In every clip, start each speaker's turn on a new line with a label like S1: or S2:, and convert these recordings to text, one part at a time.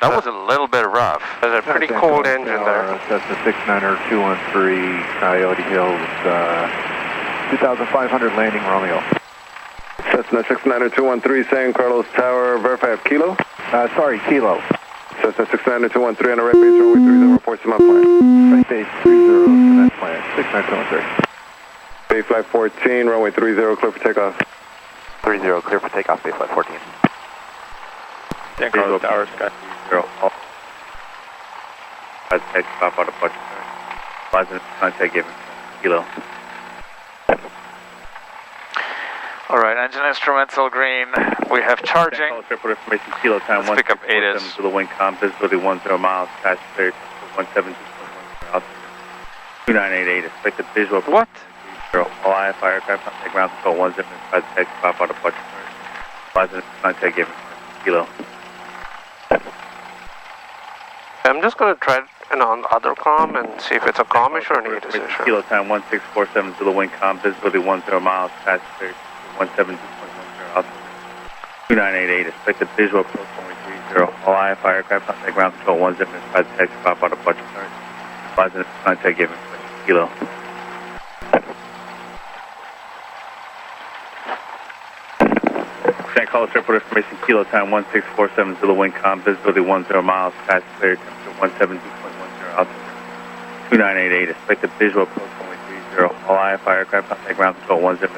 S1: That was a little bit rough.
S2: There's a pretty cold engine there.
S3: Cessna 690er 213, Coyote Hills, 2,500 landing, Romeo.
S4: Cessna 690er 213, San Carlos Tower, verify Kilo.
S3: Sorry, Kilo.
S4: Cessna 690er 213 on the right base, runway 30, reports to my plan.
S3: Right base 30, cement plan, 69213.
S4: Bay flight 14, runway 30, clear for takeoff.
S5: 30, clear for takeoff, Bay flight 14.
S6: San Carlos Tower, Sky 30. Takeoff out of Butcher. Positive contact given. Kilo.
S1: Alright, engine instrumental green. We have charging.
S6: Airport information, Kilo time.
S1: Let's pick up 8s.
S6: To the wind com, visibility 10 miles, passenger 172.1 altitude. 2988, expected visual.
S1: What?
S6: All IFI aircraft contact ground control 10 takeoff out of Butcher. Positive contact given. Kilo.
S2: I'm just going to try it on other comm and see if it's a commish or an ATIS issue.
S6: Kilo time 1647 to the wind com, visibility 10 miles, passenger 172.10 altitude. 2988, expected visual approach 130. All IFI aircraft contact ground control 10 takeoff out of Butcher. Positive contact given. Kilo. San Carlos Airport information, Kilo time 1647 to the wind com, visibility 10 miles, passenger 172.10 altitude. 2988, expected visual approach 130. All IFI aircraft contact ground control 10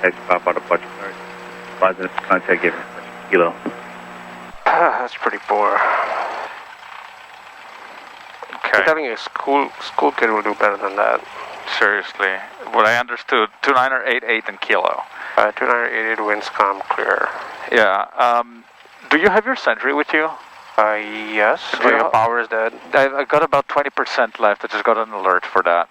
S6: takeoff out of Butcher. Positive contact given. Kilo.
S2: That's pretty poor.
S1: Okay.
S2: I'm telling you, a school kid will do better than that.
S1: Seriously. What I understood, 2988 and Kilo.
S2: 2988 winds calm clear.
S1: Yeah. Do you have your Sentry with you?
S2: Yes. Oh, your power is dead.
S1: I got about 20% left. I just got an alert for that.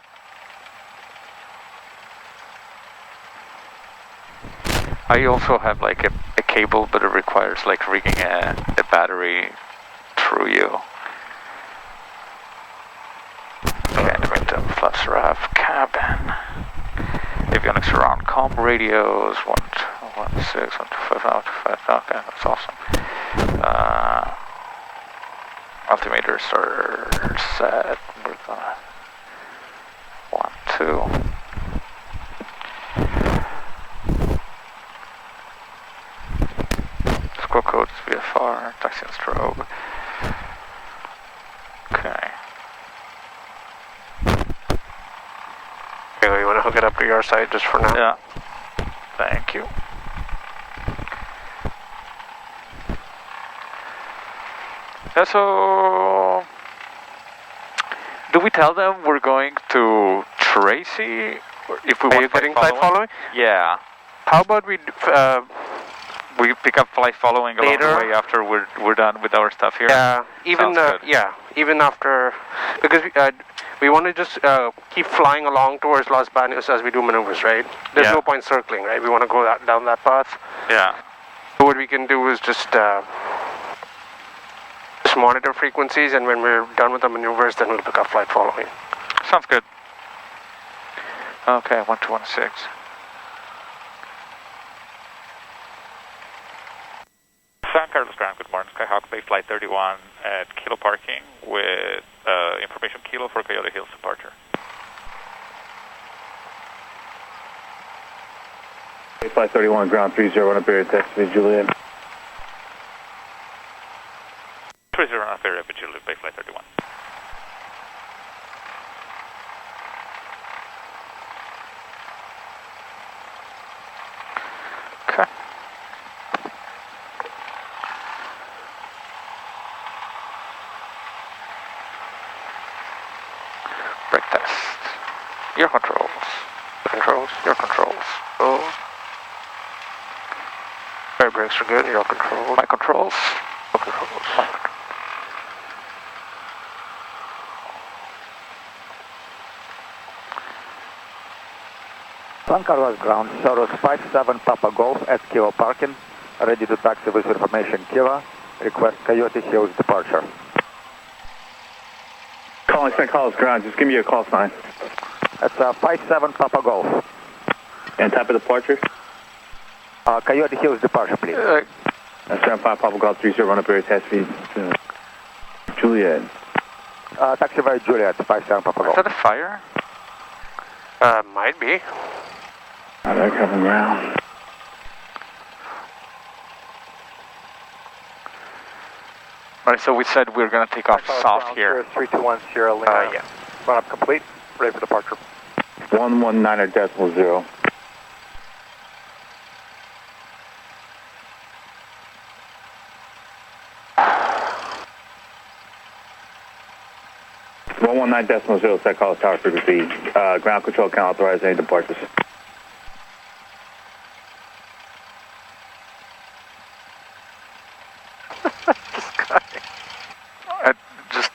S1: I also have like a cable, but it requires like rigging a battery through you. Okay, momentum, flaps RAV, cabin. Avionics around, comm radios, 116, 125, 125, okay, that's awesome. Altimeters are set, we're gonna 1, 2. Squawk code is VFR, taxi and strobe. Okay.
S2: You want to hook it up to your side just for now?
S1: Yeah. Thank you. Yeah, so do we tell them we're going to Tracy? If we want
S2: getting flight following?
S1: Yeah. How about we pick up flight following along the way after we're done with our stuff here?
S2: Yeah. Even even after, because we want to just keep flying along towards Los Banos as we do maneuvers, right? There's no point circling, right? We want to go down that path.
S1: Yeah.
S2: So what we can do is just monitor frequencies, and when we're done with the maneuvers, then we'll pick up flight following.
S1: Sounds good. Okay, 1216. San Carlos Ground, good morning. Skyhawk Bay Flight 31 at Kilo Parking with information Kilo for Coyote Hills departure.
S4: Bay Flight 31, ground 30 on a Barrier, taxi Juliet.
S1: 30 on a Barrier, Juliet, Bay Flight 31. Okay. Brake test. Your controls. Your controls.
S2: Oh. Air brakes are good. Your controls.
S1: My controls.
S2: Your controls. My controls.
S3: San Carlos ground, Soros 57 Papa Golf at Kilo Parking, ready to taxi with information Kilo, request Coyote Hills departure.
S4: Calling San Carlos ground, just give me your call sign.
S3: That's 57 Papa Golf.
S4: And type of departure?
S3: Coyote Hills departure, please.
S4: That's 75 Papa Golf 30 on a Barrier, taxi.
S6: Juliet.
S3: Taxi via Juliet, 57 Papa
S1: Is
S3: Golf.
S1: that a fire?
S2: Might be.
S6: Aircraft on ground.
S1: Right, so we said we're going to take off south here.
S3: 321 Sierra Lima.
S2: Yeah.
S3: Run up complete, ready for departure.
S6: 119.0. Set call tower frequency. Ground control can authorize any departures.
S1: Just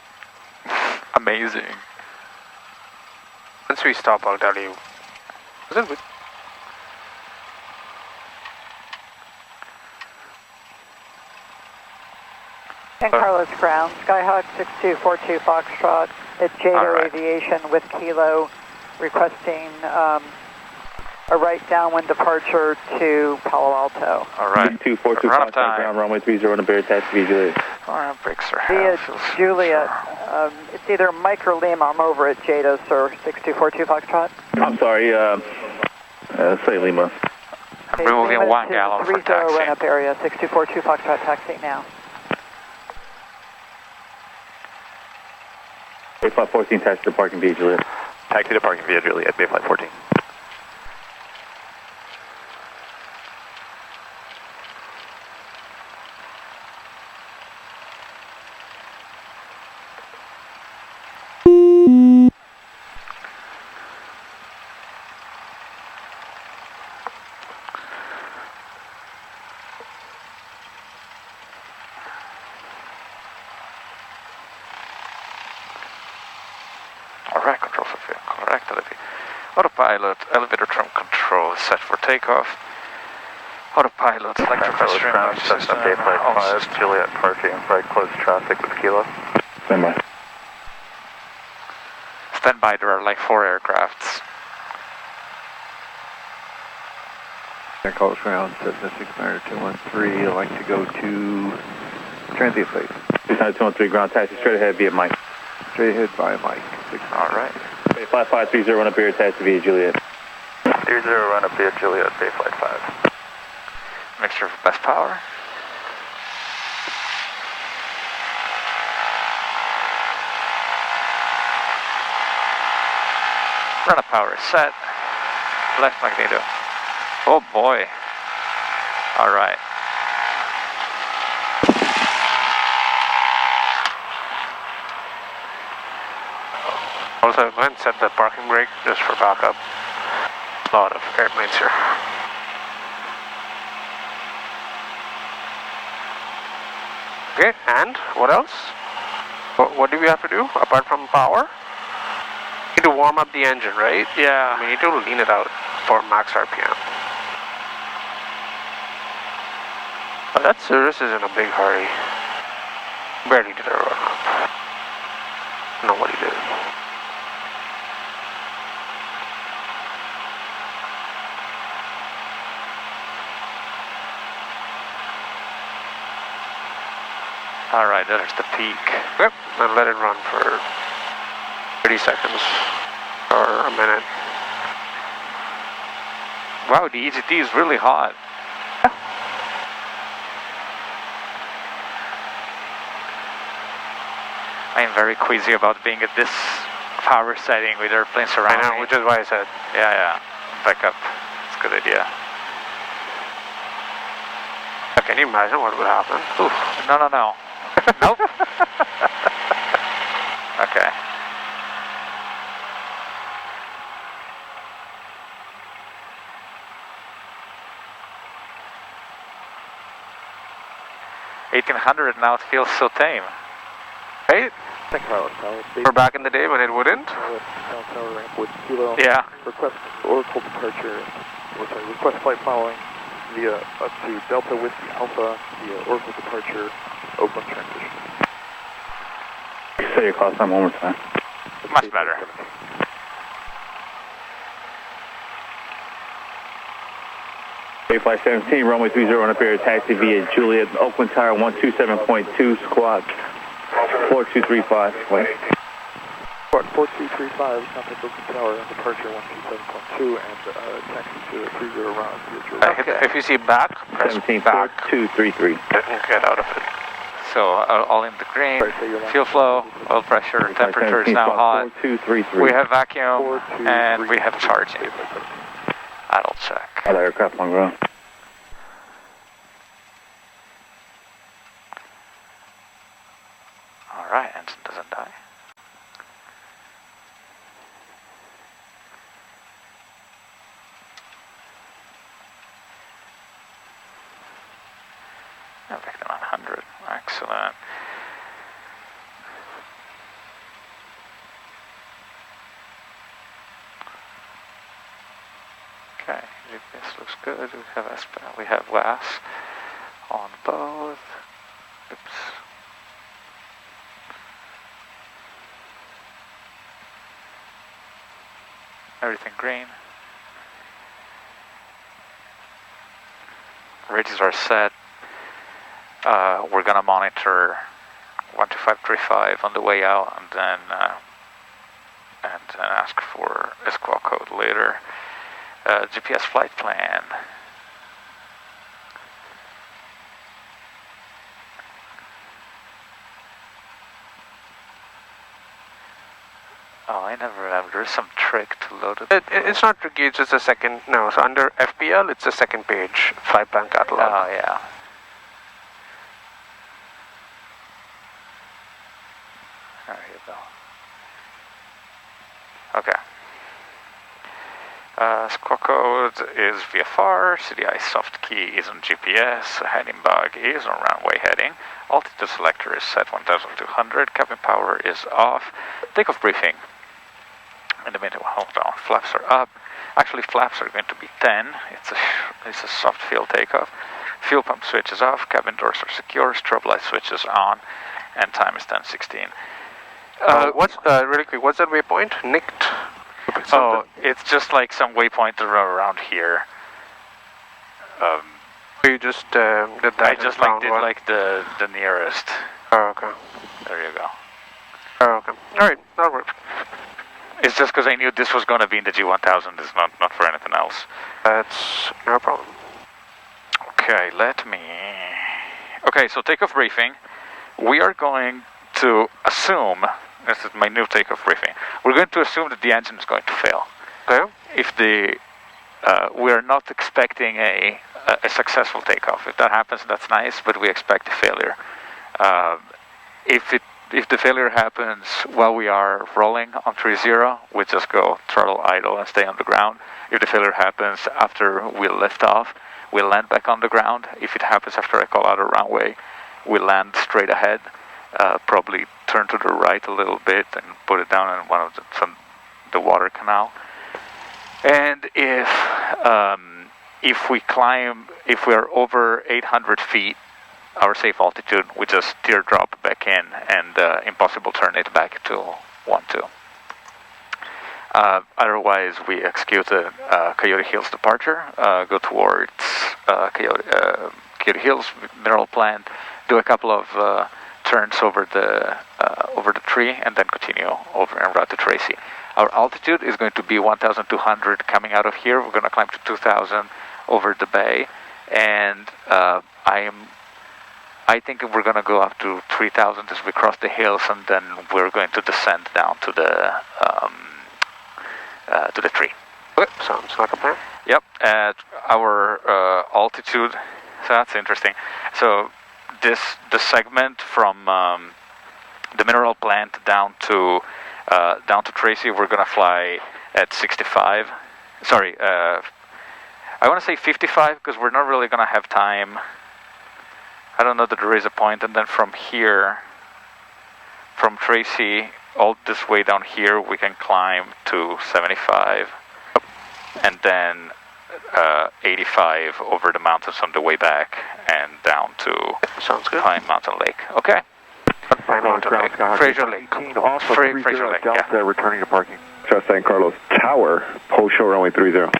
S1: amazing.
S2: Once we stop, I'll tell you. Is it good?
S7: San Carlos ground, Skyhawk 6242 Foxtrot. It's Jado Aviation with Kilo requesting a right downwind departure to Palo Alto.
S1: All right.
S6: 6242
S1: Run up
S6: Foxtrot
S1: time.
S6: ground, runway 30 on a bear taxi via Juliet.
S1: Brakes are
S7: Via
S1: half.
S7: Juliet, it's either Mike or Lima. I'm over at Jado, sir. 6242 Foxtrot.
S6: I'm sorry, say Lima.
S1: I'm removing
S7: Lima
S1: 1
S7: to
S1: gallon for
S7: 30
S1: taxi.
S7: run up area, 6242 Foxtrot taxi now.
S6: 8514 taxi to parking via Juliet.
S5: Taxi to parking via Juliet, Bay Flight 14.
S1: Alright, control for correct elevation. Autopilot, elevator trim control set for takeoff. Autopilot, electric
S5: Carlos ground, Cessna Bay Flight 5, Juliet parking, right close traffic with Kilo.
S6: Stand by.
S1: Stand by, there are like 4 aircrafts.
S3: San Carlos ground, Cessna 69213. I'd like to go to transient phase.
S6: 69213 ground taxi straight ahead via Mike.
S3: Straight ahead by Mike.
S1: Alright.
S6: Bay Flight 530 run up bear taxi via Juliet.
S5: 30 run up via Juliet, Bay Flight 5.
S1: Mixture of best power. Run up power is set. Left magneto. Oh boy. Alright.
S2: Also, go ahead and set the parking brake just for backup. A lot of airplanes here. Okay, and what else? What do we have to do apart from power? We need to warm up the engine, right?
S1: Yeah.
S2: We need to lean it out for max RPM. But that Cirrus is in a big hurry. Barely did a run up. Nobody did.
S1: Alright, there's the peak.
S2: Yep, and let it run for 30 seconds or a minute.
S1: Wow, the EGT is really hot. I am very queasy about being at this power setting with airplanes around
S2: I know,
S1: me.
S2: which is why I said.
S1: Yeah. Back up. It's a good idea.
S2: Can you imagine what would happen?
S1: Oof. No. Nope. Okay. $1,800 now, it feels so tame.
S2: Right?
S3: San Carlos,
S2: We're back in the day when it wouldn't.
S3: Tower ramp with Kilo.
S1: Yeah.
S3: Request Oracle departure. Request flight following via up to Delta Whiskey Alpha via Oracle departure, Oakland transition.
S6: Say your call time one more time.
S1: Much better.
S6: Bay Flight 17, runway 30 run up air taxi via Juliet, Oakland Tower 127.2 squad. 4235, wait.
S8: 4235, contact Oakland Tower on departure 127.2 and taxi to 30 round via
S2: If you see back, press
S6: 174233.
S2: Get out of it.
S1: So all in the green, fuel flow, oil pressure, temperature is now hot.
S6: 4233.
S1: We have vacuum and we have charging. Idle check.
S6: Other aircraft on ground.
S1: Alright, engine doesn't die. Victim 100, excellent. Okay, GPS looks good. We have WAS on both. Oops. Everything green. Radios are set. We're gonna monitor 12535 on the way out, and then ask for a squawk code later. GPS flight plan. Oh, I never have. There's some trick to load it.
S2: It's not tricky. It's just a second. No, so under FPL, it's a second page flight plan catalog.
S1: Oh yeah. There you go. Okay. Squawk code is VFR, CDI soft key is on GPS, heading bug is on runway heading, altitude selector is set 1200, cabin power is off, takeoff briefing. In the middle, hold on, flaps are up. Actually, flaps are going to be 10, it's a soft fuel takeoff. Fuel pump switch is off, cabin doors are secure, strobe light switch is on, and time is 10:16.
S2: Really quick, what's that waypoint? Nicked?
S1: Oh, it's just like some waypoint around here.
S2: You just did that?
S1: I just did like the nearest.
S2: Oh, okay.
S1: There you go.
S2: Oh, okay. Alright, that'll work.
S1: It's just because I knew this was going to be in the G1000, it's not for anything else.
S2: That's no problem.
S1: Okay, Okay, so takeoff briefing. We are going to assume, this is my new takeoff briefing, we're going to assume that the engine is going to fail.
S2: Okay.
S1: If we are not expecting a successful takeoff. If that happens, that's nice, but we expect a failure. If the failure happens while we are rolling on 30, we just go throttle idle and stay on the ground. If the failure happens after we lift off, we land back on the ground. If it happens after I call out a runway, we land straight ahead, probably turn to the right a little bit and put it down in one of the water canal. And if we are over 800 feet, our safe altitude, we just teardrop back in and impossible turn it back to 12. Otherwise, we execute a Coyote Hills departure, go towards Coyote Hills mineral plant, do a couple of turns over the tree, and then continue over en route to Tracy. Our altitude is going to be 1,200 coming out of here. We're going to climb to 2,000 over the bay, and I think we're going to go up to 3,000 as we cross the hills, and then we're going to descend down to the tree.
S2: Okay, sounds like a plan.
S1: Yep, at our altitude, so that's interesting. So the segment from the mineral plant down to Tracy, we're going to fly at 65. Sorry, I want to say 55 because we're not really going to have time. I don't know that there is a point, and then from here, from Tracy, all this way down here, we can climb to 75, and then 85 over the mountains on the way back, and down to Pine Mountain Lake. Okay.
S2: Pine Mountain Lake.
S1: Frazier Lake. Frazier Lake, yeah.
S3: Returning to parking.
S4: Trust San Carlos Tower, hold short runway 30.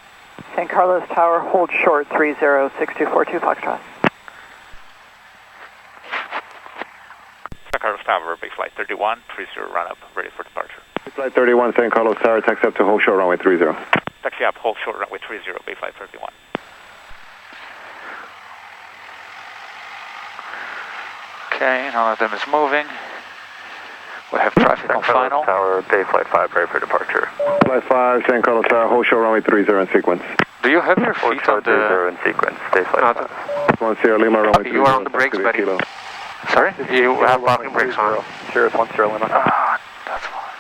S7: San Carlos Tower, hold short 30, 6242 Foxtrot.
S1: San Carlos Tower, base flight 31, 30 run up, ready for departure.
S4: Flight 31, San Carlos Tower, taxi up to hold short runway 30.
S1: Taxi up, hold short runway 30, base flight 31. Okay, none of them is moving. We have traffic on final.
S5: Tower, Bay Flight 5, ready for departure.
S4: Flight 5, San Carlos Tower, hold short runway 30 in sequence.
S1: Do you have your feet on the...
S5: in sequence, Bay Flight 5.
S4: 1 Sierra Lima, runway 30.
S2: You are on the brakes, buddy.
S4: Kilo.
S1: Sorry?
S2: You have parking brakes on.
S8: Sirius 1 Sierra Lima.
S1: Ah, that's fine.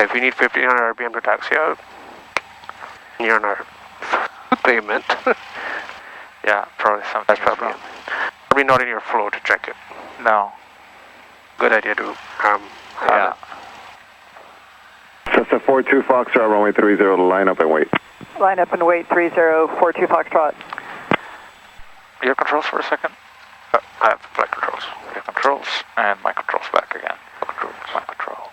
S2: If you need 1500 RPM to taxi out, you're on our pavement.
S1: Yeah, probably something.
S2: That's probably not in your flow to check it.
S1: No.
S2: Good idea to have
S1: Yeah.
S4: Cessna 42 Foxtrot, runway 30 to line up and wait.
S7: Line up and wait, 3042 Foxtrot.
S1: Your controls for a second.
S2: I have flight controls.
S1: Your controls, and my controls back again. My controls.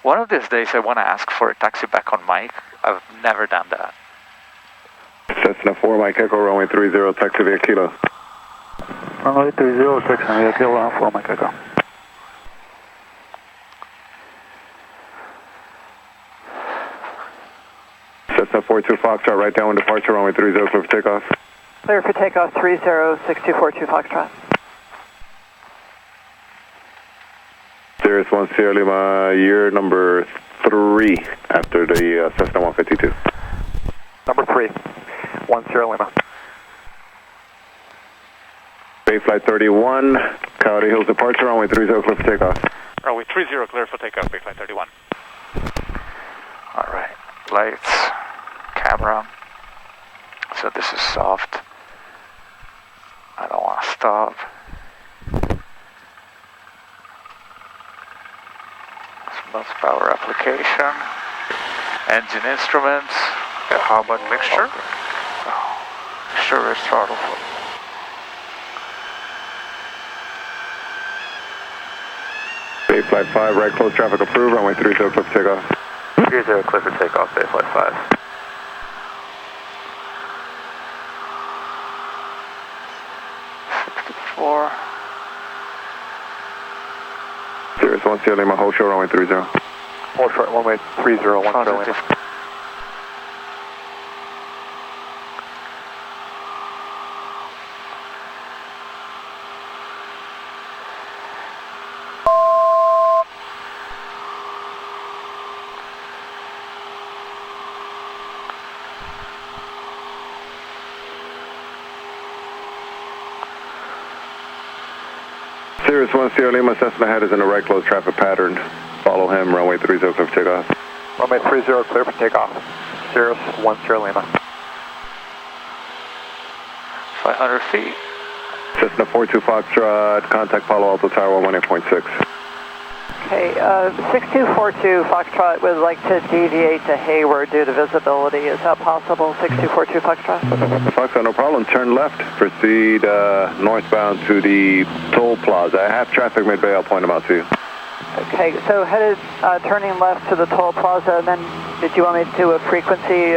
S1: One of these days I want to ask for a taxi back on mic. I've never done that.
S4: Cessna 4, Mike Echo, runway 30, taxi via Kilo.
S3: Runway 30, taxi via Kilo, 4 Mike Echo.
S4: Cessna 42 Foxtrot, right down departure, runway 30, clear for takeoff.
S7: Clear for takeoff, 306242 Foxtrot.
S4: Sirius 1 Sierra Lima, year number 3 after the Cessna 152.
S8: Number 3, 1 Sierra Lima.
S4: Bay Flight 31, Coyote Hills departure, runway 30, clear for takeoff.
S1: Runway 30, clear for takeoff, Bay Flight 31. Alright, lights, camera. So this is soft. I don't want to stop. Bus power application. Engine instruments.
S2: Yeah, how about mixture?
S1: Okay. Oh, sure is throttle.
S4: Bay Flight 5, right close traffic approved, runway 30, clear for takeoff.
S5: 30, clear for takeoff, Bay Flight 5.
S4: Sirius 1 Sierra Lima, hold short, runway 30.
S8: Hold short, runway 30, 1 Sierra Lima.
S4: Sirius 1 Sierra Lima, Cessna head is in the right close traffic pattern. Follow him, runway 30, clear for takeoff.
S8: Runway 30, clear for takeoff. Sirius 1 Sierra Lima.
S1: 500 feet.
S4: Cessna 42 Foxtrot, contact Palo Alto Tower 118.6.
S7: Okay, 6242 Foxtrot would like to deviate to Hayward due to visibility. Is that possible, 6242 Foxtrot?
S4: Foxtrot, no problem. Turn left. Proceed northbound to the toll plaza. I have traffic mid-bay. I'll point them out to you.
S7: Okay, so headed, turning left to the toll plaza, and then did you want me to do a frequency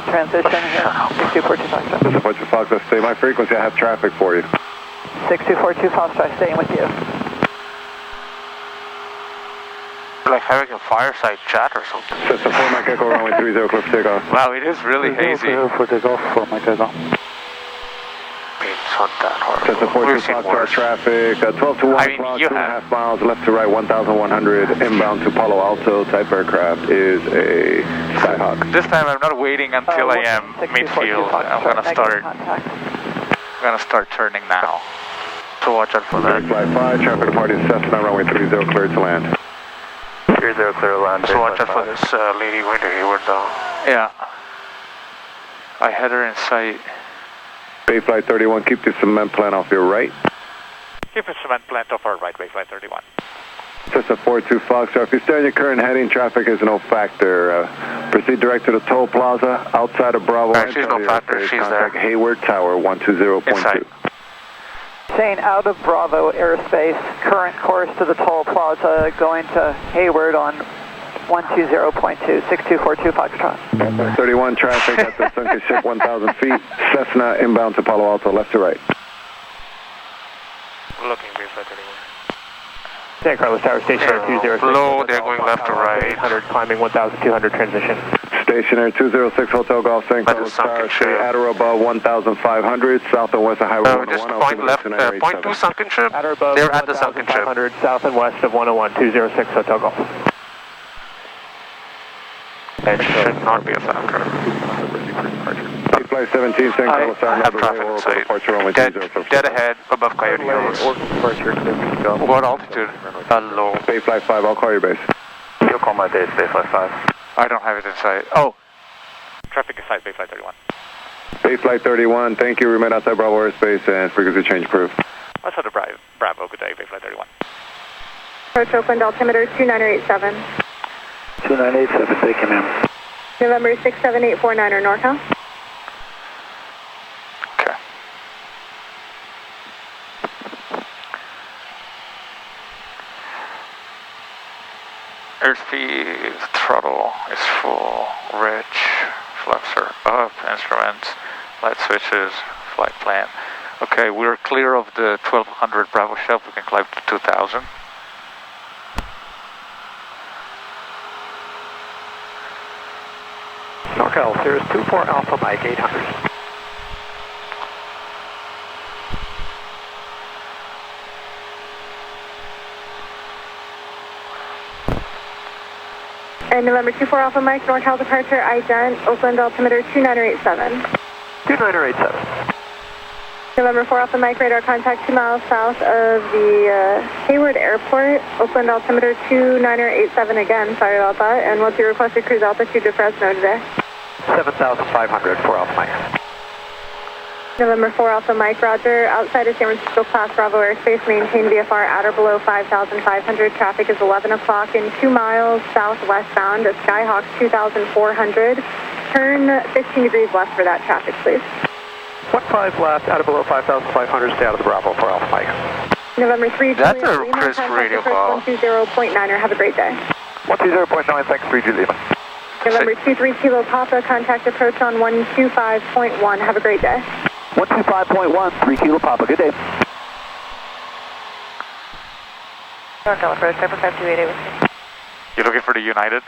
S7: transition here? 6242 Foxtrot.
S4: 6242 Foxtrot, stay my frequency. I have traffic for you.
S7: 6242 Foxtrot, staying with you.
S2: Like having a fireside chat or something.
S4: Cessna 4 Mike Echo, runway 30, clear for takeoff.
S1: Wow, it is really hazy.
S3: Clear for takeoff, 4 Mike Echo.
S2: It's not that hard.
S4: Cessna 42 Foxtrot traffic, 12 to 1
S1: I mean,
S4: o'clock,
S1: you
S4: 2.5 miles, left to right, 1,100, inbound to Palo Alto. Type aircraft is a Skyhawk.
S1: This time I'm not waiting until I am midfield. I'm gonna start turning now.
S2: So watch out for that.
S4: Flight 5, traffic departing Cessna, runway 30, clear to land.
S5: 30, clear to land.
S2: So watch out for this lady going to Hayward though.
S1: Yeah. I had her in sight.
S4: Bay Flight 31, keep the cement plant off your right.
S1: Keep a cement plant off our right, Bay Flight 31.
S4: Cessna 42 Foxtrot, if you stay on your current heading, traffic is no factor. Proceed direct to the toll plaza, outside of Bravo.
S2: She's no factor, she's there.
S4: Hayward Tower, 120.2.
S1: Inside.
S7: Saying out of Bravo airspace, current course to the toll plaza, going to Hayward on 120.2, 6242 Foxtrot.
S4: 31 traffic at the sunken ship, 1,000 feet. Cessna inbound to Palo Alto, left to right.
S2: Looking baseline 31.
S8: San Carlos Tower, stationary 206.
S2: Low, they're going left to right.
S8: 800, climbing 1,200, transition.
S4: Stationary 206 Hotel Golf, San Carlos Tower, stay at or above 1,500, south and west of Highway 101.
S2: Just point left, point 2 sunken ship.
S8: At or above
S2: they're at the sunken ship.
S8: 1,500, south and west of 101, 206 Hotel Golf.
S2: It should not be a factor.
S4: Flight 17, San Carlos Tower,
S2: I have traffic in sight. Dead ahead, above Coyote Hills. What altitude? Low.
S4: Bay Flight 5, I'll call your base.
S5: You'll call my base, Bay Flight 5.
S1: I don't have it in sight. Oh, traffic in sight, Bay Flight 31.
S4: Bay Flight 31, thank you. Remain outside Bravo airspace and frequency change approved.
S1: What's the Bravo? Good day, Bay Flight 31.
S9: Approach Oakland altimeter 2987.
S3: 2987, take him in.
S9: November 67849er Norcal.
S1: Okay. Airspeed throttle is full, rich, fluxer up, instruments, light switches, flight plan. Okay, we're clear of the 1200 Bravo shelf, we can climb to 2000.
S8: Norcal, Cirrus 24 Alpha Mike 800.
S9: And November 24 Alpha Mike, Norcal departure, ident, Oakland altimeter 2987.
S8: 2987.
S9: November 4 Alpha Mike, radar contact 2 miles south of the Hayward Airport, Oakland altimeter 2987 again, sorry about that. And what's your requested cruise altitude to Fresno today?
S8: 7,500 for Alpha Mike.
S9: November 4 Alpha Mike, roger. Outside of San Francisco Class Bravo airspace, maintain VFR at or below 5,500. Traffic is 11 o'clock in 2 miles southwestbound at Skyhawk 2,400. Turn 15 degrees left for that traffic, please.
S8: 15 left, out of below 5,500, stay out of the Bravo for Alpha Mike.
S9: November 3,
S2: That's
S9: Julia
S2: a
S9: Lima,
S2: crisp
S9: contact
S2: radio
S9: the first
S2: call.
S9: 120.9er. Have a great day.
S8: 120.9, thanks, 3 Lima.
S9: November 23 Kilo Papa, contact approach on 125.1. Have a great day.
S3: 125.1, 3 Kilo Papa, good day.
S7: Norcal approach, Pepper 5288 with you.
S1: You're looking for the United?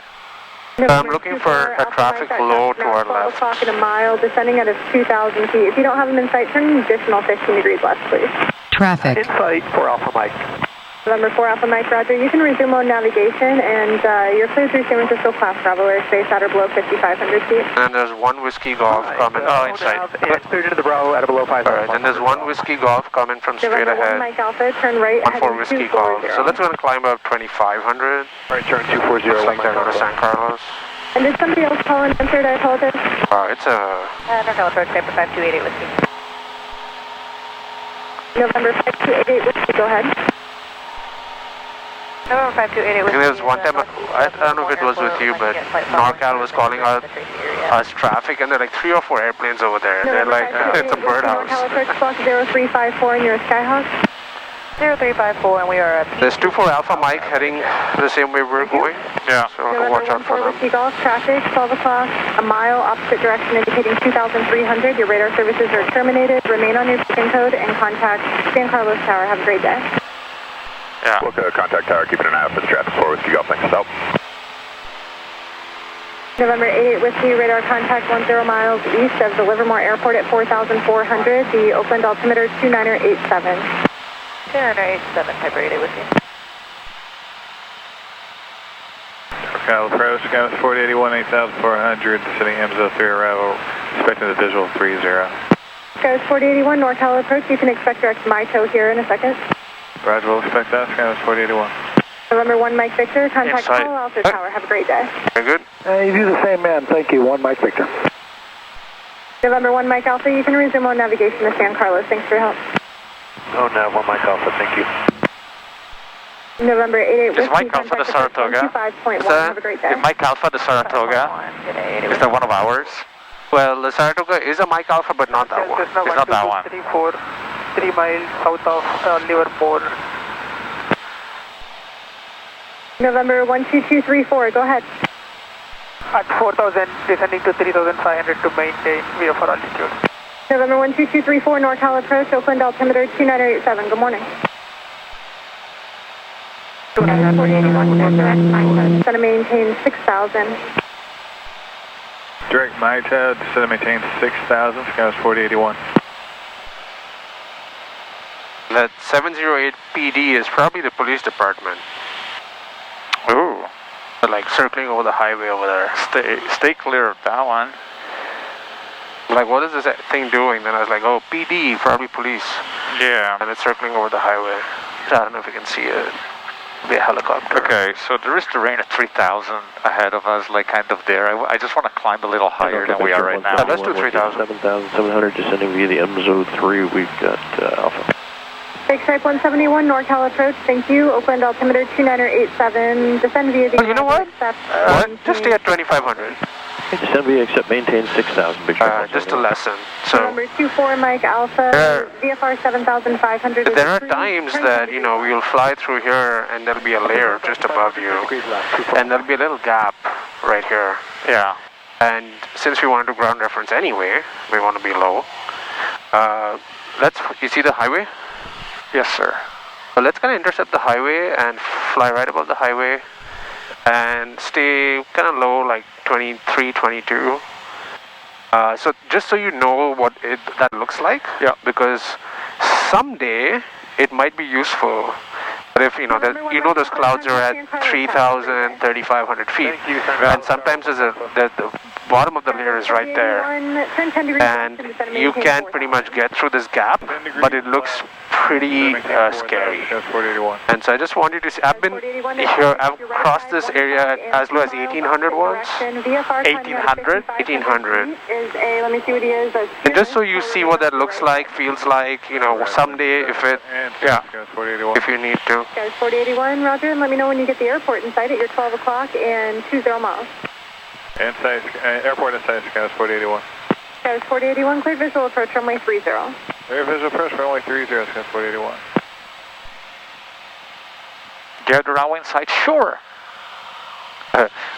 S2: I'm looking for a traffic flow to our
S9: 12
S2: left.
S9: o'clock in a mile, descending out of 2,000 feet. If you don't have them in sight, turn an additional 15 degrees left, please.
S10: Traffic.
S8: In sight for Alpha Mike.
S9: November 4 Alpha Mike, roger. You can resume on navigation, and you're clear through San Francisco Class Bravo airspace at or below 5,500 feet.
S2: And there's one Whiskey Golf coming.
S8: Inside. And clear into the Bravo at or below 5,000.
S2: Alright, and there's one Whiskey Golf coming from straight
S9: November 1
S2: ahead.
S9: Mike Alpha, turn right,
S2: 1-4 Whiskey Golf. So that's going to climb up 2,500.
S8: Alright, turn 240.
S2: Looks like they're going to San Carlos.
S9: And did somebody else call and answered? I apologize.
S2: It's a...
S7: Norcal approach, Pepper 5288 with you.
S9: November 5288 with you, go ahead.
S7: November 5288 with you.
S2: There's one time, I don't know if it was with you, but Norcal was calling out us traffic, and there are like 3 or 4 airplanes over there. They're like, it's a birdhouse.
S9: Norcal approach block 0354 and you're a Skyhawk.
S7: 0354 and we are up.
S2: There's 24 Alpha Mike heading the same way we're going.
S1: Yeah.
S2: So watch out for them.
S9: Whiskey Golf, traffic, 12 o'clock, a mile opposite direction indicating 2,300. Your radar services are terminated. Remain on your beacon code and contact San Carlos Tower. Have a great day.
S1: Yeah.
S5: Okay, contact tower, keeping an eye out for the traffic for Whiskey Golf, thanks. Out.
S9: November 88 Whiskey, radar contact 10 miles east of the Livermore Airport at 4,400. The Oakland altimeter 2987.
S7: 2987, Pepper 88 with you.
S11: Norcal approach, Skywas 4081, 8,400, descending M03 arrival, expecting the visual 30.
S9: Skywas 4081, Norcal approach. You can expect direct MITO here in a second.
S11: Roger, we'll expect that, Skywas 4081.
S9: November 1 Mike Victor, contact
S2: Inside.
S9: Palo Alto Tower. Have a great day.
S2: Very good.
S3: You do the same, man. Thank you. 1 Mike Victor.
S9: November 1 Mike Alpha, you can resume on navigation to San Carlos. Thanks for your help.
S5: Oh, no, 1 Mike Alpha, thank you.
S9: November 88
S1: Is
S9: Whiskey,
S1: Mike Alpha the
S9: contact
S1: Saratoga?
S9: 25.1. Have a great day.
S1: Is Mike Alpha the Saratoga? Is that one of ours?
S2: Well, the Saratoga is a Mike Alpha, but not that one.
S1: It's not that one.
S8: 3 miles south of Livermore.
S9: November 12234, go ahead.
S7: At 4,000, descending to 3,500 to maintain VFR altitude.
S9: November 12234, NorCal approach, Oakland altimeter 2987, good morning.
S7: 291,
S9: Going to maintain 6,000.
S11: Direct MITAD, set to maintain 6,000, Skies 4081.
S2: That 708 PD is probably the police department.
S1: Ooh.
S2: They're like circling over the highway over there.
S1: Stay clear of that one.
S2: Like, what is this thing doing? Then I was like, oh, PD, probably police.
S1: Yeah.
S2: And it's circling over the highway. I don't know if you can see it. It'll be a helicopter.
S1: Okay, so there is terrain at 3,000 ahead of us, like kind of there. I just want to climb a little higher than we are right now.
S2: Yeah, let's do 3,000.
S10: 7,700 descending via the MZO3. We've got Alpha.
S9: Big Stripe 171, NorCal approach, thank you. Oakland altimeter 2987, descend via the...
S2: Oh, you know what? Just stay at 2,500.
S10: Okay, descend via except maintain 6,000. Big Stripe
S2: just a lesson. So
S9: Number 24, Mike Alpha, VFR 7,500.
S2: there are times that, you know, we'll fly through here and there'll be a layer just above you. And there'll be a little gap right here.
S1: Yeah.
S2: And since we want to do ground reference anyway, we want to be low. You see the highway?
S1: Yes, sir.
S2: So let's kind of intercept the highway and fly right above the highway and stay kind of low, like 23, 22. So just so you know what that looks like,
S1: yeah.
S2: Because someday it might be useful. But if you know those clouds are at 3,000, 3,500 feet, and sometimes the bottom of the layer is right there, and you can't pretty much get through this gap, but it looks pretty scary. And so I just wanted to see, I've crossed this area at as low as 1,800 once.
S1: 1,800?
S2: 1,800.
S9: Let me see what he is.
S2: And just so you see what that looks like, feels like, you know, someday if you need to.
S9: Guys, 4081, roger, and let me know when you get the airport in sight at your 12 o'clock and 20 miles.
S11: Inside, airport inside, Skies 4081.
S9: Skies 4081, clear visual approach runway 30.
S11: Clear visual approach runway 30, Skies 4081.
S1: Get the runway inside, sure.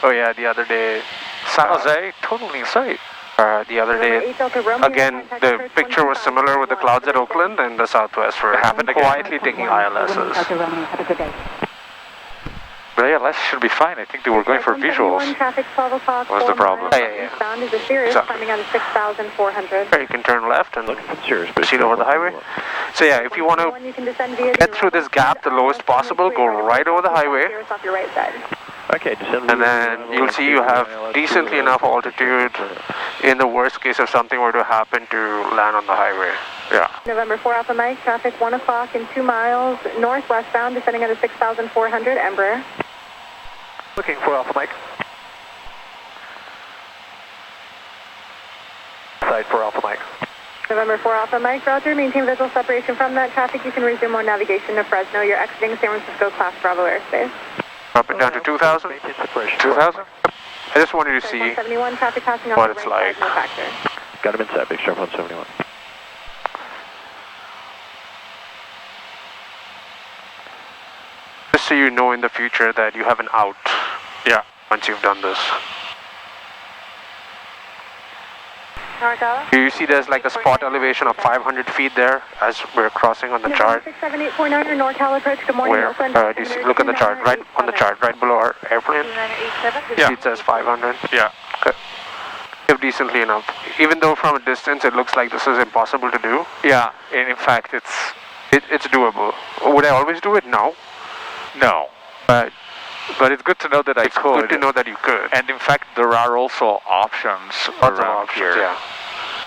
S2: Oh yeah, the other day,
S1: San Jose, totally in sight.
S2: The other day, again, the picture was similar with the clouds at Oakland and the Southwest were quietly taking ILSs.
S1: But ILS should be fine. I think they were going for visuals. What's the problem?
S2: Yeah.
S9: Sound is a Sirius climbing out of 6,400.
S2: You can turn left and proceed over the highway. So yeah, if you want to get through this gap the lowest possible, go right over the highway.
S10: Okay,
S2: and then you'll see you have decently enough altitude in the worst case if something were to happen to land on the highway. Yeah.
S9: November 4 Alpha Mike, traffic 1 o'clock in 2 miles, northwestbound, descending out of 6,400, Embraer.
S8: Looking for Alpha Mike. Side for Alpha Mike.
S9: November 4 Alpha Mike, roger, maintain visual separation from that traffic. You can resume on navigation to Fresno. You're exiting San Francisco Class Bravo airspace.
S2: Drop it down to 2,000? 2,000? I just wanted to see what it's like.
S10: Got him inside, Big Sharp 171.
S2: Just so you know in the future that you have an out.
S1: Yeah.
S2: Once you've done this.
S9: Norcal.
S2: You see there's like a spot elevation of 500 feet there as we're crossing on the chart.
S9: 67849 or Norcal approach, good morning.
S2: Where? Do you see, look at the chart, right on the chart, right below our airplane?
S1: Yeah.
S2: It says 500.
S1: Yeah.
S2: Okay. If decently enough. Even though from a distance it looks like this is impossible to do.
S1: Yeah, and in fact
S2: it's doable. Would I always do it? No.
S1: No. But it's good to know that I could.
S2: It's good to know that you could.
S1: And in fact, there are also options around here.
S2: Yeah.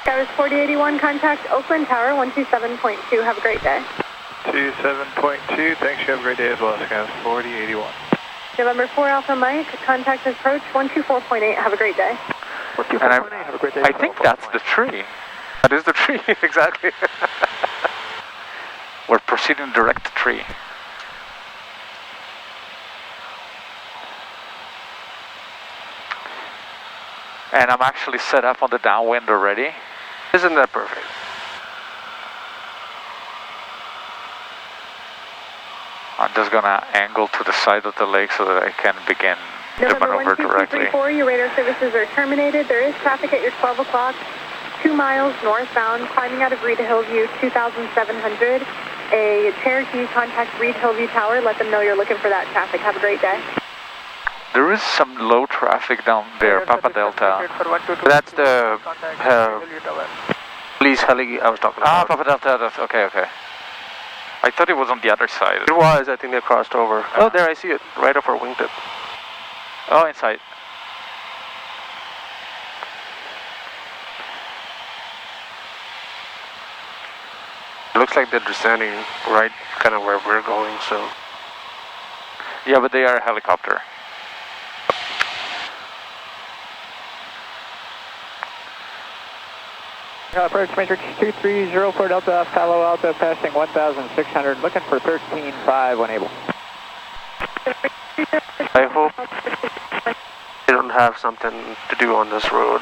S9: Skywards 4081, contact Oakland Tower 127.2. Have a great day.
S11: 27.2, thanks, you have a great day as well, Skies 4081.
S9: November 4 Alpha Mike, contact approach 124.8. Have a great day.
S1: And have a great day. I think that's the tree.
S2: That is the tree, exactly.
S1: We're proceeding direct to tree. And I'm actually set up on the downwind already.
S2: Isn't that perfect?
S1: I'm just gonna angle to the side of the lake so that I can begin the maneuver directly.
S9: November 12234, your radar services are terminated. There is traffic at your 12 o'clock, 2 miles northbound, climbing out of Reed Hillview, 2,700. A Cherokee, contact Reed Hillview Tower. Let them know you're looking for that traffic. Have a great day.
S1: There is some low traffic down there, Papa Delta.
S2: That's the police heli I was talking about.
S1: Ah, Papa Delta, okay, okay. I thought it was on the other side.
S2: It was, I think they crossed over. Oh, there, I see it, right off our wingtip.
S1: Oh, inside.
S2: It looks like they're descending right kind of where we're going, so.
S1: Yeah, but they are a helicopter.
S3: Approach Matrix 2304 Delta, Palo Alto, passing 1,600, looking for 13.5 when able.
S2: I hope they don't have something to do on this road.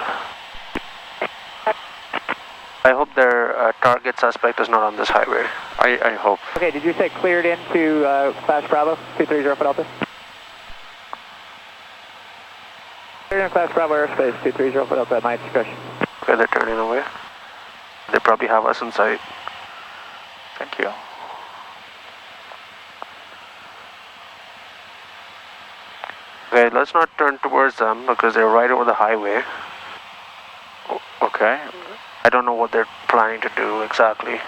S2: I hope their target suspect is not on this highway.
S1: I hope.
S3: Okay, did you say cleared into Class Bravo, 230 for Delta? Cleared in Class Bravo airspace, 230 for Delta, my discretion.
S2: Okay, they're turning away. They probably have us in sight.
S1: Thank you.
S2: Okay, let's not turn towards them because they're right over the highway.
S1: Okay.
S2: I don't know what they're planning to do exactly.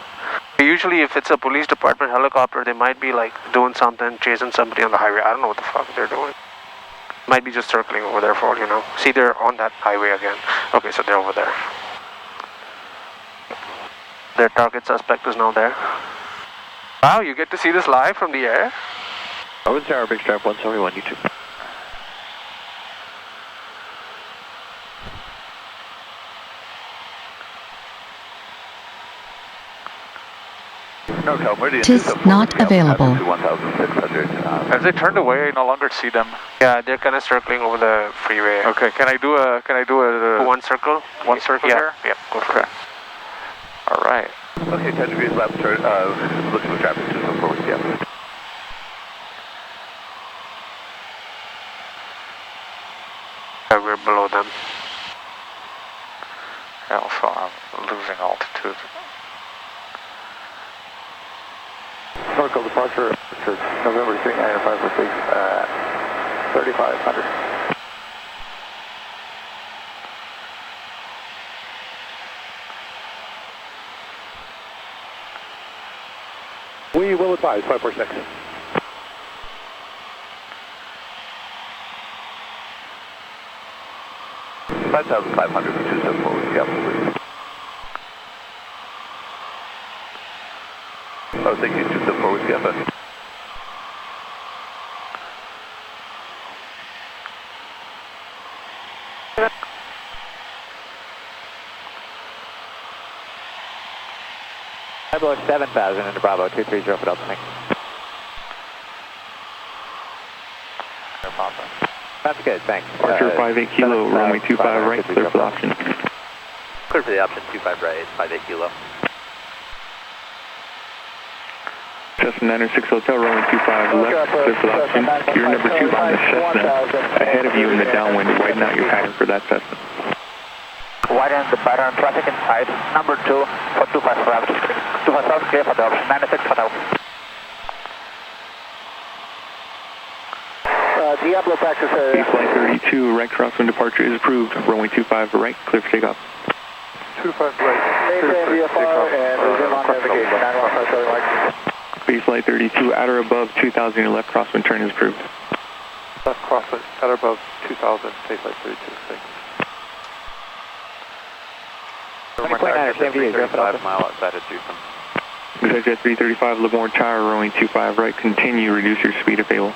S2: Usually if it's a police department helicopter, they might be like doing something, chasing somebody on the highway. I don't know what the fuck they're doing. Might be just circling over there for all you know. See, they're on that highway again. Okay, so they're over there. Their target suspect is now there. Wow, you get to see this live from the air?
S10: Owen Tower, Big Stripe 171, YouTube.
S12: Tis not available.
S1: As they turned away, I no longer see them.
S2: Yeah, they're kind of circling over the freeway.
S1: Okay, can I do a
S2: one circle?
S1: One circle here?
S2: Yeah, go for it.
S1: All right.
S4: Okay, 10 degrees left, looking for traffic, 274, yeah.
S2: We're below them.
S1: Also, I'm losing altitude.
S3: Norcal departure, November 3956, 3,500. We will advise 546. $5,500 for 274, yeah, please. Oh, thank you, 274, yeah, I blow 7,000 into Bravo, 230 for Delta, thanks. That's good, thanks.
S13: Archer 58 Kilo, runway 25 right, clear for the option.
S3: Clear for the option, 25 right, 58 Kilo.
S13: Cessna 906 Hotel, runway 25 left, clear for the option. You're number 2 on the Cessna, ahead of you in the downwind, widen out your pattern for that Cessna.
S3: Widen the pattern, traffic inside, number 2 for 25 left. 25 south, clear for the option, 96 Hotel. Diablo practice area.
S13: Flight 32, right crosswind departure is approved. Runway 25 right, clear for takeoff.
S8: 25 right.
S3: Maintain VFR and resume on navigation. 915 showing mark.
S13: Base flight 32, at or above 2,000, your left crosswind turn is approved.
S8: Left crosswind, at or above 2,000, take flight 32, thanks.
S3: 20.9 SMD is 5 mile outside of Houston.
S13: Jet 335, Livermore Tower, runway 25 right, continue, reduce your speed if able.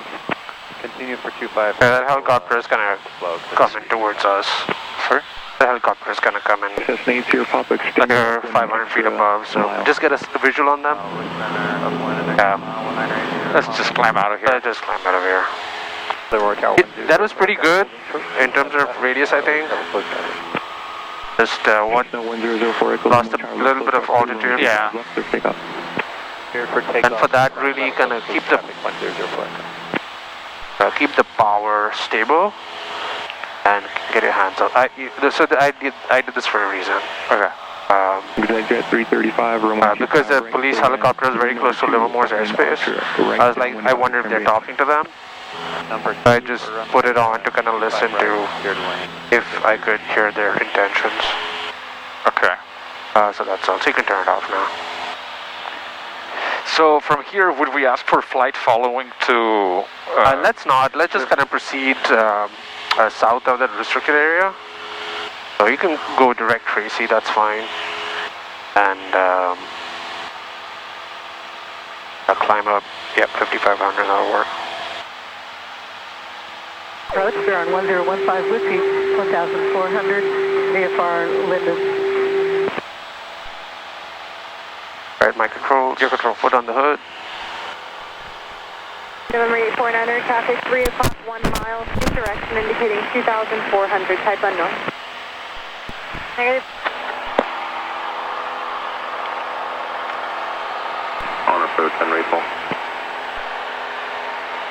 S3: Continue for 25.
S2: Yeah, that helicopter is gonna come in towards us.
S1: Sorry?
S2: The helicopter is gonna come in
S13: Cessna 80 Papa extend.
S2: under 500 feet above, so just get a visual on them. Yeah.
S1: Let's just climb out of here.
S2: Let's just climb out of here. That was pretty good in terms of radius, I think. Just what?
S13: Cessna 1004
S2: Lost a little bit of altitude.
S1: Yeah.
S8: Here for takeoff.
S2: And for that, really kind of keep the power stable and get your hands up. I did this for a reason.
S1: Okay.
S13: Jet 335,
S2: because the police helicopter is very close to Livermore's airspace. I wonder if they're talking to them. I just put it on to kind of listen to if I could hear their intentions.
S1: Okay.
S2: So that's all. So you can turn it off now.
S1: So from here, would we ask for flight following to...
S2: let's not. Let's just kind of proceed south of that restricted area. So you can go direct Tracy, that's fine. And climb up, yep, 5,500, that'll work.
S7: Approach, we're on 1015 Whiskey, 1,400, VFR Linden.
S2: Right, my controls, your control foot on the hood.
S9: November 849er, traffic 3 o'clock, 1 mile, new direction indicating 2,400, type unknown. Negative.
S5: On approach, Enroute.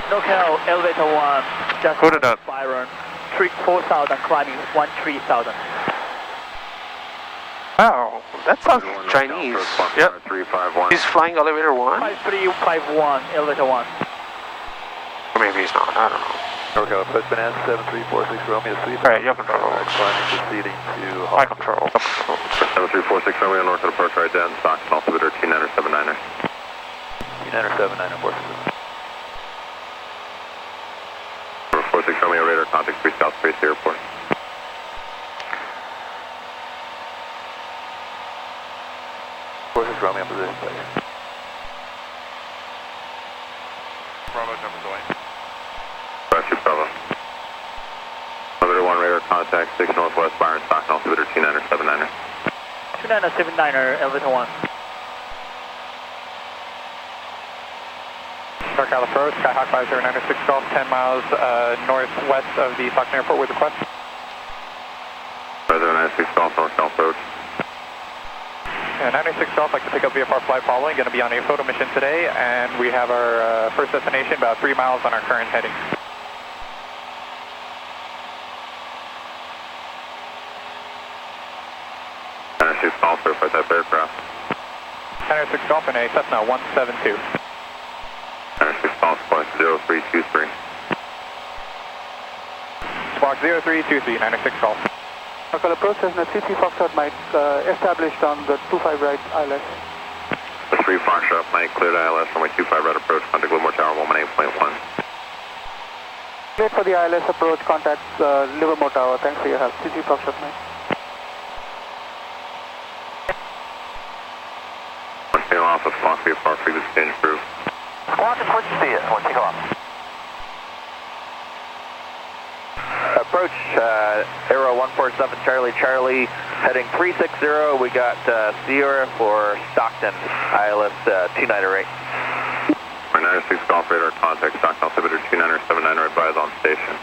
S14: Norcal, elevator 1, just
S2: put it up.
S14: Byron, 4,000, climbing 13,000.
S2: Wow, that sounds Chinese. Yep.
S5: 351.
S2: He's flying elevator 1?
S14: 5351, elevator 1.
S2: Or maybe he's not, I don't know.
S8: Norcal, approach Banana 7346 Romeo 3.
S2: Alright, your control.
S8: Proceeding to
S2: my control.
S5: 7346 Romeo, north of approach right down, stock, altimeter 2979er.
S8: 2979er,
S5: 46 Romeo, radar contact 3 South Space Airport.
S8: Romeo position, please.
S5: Bravo, number going. Roger, Bravo. Altimeter 1 radar contact 6 Northwest Byron, stock, altimeter 2979er.
S14: 2979er, elevator 1.
S8: Norcal approach, Skyhawk 5096 Golf, 10 miles northwest of the Stockton Airport with request.
S5: 5096 Golf, Norcal approach.
S8: 96 Golf, like to pick up VFR flight following, going to be on a photo mission today, and we have our first destination about 3 miles on our current heading.
S5: Golf, certified type aircraft.
S8: 96 Golf and a Cessna 172.
S5: 96 Golf, squawk 0323.
S8: Squawk 0323, 96 Golf. Local approach Cessna 33 Foxtrot Mike established on the 25 right ILS.
S5: The 3 Foxtrot Mike cleared ILS runway 25 right approach, contact Livermore Tower 118.1.
S8: Wait for the ILS approach, contact Livermore Tower. Thanks for your help. 33 Foxtrot Mike.
S5: Off of Squawk VFR frequency change approved.
S14: Squawk, what you see it? We'll take off. Approach, Aero 147 Charlie Charlie, heading 360. We got Sierra for Stockton, ILS 2908.
S5: 96 Golf radar contact, Stockton altimeter 2979, right by on station.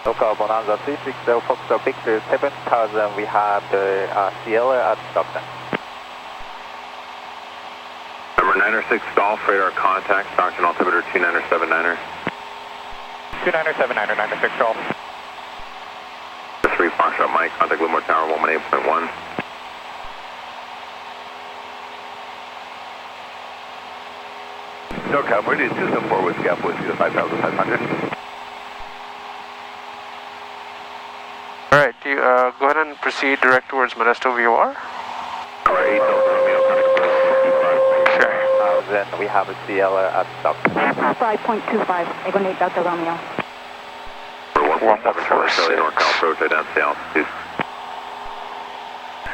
S3: Local Bonanza 360 Foxtrot Victor 7000, we have the Sierra at Stockton.
S5: Number 96 Golf radar contact, Stockton altimeter 2979er.
S8: 2979er, 96 Golf.
S5: The 3 Foxtrot Mike, contact Livermore Tower 118.1.
S15: Norcal, Meridian 274 with Gap Whiskey to 5,500.
S2: Alright, you go ahead and proceed direct towards Modesto VOR.
S15: Alright, Romeo,
S2: okay.
S3: Then we have a CL at Stockton.
S9: 5.25, Egonate Delta Romeo.
S5: 147 Charlie Norcal approach, identity altitude.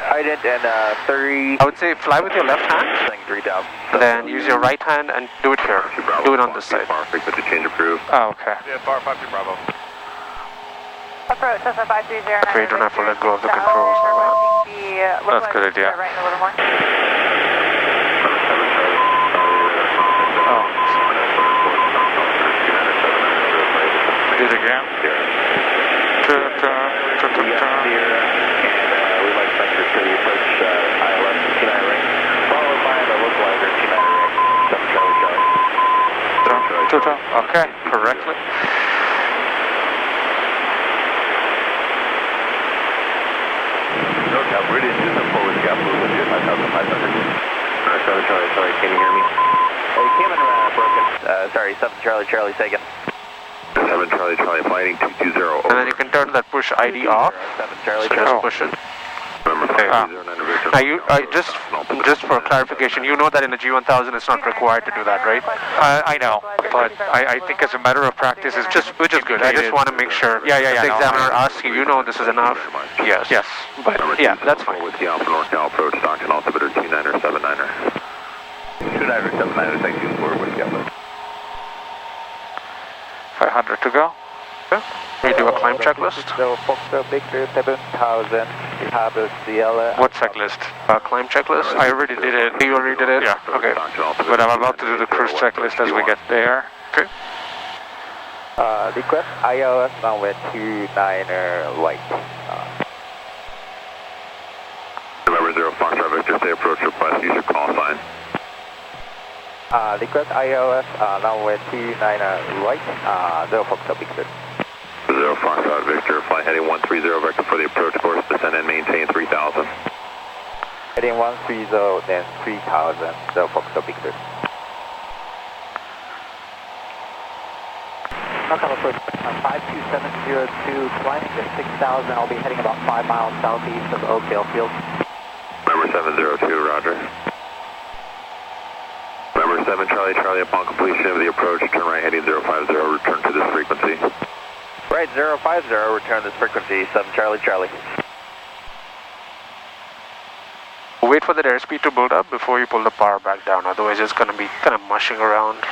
S14: Ident and 30.
S2: I would say fly with your left hand,
S14: 3 down.
S2: then use your right hand and do it here. Do it on this side.
S5: Frequency change approved.
S2: Oh, okay.
S5: VFR 52 Bravo.
S9: Approach, Cessna 530.
S2: Okay, you don't have to let go of the controls.
S1: That's a good idea.
S9: Right a little more.
S1: Oh. Do it again.
S14: We like Frazier Lake approach
S1: Total. Okay, correctly.
S15: Norcal, Meridian 274 with gap with you, 5,500.
S14: Sorry, can you hear me? Hey, Cayman broken. Sorry, 7 Charlie, Charlie, taken.
S5: 7 Charlie, Charlie, flighting 220. Over.
S2: And then you can turn that push ID off.
S14: 7 Charlie,
S2: So just push it. Now you, just for clarification, you know that in the G1000 it's not required to do that, right?
S1: I know, but I think as a matter of practice, it's just
S2: Which is good. I just want to make sure.
S1: Yeah.
S2: If the
S1: No,
S2: examiner asks you, you know this is enough. Yes. But yeah, that's fine.
S5: With the Alpha Norcal approach, Stockton altimeter 29er, 79er.
S15: 29er, 79er, thank you for with gap.
S1: 500 to go.
S2: We do a climb checklist.
S3: So Foxtrot Victor 7000, we have a CL.
S1: What checklist?
S2: Climb checklist.
S1: I already did it.
S2: You already did it?
S1: Yeah.
S2: Okay.
S1: But I'm about to do the cruise checklist as we get there.
S2: Okay.
S3: Request ILS runway 29er right.
S5: Remember 0 Foxtrot Victor, stay approach request, use your call sign.
S3: Request ILS runway 29er right, 0 Foxtrot Victor.
S5: 0 Foxtrot Victor, flight heading 130 vector for the approach course, descend and maintain 3000.
S3: Heading 130, then 3000, 0 Foxtrot Victor. Norcal approach 52702, climbing to 6000, I'll be heading about 5 miles southeast of Oakdale Field.
S5: Number 702, roger. Number 7 Charlie, Charlie, upon completion of the approach, turn right heading 050, return to this frequency.
S14: Right, 050, return this frequency, 7 Charlie, Charlie.
S2: Wait for the airspeed to build up before you pull the power back down, otherwise it's going to be kind of mushing around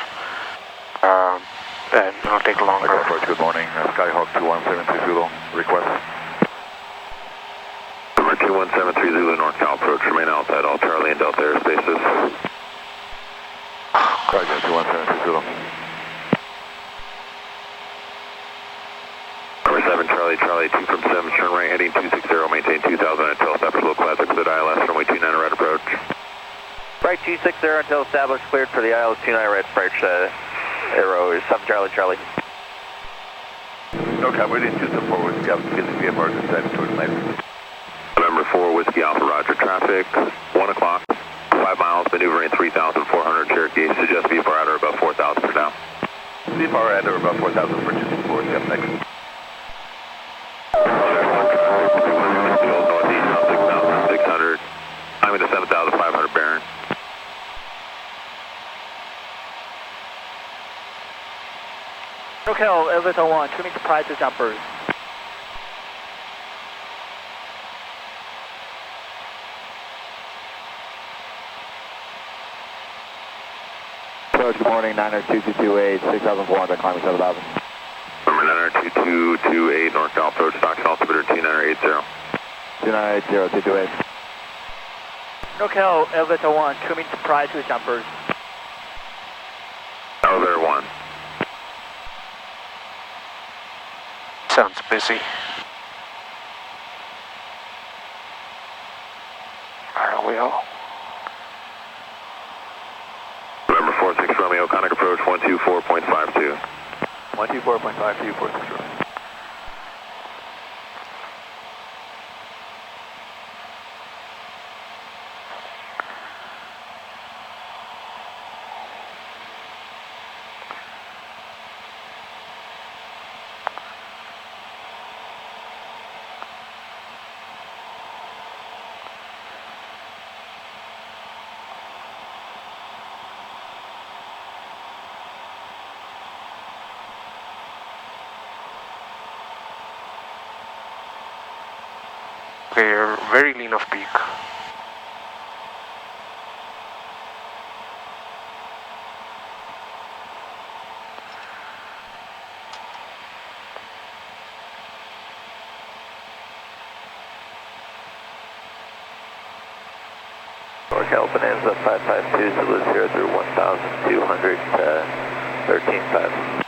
S2: and it'll take longer.
S15: Good morning, Skyhawk 2173 Zulu, request.
S5: Number 2173 Zulu, Norcal approach, remain outside all Charlie and Delta airspaces.
S15: Roger, 2173 Zulu.
S5: Number 7 Charlie, Charlie, 2 from 7, turn right heading 260, maintain 2000 until established low classic cleared ILS, runway 29 right approach.
S14: Right, G60 until established, cleared for the ILS 29 right approach, arrow is 7 Charlie, Charlie.
S15: Norcal, Meridian 274 with gap, VFR descend towards night.
S5: Number 4 Whiskey Alpha, roger, traffic, 1 o'clock, 5 miles, maneuvering 3,400 Cherokee, suggest VFR at or above 4,000 for now.
S15: VFR at or above 4,000 for 264, gap next.
S5: Northeast, now 6,600, climbing to 7,500 Barron.
S3: Norcal, elevator 1, trimming to prior to jumpers. Good morning, 9er2228, 6,400, climbing 7,000.
S5: Number 9er2228, Norcal approach, Stockton altimeter 2980.
S3: 2980, 228. Norcal, elevator 1, trimming to prior to jumpers.
S5: Elevator 1.
S2: Sounds busy.
S1: Are we all?
S5: Number 46 Romeo, conic approach 124.52.
S3: 124.52, 46 Romeo.
S2: Okay, you're very lean of peak.
S14: Norcal Bonanza 552, Zulu 0 through 1,200, 13.5.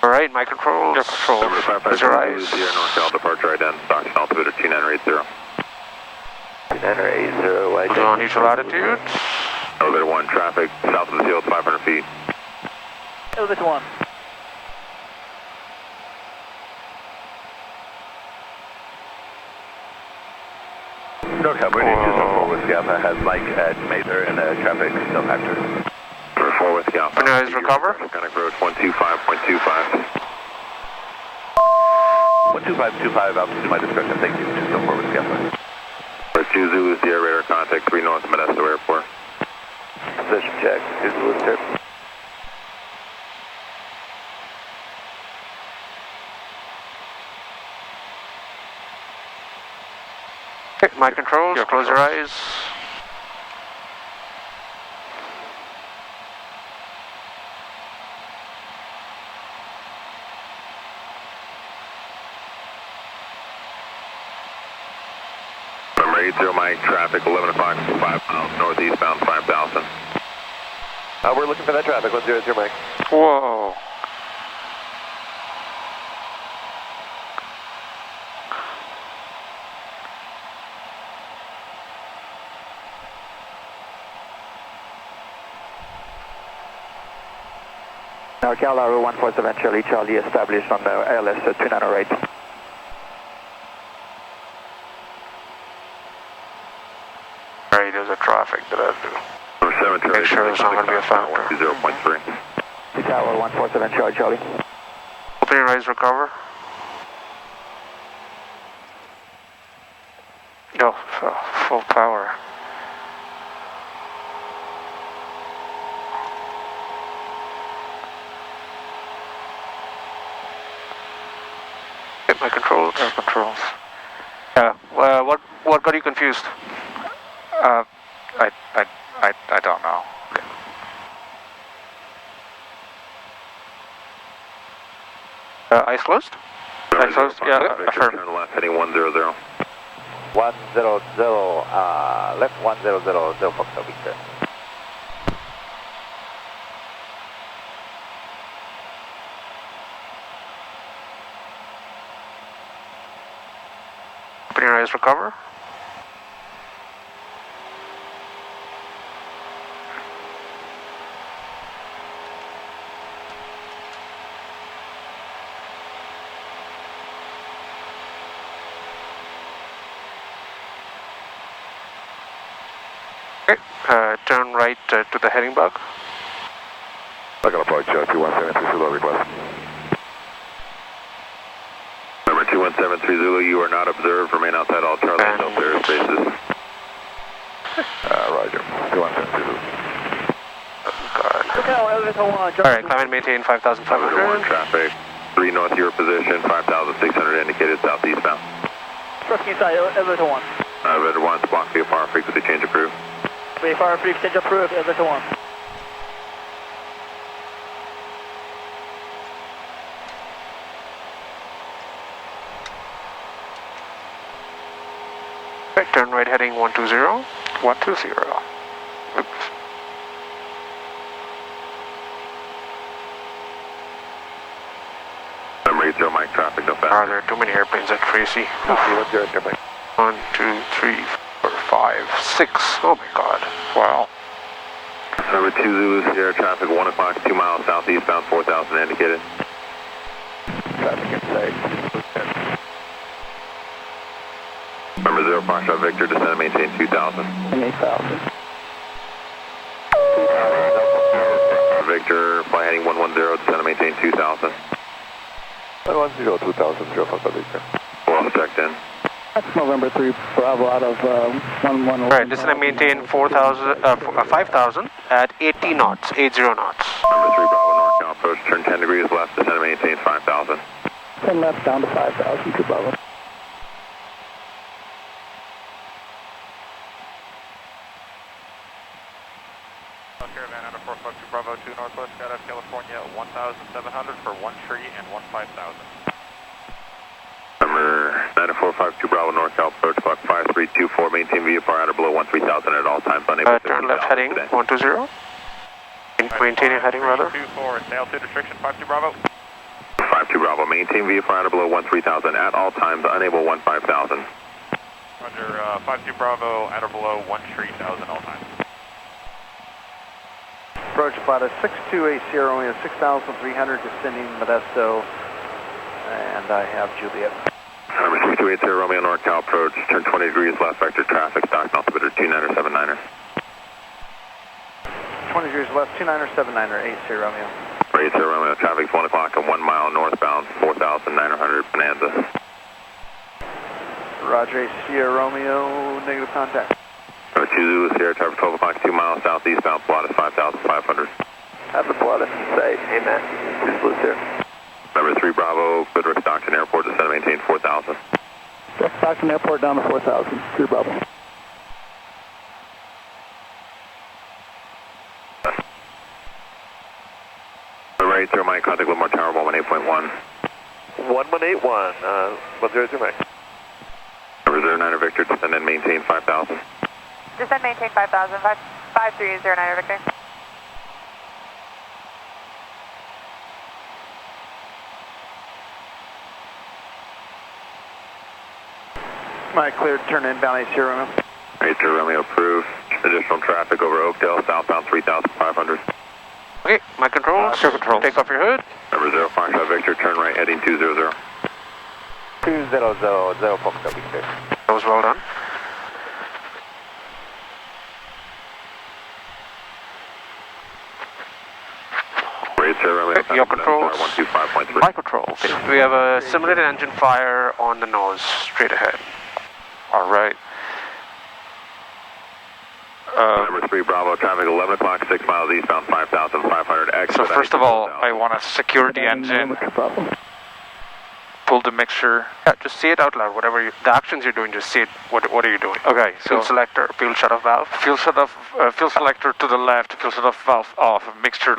S2: Alright, my controls.
S5: Your control. Number 552, Sierra Norcal, departure right down, Stockton altimeter 2980.
S14: 2980, wide
S2: On neutral altitude.
S5: Elevator 1, traffic south of the field, 500 feet.
S7: Elevator 1.
S15: Norcal, Brady 204 Whiskey Alpha has Mike at Mather and traffic no factor.
S5: 4 Whiskey Alpha.
S2: Noise recover.
S5: Connect road 125.25.
S15: 12525, altitude my discretion, thank you. 204 Whiskey Alpha.
S5: 2 Zulu, Sierra radar contact 3 North Modesto Airport.
S15: Position check, 2 Zulu trip.
S2: Okay, my controls, close your eyes.
S5: Number 80 Mike, traffic 11 o'clock, 5 miles northeastbound 5,000.
S15: We're looking for that traffic, 100 Mike.
S2: Whoa.
S3: Norcal, Aru 147 Charlie established on the ALS 298.
S2: Alright, there's a traffic that I have to make sure there's not going to be a factor.
S5: 0.3.
S3: Tower 147 Charlie.
S2: Open your eyes, recover. Go, full power. Hit my controls.
S1: Air controls.
S2: Yeah, what got you confused?
S1: I don't know.
S2: Eyes closed? Eyes closed? Yeah, affirm.
S5: Turn left heading 100.
S3: 100, left 100, 0 Foxtrot Victor.
S2: Open your eyes, recover. Okay, turn right to the heading bug.
S15: Local approach 2173 Zulu request.
S5: Number 2173 Zulu, you are not observed. Remain outside all Charlie and Delta airspaces.
S15: Roger. 2173 Zulu.
S2: Alright, climb and maintain 5,500.
S5: Traffic 3 north your position, 5,600 indicated southeastbound.
S7: Trust inside, elevator 1.
S5: Elevator 1, block VFR frequency change approved.
S7: VFR frequency change approved, elevator 1.
S2: Okay, turn right heading 120.
S1: 120. Oops.
S5: Number 80 Mike, traffic no
S2: Are
S5: faster.
S2: there too many airplanes at Tracy?
S15: Copy 100 Mike.
S2: 1, 2, 3, 4, 5, 6. Oh my god. Wow.
S5: Number 2 Zulu Sierra, traffic 1 o'clock, 2 miles southeastbound, 4,000 indicated.
S15: Traffic inside.
S5: Number 0 Foxtrot Victor, descend and maintain 2,000.
S3: 8,000.
S5: Victor, fly heading 110, descend and maintain 2,000.
S15: 110, 2000, 0 Foxtrot Victor.
S5: Well checked in.
S3: That's November 3 Bravo out of 111.
S2: Right, descend and maintain 5,000 at 80 knots, 80 knots.
S5: Number 3 Bravo Norcal, approach, turn 10 degrees left, descend and maintain 5,000.
S3: 10 left down to 5,000 to Bravo.
S11: Caravan out of 452 Bravo 2 Northwest, out of California, 1,700 for 1 tree and 1,500.
S5: Number 9452 Bravo Norcal, approach clock 5324, maintain VFR at or below 13,000 at all times, unable to
S2: Turn left heading 120. Maintaining heading rather.
S11: 24, it's altitude restriction 52 Bravo.
S5: 52 Bravo, maintain VFR at or below 13,000 at all times, unable 15,000.
S11: Roger, 52 Bravo, at or below 1 tree 1,000 all times.
S16: Approach about a 6280 Romeo 6300 descending Modesto, and I have Juliet.
S5: Number 6280 Romeo Norcal approach, turn 20 degrees left vector traffic, stock altimeter 2979er.
S16: 20 degrees left, 2979er, 80 Romeo.
S5: 80 Romeo, traffic's 1 o'clock and 1 mile northbound, 4,900 Bonanza.
S16: Roger, Sierra Romeo, negative contact.
S5: Number 2 Zulu Sierra, traffic 12 o'clock, 2 miles southeastbound, plot is 5,500.
S14: Have the plot is safe, amen. 2 Zulu Sierra.
S5: Number 3 Bravo, Goodrich Stockton Airport, descend and maintain 4,000.
S8: Stockton Airport down to 4,000, 3 Bravo.
S5: Number 80 Mike, contact Livermore Tower, 118.1.
S14: 1181, 100 Mike.
S5: Number 09 Victor, descend and maintain 5,000.
S17: Descend, maintain 5,000, 5309 Victor.
S16: Mike, cleared, turn inbound 80 Romeo.
S5: 80 Romeo approved. Additional traffic over Oakdale, southbound 3,500.
S2: Okay, my controls. Take off your hood.
S5: Number 05 Victor, turn right heading 200.
S16: 200, 0 Fox Victor.
S2: That was well done. Okay, your controls.
S5: 125.3.
S2: My controls. We have a simulated engine fire on the nose, straight ahead.
S1: All right.
S5: Number 3 Bravo, traffic 11 o'clock, 6 miles eastbound, 5,500 X.
S1: So first of all, I want to secure the engine, pull the mixture.
S2: Yeah, just say it out loud. Whatever the actions you're doing, just say it. What are you doing?
S1: Okay, so
S2: fuel selector, fuel shutoff valve.
S1: Fuel selector to the left, fuel shutoff valve off, mixture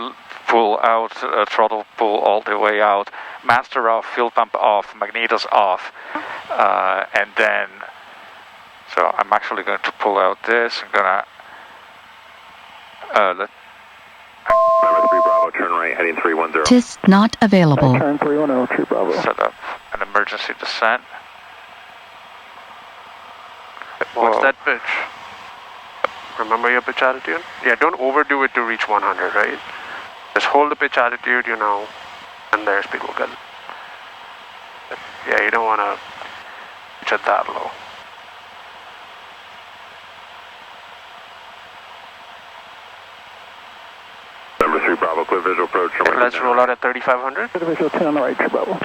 S1: pull out, throttle pull all the way out, master off, fuel pump off, magnetos off, and then. So I'm actually going to pull out this. I'm gonna
S5: Number 3 Bravo, turn right heading 310.
S12: TIS not available.
S8: Turn 310, 3 Bravo.
S1: set up an emergency descent.
S2: What's that pitch? Remember your pitch attitude? Yeah, don't overdo it to reach 100, right? Just hold the pitch attitude, you know, and their speed will get. Yeah, you don't want to pitch it that low.
S5: Number 3 Bravo, clear visual approach.
S2: Let's roll out at 3,500.
S8: Clear visual 10 on the right, 3 Bravo.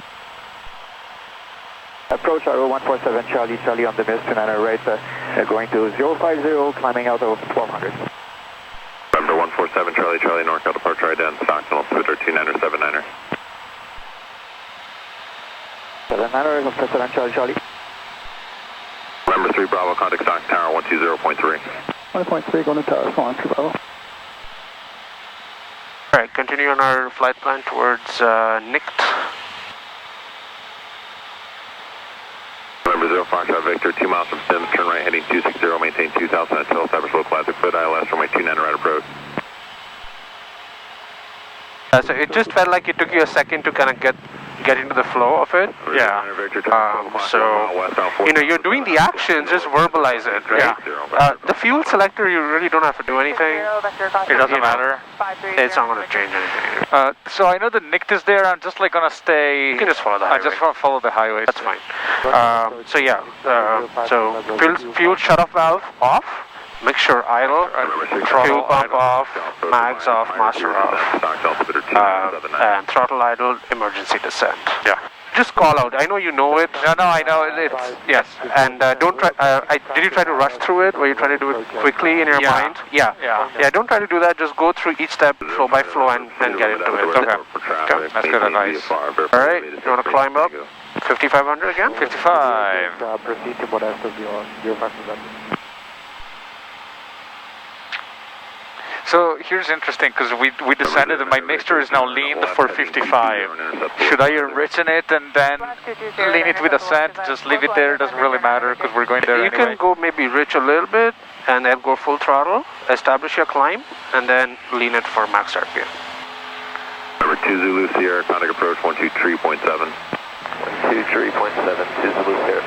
S3: Approach RO147 Charlie, Charlie on the mist, 29 right, going to 050, climbing out of 1200.
S5: Number 147 Charlie, Charlie, Norcal departure ident, Stockton, altimeter 2979er.
S3: 79er, 147 Charlie, Charlie.
S5: Number 3 Bravo, contact Stock Tower, 120.3.
S8: 1.3 going to tower, so on, 3 Bravo.
S2: Alright, continue on our flight plan towards NICT.
S5: Number 05 Victor, 2 miles from Sims, turn right heading 260, maintain 2000 until establish low classic foot ILS from my 29 right approach.
S2: So it just felt like it took you a second to kind of get into the flow of it.
S1: Yeah.
S2: So, you know, you're doing the actions, just verbalize it, right? Yeah. The fuel selector, you really don't have to do anything.
S1: It doesn't matter.
S2: It's not going to change anything.
S1: So I know the NICT is there. I'm just like gonna stay.
S2: You can just follow the highway.
S1: I just want to follow the highway.
S2: That's fine. So yeah. So fuel shutoff valve off. Mixture idle, fuel pump off, mags off, master off, and throttle idle, emergency descent.
S1: Yeah.
S2: Just call out. I know you know it.
S1: No, I know it's yes.
S2: And don't try. Did you try to rush through it? Were you trying to do it quickly in your mind? Yeah. Don't try to do that. Just go through each step flow by flow and get into it.
S1: Okay. That's good advice.
S2: All right. You want to climb up? 5,500 again?
S1: 55.
S3: Proceed to Modesto, 05.
S1: So here's interesting because we descended and my mixture is now leaned for 55. Should I enrich in it and then lean it with ascent? Just leave it there, doesn't really matter because we're going there
S2: anyway. You can go maybe rich a little bit and then go full throttle, establish your climb, and then lean it for max RPM.
S5: Number 2 Zulu Sierra, contact approach 123.7.
S14: 123.7, 2 Zulu Sierra.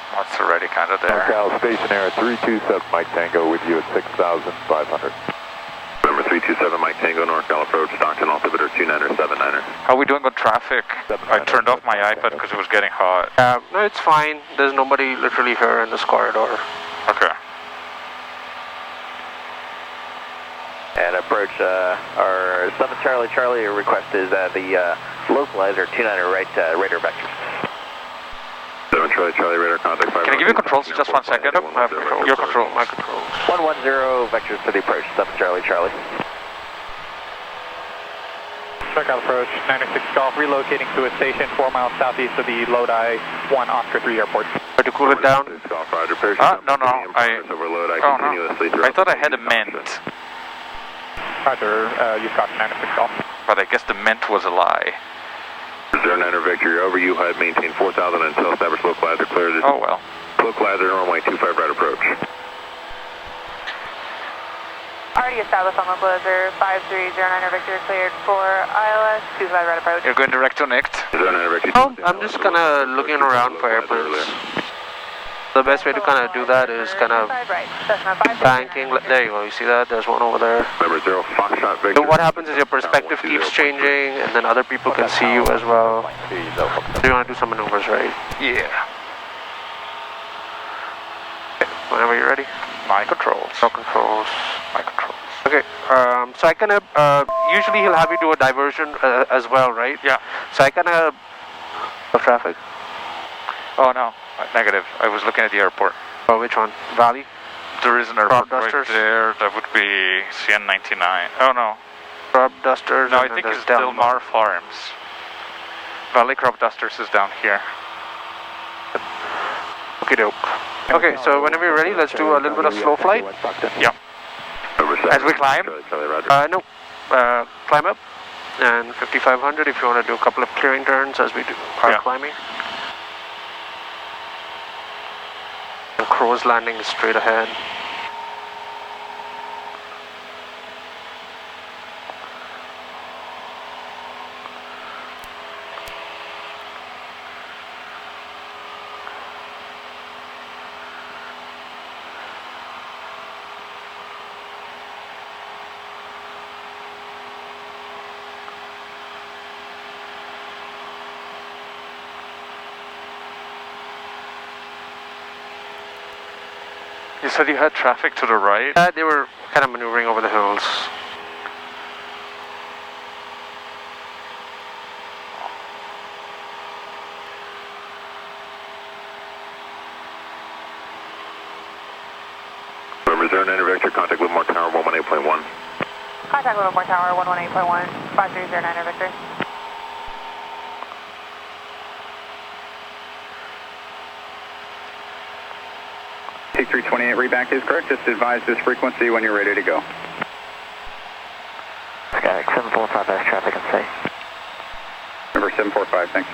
S1: That's already kind of there.
S4: Norcal stationary 327 Mike Tango with you at 6,500.
S5: 327 Mike Tango, Norcal approach, Stockton altimeter 2979er.
S1: How are we doing on traffic? I turned off my iPad because it was getting hot.
S2: No, it's fine. There's nobody literally here in this corridor.
S1: Okay.
S14: And approach, our 7 Charlie Charlie request is the localizer 29er right radar vectors.
S5: 7 Charlie Charlie radar contact 5.
S1: Can I give you controls just 1 second? Your control, my controls.
S14: 110 vectors for the approach, 7 Charlie Charlie.
S8: Norcal approach, 96 Golf, relocating to a station 4 miles southeast of the Lodi 1 Oscar 3 airport.
S2: Try to cool it down.
S1: No. I thought I had a mint.
S8: Roger, you've got 96 Golf.
S1: But I guess the mint was a lie.
S5: 09er Victor, you're over you, HUD, maintain 4000 until established localizer cleared.
S1: Oh well.
S5: Localizer, runway 25 right approach.
S17: Already established on localizer 5309er Victor, cleared for ILS 25 right approach.
S1: You're going direct to NICT?
S5: 09er Victor.
S2: Oh, I'm just kind of looking around for airplanes. The best way to kind of do that is kind of banking. There you go, you see that? There's one over there.
S5: Number 0, Foxtrot Victor.
S2: So what happens is your perspective keeps changing and then other people can see you as well. So you want to do some maneuvers, right?
S1: Yeah.
S2: Okay, whenever you're ready.
S1: My controls.
S2: No controls.
S1: My controls.
S2: Okay, so I kind of, usually he'll have you do a diversion as well, right?
S1: Yeah.
S2: So I kind of, traffic.
S1: Oh no, negative. I was looking at the airport.
S2: Oh, which one? Valley?
S1: There is an airport right
S2: dusters?
S1: there. That would be CN99. Oh no.
S2: Crop dusters.
S1: No, I think it's Del Mar Farms. Valley Crop Dusters is down here.
S2: Okay, dope. Okay, so whenever you're ready, let's do a little bit of slow flight.
S1: Yeah. As we climb?
S2: No. Climb up. And 5500 if you want to do a couple of clearing turns as we do our climbing. And Crow's Landing is straight ahead.
S1: You said you had traffic to the right?
S2: They were kind of maneuvering over the hills.
S5: Reserve 9 Vector, contact Livermore Tower 118.1.
S17: Contact Livermore Tower 118.1, 5309 Victor.
S18: Take 328 reback is correct. Just advise this frequency when you're ready to go.
S14: Skyx 745 has traffic in sight.
S18: Number 745, thanks.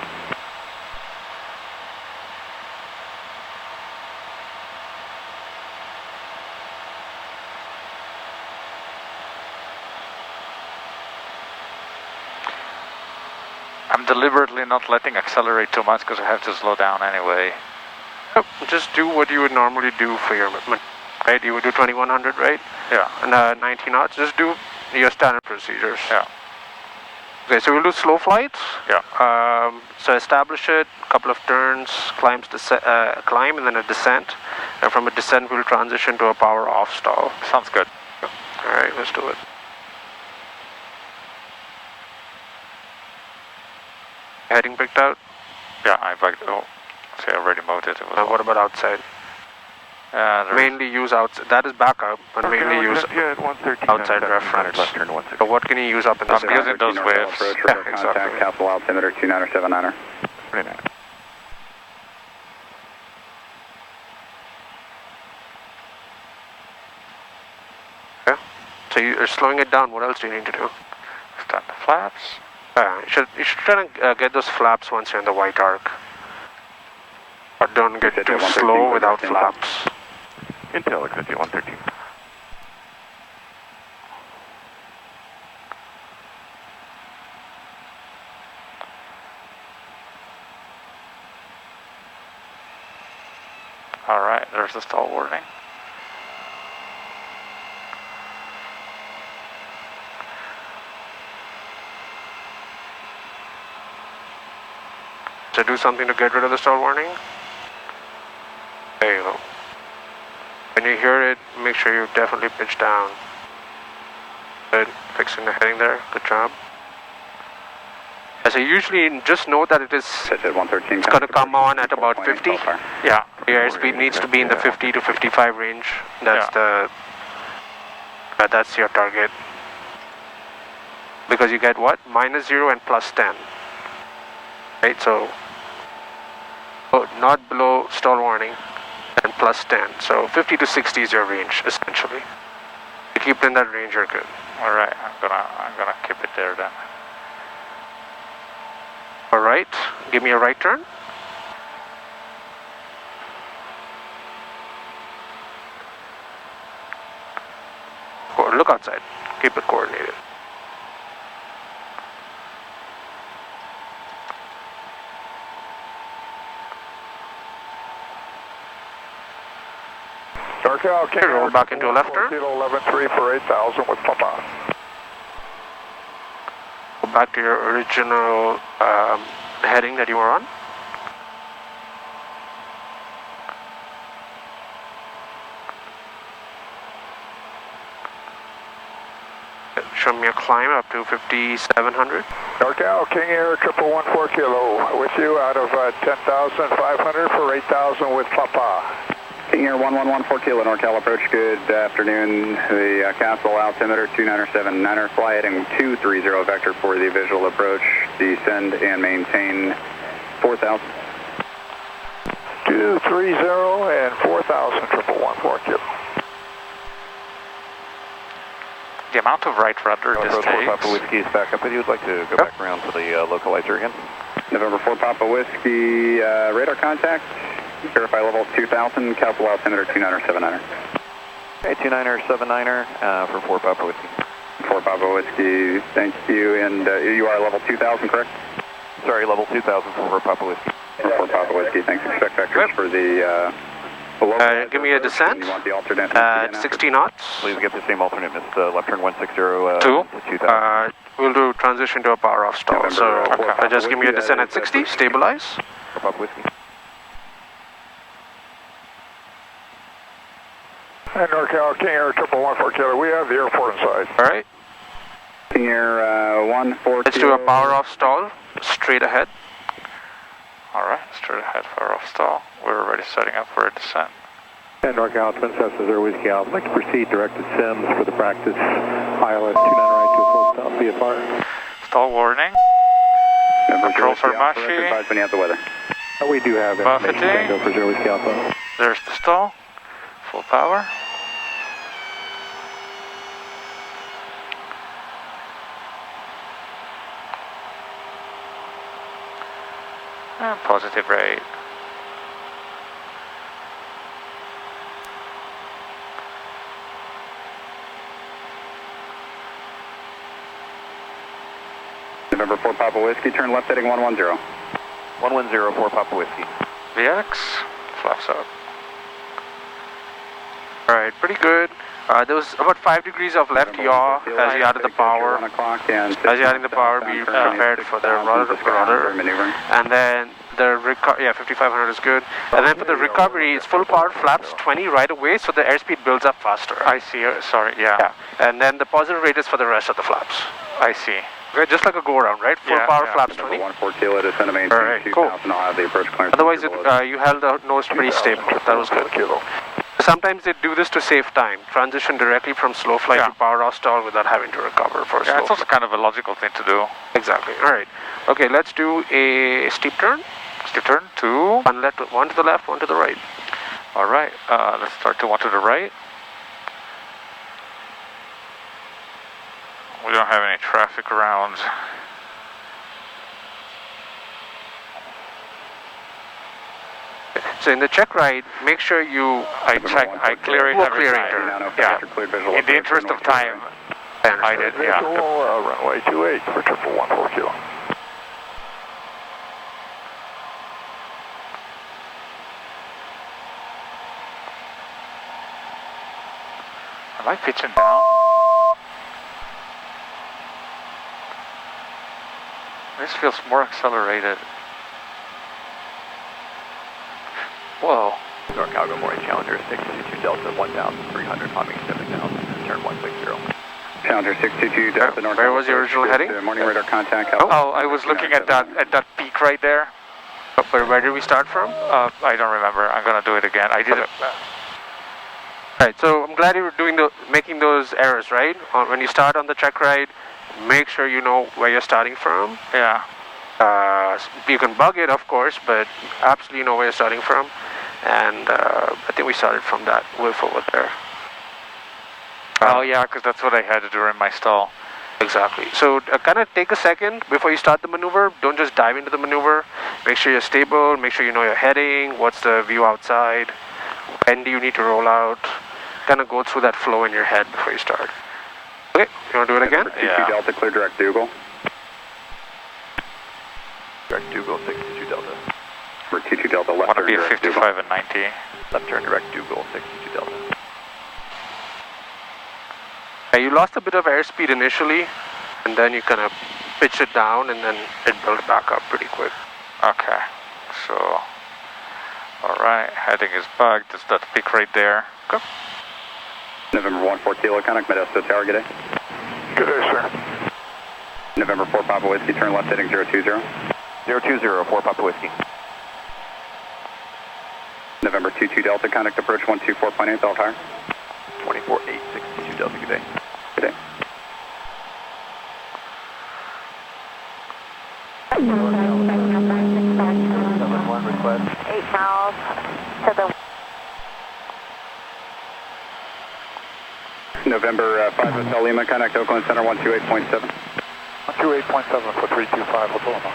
S1: I'm deliberately not letting accelerate too much because I have to slow down anyway.
S2: Just do what you would normally do for your movement, right? You would do 2100, right?
S1: Yeah.
S2: And 90 knots. Just do your standard procedures.
S1: Yeah.
S2: Okay, so we'll do slow flights.
S1: Yeah.
S2: So establish it, a couple of turns, climb and then a descent. And from a descent, we'll transition to a power off stall.
S1: Sounds good.
S2: All right, let's do it. Heading picked out?
S1: Yeah, I backed. Oh, see, I already moved it.
S2: What about outside? Mainly use outside. That is backup, but mainly use outside reference. So what can you use up in the sky?
S1: I'm using those waves.
S18: Yeah, exactly. Castle altimeter 29er 79er.
S1: 29.
S2: Yeah. So you're slowing it down. What else do you need to do?
S1: Stand the flaps.
S2: You should try to get those flaps once you're in the white arc. But don't get too slow without flaps.
S15: Intel exit 113.
S1: Alright, there's the stall warning.
S2: So do something to get rid of the stall warning. There you go. When you hear it, make sure you definitely pitch down. Good, fixing the heading there, good job. So usually just note that it's going to come on at about 50.
S1: Yeah.
S2: Your airspeed needs to be in the 50 to 55 range. That's that's your target. Because you get what? -0 and +10. Right, so not below stall warning and +10. So 50 to 60 is your range essentially. If you keep it in that range, you're good.
S1: All right, I'm gonna keep it there then.
S2: All right, give me a right turn. Look outside. Keep it coordinated.
S19: Norcal,
S2: okay, roll back into a left turn.
S19: 11-3 for 8,000 with pump-off.
S2: Go back to your original heading that you were on. Show me a climb up to 5,700.
S19: Norcal, King Air 1114 Kilo, with you out of 10,500 for 8,000 with Papa.
S18: King Air 1114 Kilo, Norcal approach, good afternoon. The Castle altimeter 2979er, fly heading 230 vector for the visual approach, descend and maintain 4,000.
S19: 230 and 4,000, 1114 Kilo.
S1: The amount of right rudder this takes.
S16: Papa Whiskey is back up with you. Would like to go back around to the localizer again.
S18: November 4 Papa Whiskey, radar contact. Verify level 2000, Castle altimeter 2979er.
S16: Okay, 29er, 79er for 4 Papa Whiskey.
S18: 4 Papa Whiskey, thank you. And you are level 2000, correct?
S16: Sorry, level 2000 for 4 Papa Whiskey.
S18: 4 Papa Whiskey, thanks. Expect vectors for the...
S2: give me a descent at 60 knots.
S16: Please get the same alternate, left turn 160
S2: to 2000. We'll do transition to a power off stall. So just give me a descent at 60, stabilize.
S16: Papa Whiskey.
S19: And Norcal, King Air 1114 Kilo, we have the airport inside.
S2: All right.
S18: King Air 14.
S2: Let's do a power off stall, straight ahead.
S1: Alright, straight ahead power off stall. We're already setting up for a descent.
S20: And Norcal, Twin Cessna 0 Whiskey Alpha. I'd like to proceed direct to Sims for the practice ILS 29 right to a full stop VFR.
S1: Stall warning. Control for Mashi.
S18: Advise when you have the weather.
S20: We do have information. Tango for 0 Whiskey Alpha.
S1: There's the stall. Full power. And positive rate.
S18: November 4 Papa Whiskey, turn left heading 110.
S16: 110 4 Papa Whiskey.
S1: VX, flaps up.
S2: Alright, pretty good. There was about 5 degrees of left yaw as you added the power. As you're adding the power, be prepared for the rudder. And then the 5500 is good. And then for the recovery, it's full power, flaps 20 right away, so the airspeed builds up faster.
S1: I see, sorry, yeah.
S2: And then the positive rate is for the rest of the flaps.
S1: I see.
S2: Okay, just like a go around, right? Full power, flaps 20.
S18: 14 Kilo, descend to maintain 2000.
S2: Cool.
S18: I'll have the approach clearance.
S2: Otherwise, you held the nose pretty stable. That was good. Sometimes they do this to save time. Transition directly from slow flight to power off stall without having to recover for slow
S1: it's also kind of a logical thing to do.
S2: Exactly. All right. Okay, let's do a steep turn.
S1: Steep turn to?
S2: One to the left, one to the right.
S1: All right. Let's start to one to the right. We don't have any traffic around.
S2: So in the check ride, make sure
S1: I clear it every time. Yeah. In the interest of time, I did. Yeah.
S19: Runway 28 for 1114 Kilo.
S1: Am I pitching down? This feels more accelerated. Whoa.
S15: Norcal, good morning, Challenger 622 Delta 1300, climbing 7000, turn 160.
S18: Challenger 622 Delta Norcal.
S2: Where was your original heading?
S18: Morning radar contact.
S1: Oh, I was looking at that peak right there.
S2: Where did we start from?
S1: I don't remember. I'm gonna do it again. I did it.
S2: Right, so I'm glad you were making those errors, right? When you start on the check ride, make sure you know where you're starting from.
S1: Yeah.
S2: You can bug it, of course, but absolutely know where you're starting from. And I think we started from that wolf over there.
S1: Oh yeah, because that's what I had to do during my stall.
S2: Exactly. So kind of take a second before you start the maneuver. Don't just dive into the maneuver. Make sure you're stable. Make sure you know your heading. What's the view outside? When do you need to roll out? Kind of go through that flow in your head before you start. Okay, you want to do it again?
S18: Yeah. Delta, clear direct Dougal.
S15: Direct Dougal, 622 Delta.
S18: For 22 Delta, left
S1: Want to
S18: turn
S1: be a
S18: direct
S1: 55
S18: Dougal.
S1: and 90.
S15: Left turn direct Dougal, 622 Delta.
S2: You lost a bit of airspeed initially, and then you kind of pitch it down, and then it built back up pretty quick.
S1: Okay, so, alright, heading is back. That's that peak right there.
S2: Okay.
S18: November 14 Kilo, contact Modesto Tower, good day.
S19: Good day, sir.
S18: November 4 Papa Whiskey, turn left heading 020.
S15: 020, 4 Papa Whiskey.
S18: November 22 Delta, contact approach 124.8, all higher.
S15: 24-8, 622 Delta, good day.
S18: Good day.
S7: Request. 8 miles to the...
S18: November 5 Hotel Lima, contact Oakland Center 128.7.
S19: 128.7 for 325, Oklahoma.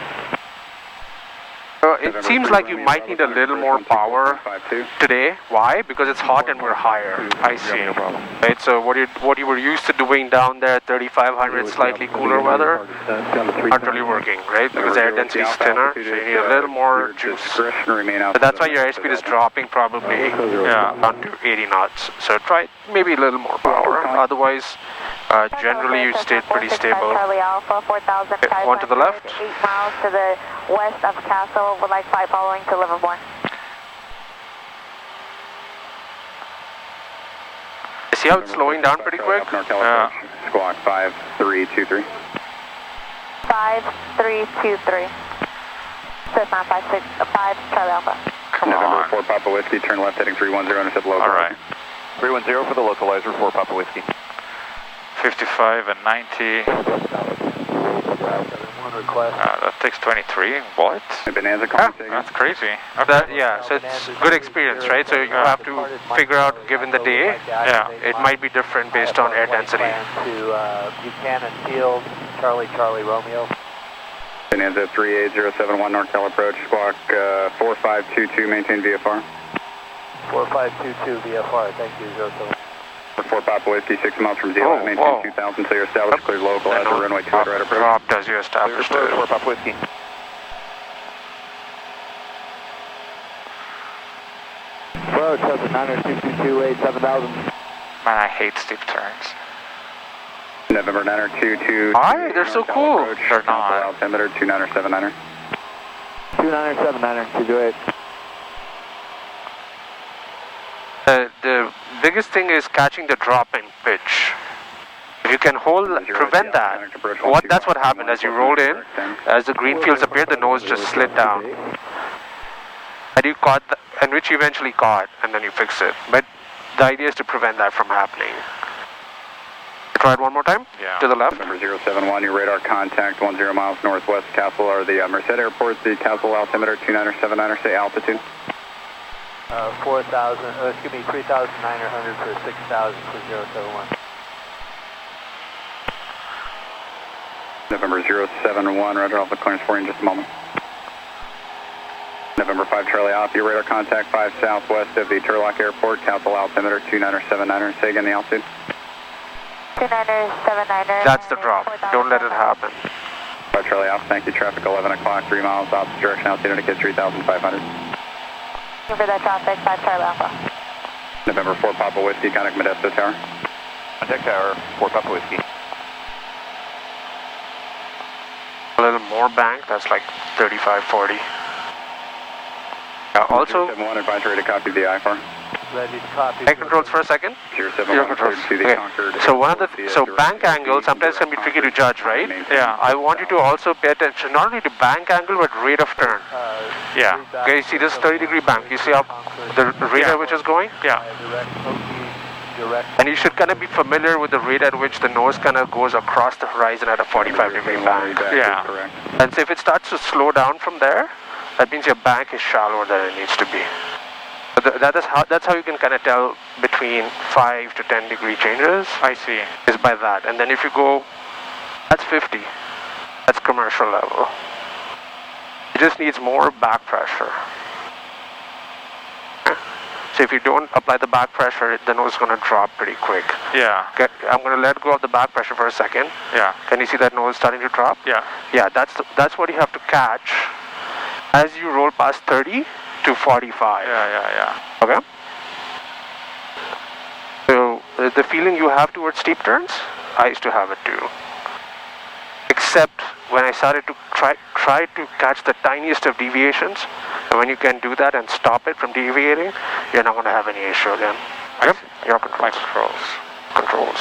S2: It seems like you might need a little more power today. Why? Because it's hot and we're higher. I see. Right. So what you were used to doing down there, 3,500, slightly cooler weather, aren't really working, right? Because air density is thinner, so you need a little more juice. But that's why your airspeed is dropping probably down to 80 knots. So try maybe a little more power. Otherwise, generally you stayed pretty stable.
S17: Charlie Alpha, 4,500.
S2: One to the left.
S17: 8 miles to the west of Castle. Would like flight following to Livermore.
S2: See how it's slowing down pretty quick?
S18: Squawk 5323.
S17: 5323. Cessna 5 Charlie Alpha.
S1: Come on.
S18: November 4 Papa Whiskey, turn left heading 310, intercept local.
S1: Alright.
S15: 310 for the localizer, 4 Papa Whiskey.
S1: 55 and 90. That takes 23. What?
S18: Bonanza
S1: that's crazy.
S2: So it's good experience, right? So you have to figure out, given the day, it might be different based on air density.
S16: To Buchanan Field, Charlie Romeo.
S18: Bonanza 38071 Norcal approach, squawk 4522, maintain VFR.
S16: 4522 VFR, thank you, Joseph.
S18: 4 Papa Whiskey, 6 miles from zero, maintain 2000, so you're established, cleared local, at the runway 2 right approach.
S2: Dropped as you established it.
S15: 4 Papa Whiskey.
S16: Approach, Cessna 92228, 7000.
S1: Man, I hate steep turns.
S18: November 922.
S2: Why? They're so cool.
S1: They're not.
S18: Altimeter 2979er.
S16: 2979er, 228.
S2: The biggest thing is catching the drop-in pitch. If you can prevent that, that's what happened. As you rolled in, as the green fields appeared, the nose just slid down. And you caught, and which you eventually caught, and then you fix it. But the idea is to prevent that from happening. Try it one more time?
S1: Yeah.
S2: To the left.
S18: Number 071, your radar contact 10 miles northwest Castle, or the Merced Airport, the Castle altimeter 2979er, say altitude.
S16: 4,000, 3,900 for 6,000 for 071.
S18: November 071, roger, Alpha clearance for you in just a moment. November 5 Charlie Alpha, your radar contact 5 southwest of the Turlock Airport, Castle altimeter 2979er, say again the altitude.
S17: 2979er.
S2: That's the drop. Don't let it happen.
S18: 5 Charlie Alpha, thank you, traffic 11 o'clock, 3 miles opposite direction, altitude indicates 3,500.
S17: For that traffic, 5 Charlie Alpha.
S18: November 4 Papa Whiskey, contact Modesto Tower.
S15: Contact Tower, 4 Papa Whiskey.
S2: A little more bank, that's like 35, 40. Yeah, Also,
S18: 71 advisory to copy the IFR.
S16: Ready to copy.
S2: air controls for a second.
S18: Tier 71
S2: controls.
S18: to the
S2: Okay.
S18: Concord.
S2: So one of the bank angle sometimes can be tricky to judge, right?
S1: Yeah.
S2: I want you to also pay attention not only to bank angle but rate of turn.
S1: Yeah.
S2: Okay, you see this 30-degree bank. You see how the rate at which is going?
S1: Yeah.
S2: And you should kind of be familiar with the rate at which the nose kind of goes across the horizon at a 45-degree bank.
S1: Yeah.
S2: And so if it starts to slow down from there, that means your bank is shallower than it needs to be. But that's how you can kind of tell between 5 to 10 degree changes.
S1: I see.
S2: Is by that. And then if you go, that's 50. That's commercial level. It just needs more back pressure. So if you don't apply the back pressure, the nose is going to drop pretty quick.
S1: Yeah.
S2: Okay, I'm going to let go of the back pressure for a second.
S1: Yeah.
S2: Can you see that nose starting to drop?
S1: Yeah.
S2: Yeah, that's what you have to catch as you roll past 30 to 45.
S1: Yeah.
S2: Okay? So the feeling you have towards steep turns, I used to have it too. Except when I started to try to catch the tiniest of deviations, and when you can do that and stop it from deviating, you're not going to have any issue again. Okay? Your controls. Controls.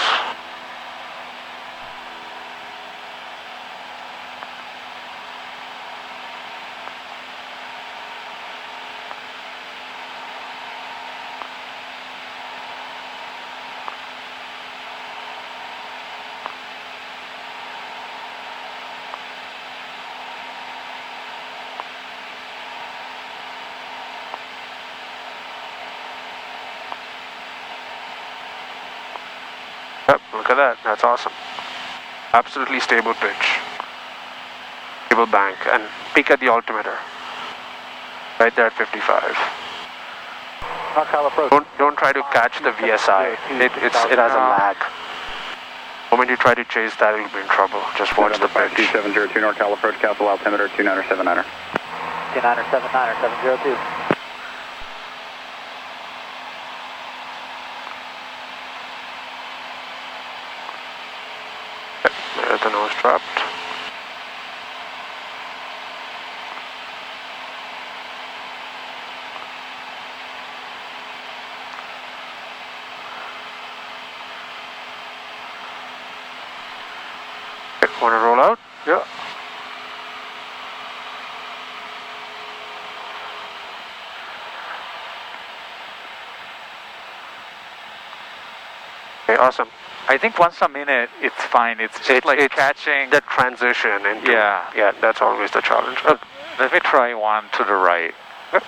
S2: Yep, look at that. That's awesome. Absolutely stable pitch. Stable bank. And peek at the altimeter. Right there at 55.
S16: Norcal approach.
S2: Don't try to catch the VSI. It has a lag. The moment you try to chase that, you'll be in trouble. Just watch the pitch.
S18: 5702 Norcal approach, Castle altimeter 2979er.
S16: 2979er, 702.
S2: There's the nose dropped. Want to roll out? Yeah. Okay, awesome.
S1: I think once a minute, it's fine. It's just like catching
S2: the transition into.
S1: Yeah,
S2: that's always the challenge.
S1: Let me try one to the right.
S2: Yep.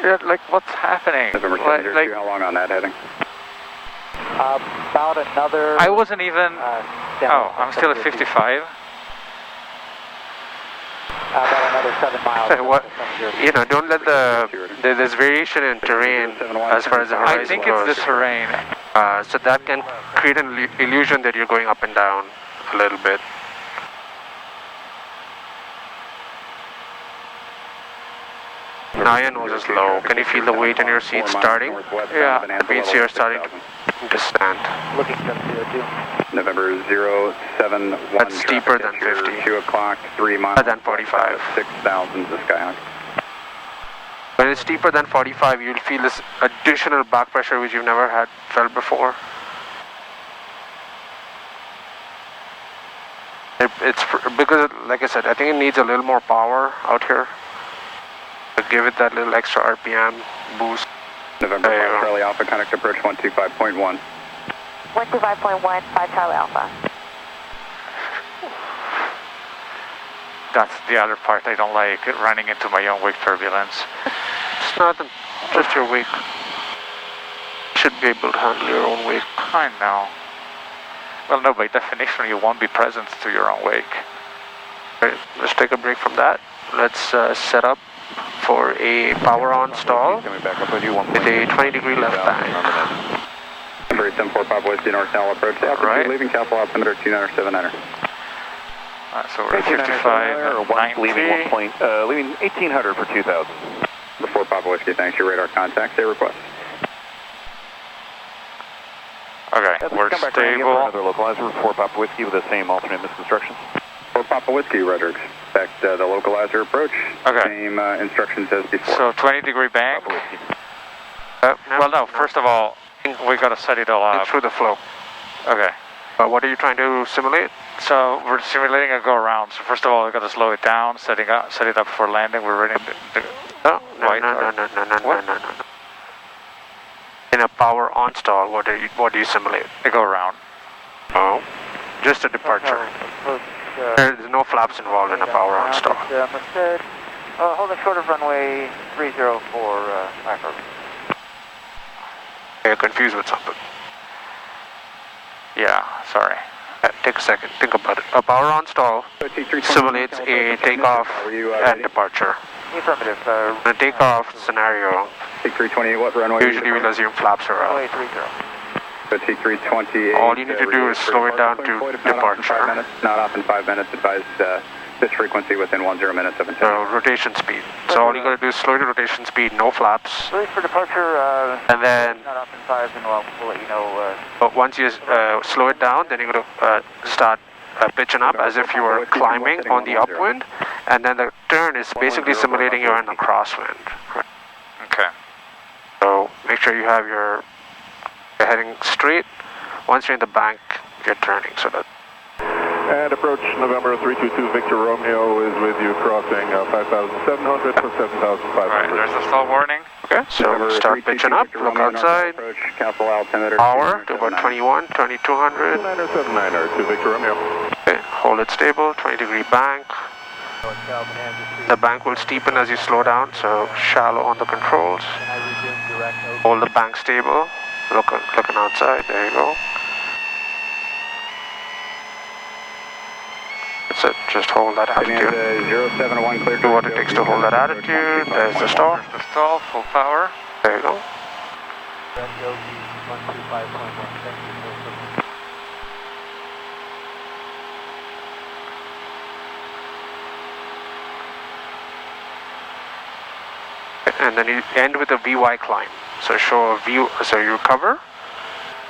S1: Yeah, like what's happening?
S18: November 702, how long on that heading?
S16: About another...
S1: I wasn't even... I'm still at 55.
S16: About another 7 miles.
S2: Don't let there's variation in terrain as far as the horizon
S1: I think
S2: goes.
S1: it's the terrain.
S2: So that can create an illusion that you're going up and down a little bit. Now your nose is low. Can you feel the weight in your seat starting?
S1: Yeah.
S2: That means you're starting to descend.
S16: Looking 702.
S18: November 071.
S2: That's steeper than 50.
S18: 2 o'clock, 3 miles.
S2: Than 45.
S18: 6,000 to Skyhawk.
S2: When it's steeper than 45, you'll feel this additional back pressure which you've never felt before. It's because, like I said, I think it needs a little more power out here. Give it that little extra RPM boost.
S18: November 5 Charlie Alpha, contact approach 125.1.
S17: 125.1, 5 Charlie Alpha.
S1: That's the other part I don't like, running into my own wake turbulence.
S2: It's nothing, just your wake. You should be able to handle your own wake.
S1: I know. Well, no, by definition, you won't be present to your own wake.
S2: Right, let's take a break from that. Let's set up for a power on stall with a 20-degree left bank.
S18: Number 745 West Norcal approach.
S2: Right.
S18: Leaving Castle altimeter 2979er.
S1: So we're at 55, 90.
S15: Leaving 1800 for 2000.
S18: Papa Whiskey, thanks. Your radar contact, say request.
S1: Okay, we're stable.
S15: Another localizer for Papa Whiskey with the same alternate instructions.
S18: For Papa Whiskey, Roger, expect the localizer approach.
S1: Okay.
S18: Same instructions as before.
S1: So 20-degree bank. Well, no, first of all, we got to set it all up.
S2: Through the flow.
S1: Okay.
S2: What are you trying to simulate?
S1: So we're simulating a go around. So first of all, we got to slow it down, set it up for landing. We're ready to
S2: No.
S1: What?
S2: In a power on stall, what do you simulate?
S1: A go around.
S2: Oh, just a departure. There's no flaps involved in a power on stall.
S16: Hold short of runway 304, Micro.
S2: You're confused with something.
S1: Yeah, sorry.
S2: Take a second, think about it. A power on stall simulates a takeoff and departure.
S16: Affirmative.
S2: In a takeoff scenario,
S18: T328, what runway?
S2: usually we'll assume flaps are
S16: Runway
S2: out.
S16: 30.
S18: So T328.
S2: All you need to do is slow it down to departure.
S18: Not off in 5 minutes. Advise this frequency within 10 minutes of intent.
S2: So rotation speed. So all you gotta do is slow the rotation speed, no flaps.
S16: Ready for departure.
S2: And then
S16: not off in 5, and we'll let you know.
S2: but once you slow it down, then you're gonna start pitching up as if you were climbing on the upwind, and then the turn is basically simulating you're in a crosswind.
S1: Okay.
S2: So make sure you have you're heading straight. Once you're in the bank, you're turning. So that.
S20: And approach November 322 Victor Romeo is with you crossing 5,700 for 7,500.
S1: Alright, there's a stall warning.
S2: Okay, so start pitching up, look outside. Power to about 21, 2200.
S20: 29er to Victor Romeo.
S2: Okay, hold it stable, 20-degree bank. The bank will steepen as you slow down, so shallow on the controls. Hold the bank stable, looking outside, there you go. That's it, just hold that attitude. Do what it takes to hold that attitude. There's the stall.
S1: There's the stall, full power.
S2: There you go. And then you end with a VY climb. So show a view, so you recover,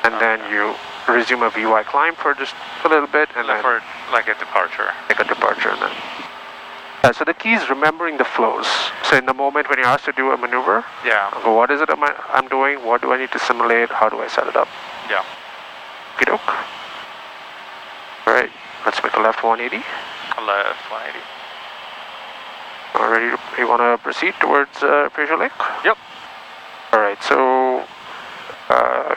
S2: and then you resume a VY climb for just a little bit, and then
S1: for like a departure.
S2: Like a departure, and then. So the key is remembering the flows. So in the moment when you're asked to do a maneuver, go, what is it I'm doing? What do I need to simulate? How do I set it up?
S1: Yeah.
S2: Okey-doke. All right, let's make a left 180.
S1: Left 180.
S2: Ready? You want to proceed towards Frazier Lake?
S1: Yep.
S2: All right, so I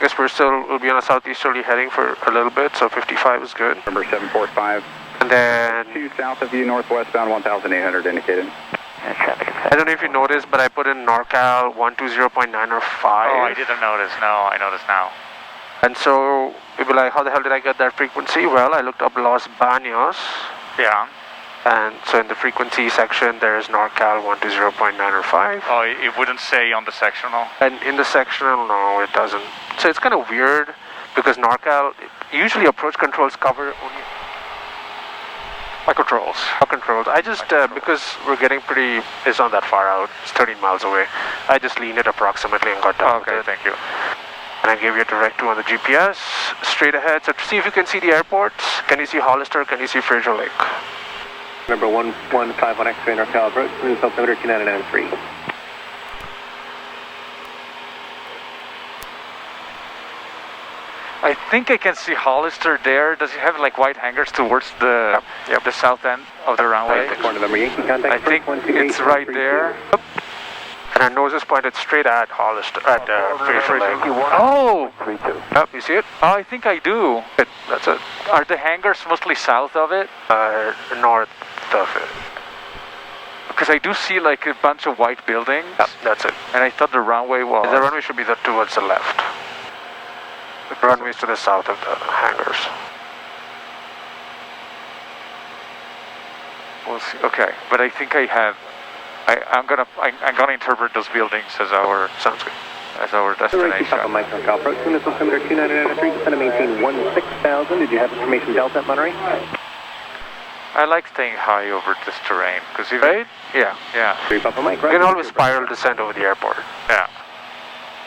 S2: guess we'll be on a southeasterly heading for a little bit, so 55 is good.
S18: Number 745.
S2: And then
S18: 2 south of you, northwestbound 1,800 indicated.
S2: I don't know if you noticed, but I put in Norcal 120.9 or 5.
S1: Oh, I didn't notice. No, I noticed now.
S2: And so you'll be like, how the hell did I get that frequency? Well, I looked up Los Baños.
S1: Yeah.
S2: And so in the frequency section, there's Norcal 120.9 or 5.
S1: Oh, it wouldn't say on the sectional?
S2: And in the sectional, no, it doesn't. So it's kind of weird because Norcal, usually approach controls cover only
S1: controls.
S2: I just, because we're getting it's not that far out, it's 13 miles away, I just leaned it approximately and got down with it.
S1: Thank you.
S2: And I gave you a direct to on the GPS, straight ahead. So to see if you can see the airports, can you see Hollister, can you see Frazier Lake?
S20: Number 115 on X-ray Norcal approach, smooth altimeter 2993.
S1: I think I can see Hollister there. Does he have like white hangers towards the the south end of the runway? I think it's right there.
S2: And our nose is pointed straight at Hollister, at Frazier Lake.
S1: Oh!
S2: Yep, you see it?
S1: Oh, I think I do.
S2: That's it.
S1: Are the hangars mostly south of it?
S2: North of it.
S1: Because I do see like a bunch of white buildings.
S2: Yep, that's it.
S1: And I thought the runway was...
S2: The runway should be towards the left. The runway is to the south of the hangars.
S1: We'll see. Okay, but I think I have... I'm gonna interpret those buildings as our...
S2: Sounds good.
S1: As our destination.
S20: Papa Mike Norcal approach, smooth altimeter 2993, descend to maintain 16,000. Did you have information Delta at Monterey?
S1: I like staying high over this terrain because even
S2: right? Yeah.
S1: Yeah.
S18: 3 Papa Mike,
S2: You can always spiral descent over the airport.
S1: Yeah.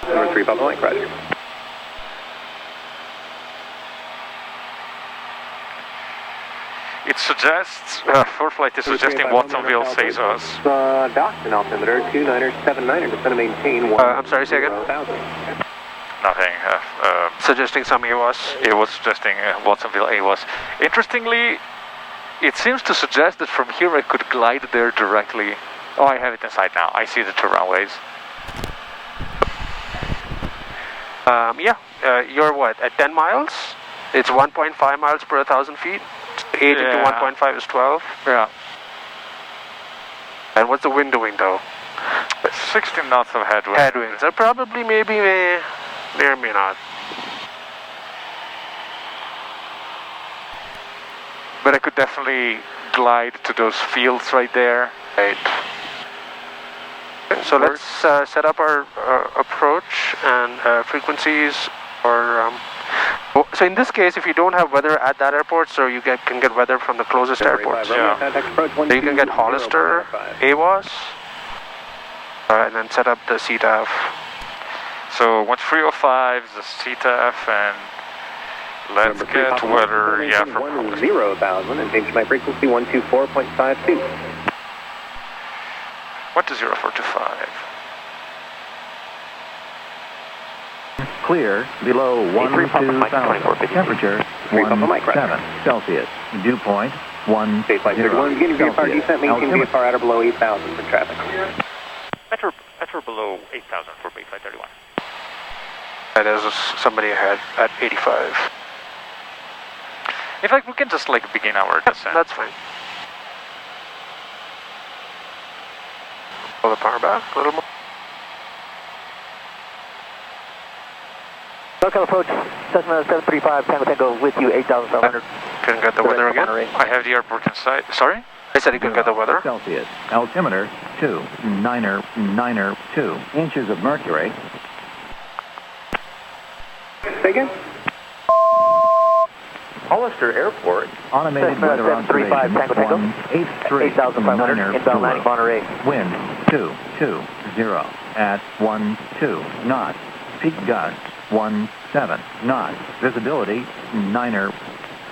S18: Number 3 Papa Mike, Roger.
S1: It suggests, for flight is suggesting Watsonville says us.
S18: Docked in altimeter 2979 and descend to maintain 1.
S2: I'm sorry, say again?
S1: Nothing.
S2: Suggesting some AWAS.
S1: It was suggesting Watsonville AWAS. Interestingly, it seems to suggest that from here I could glide there directly. Oh, I have it inside now. I see the two runways.
S2: You're what, at 10 miles? It's 1.5 miles per 1,000 feet. 8 into 1.5 is 12.
S1: Yeah.
S2: And what's the wind doing though?
S1: 16 knots of headwind.
S2: Headwinds. So probably maybe may or may not.
S1: But I could definitely glide to those fields right there.
S2: Right. So let's set up our approach and frequencies. So in this case, if you don't have weather at that airport, so you can get weather from the closest airports.
S1: Yeah.
S2: So you can get Hollister, AWAS, and then set up the CTAF.
S1: So 1305 is the CTAF, and let's get weather, from
S18: 10,000 and change my frequency 124.52.
S1: 120,425.
S3: Clear below 12,000. Temperature 17 Celsius. Dew point 10
S18: beginning VFR descent, maintain VFR at or below 8,000 for traffic.
S1: At or below 8,000 for Bay Flight 31.
S2: There's somebody ahead at 85.
S1: In fact, we can just begin our descent.
S2: That's fine. Pull the power back a little more.
S21: Norcal approach, Cessna 735, Tango with you, 8,700.
S2: Can get the weather again?
S1: I have the airport inside. Sorry?
S2: I said you can get the weather.
S3: Celsius. Altimeter 2 inches of mercury.
S18: Say again?
S21: Hollister Airport.
S3: Automated weather observation
S21: 8,500, inbound landing Monterey.
S3: Wind 220 at 12 knots. Peak gust 17 knots. Visibility 9er.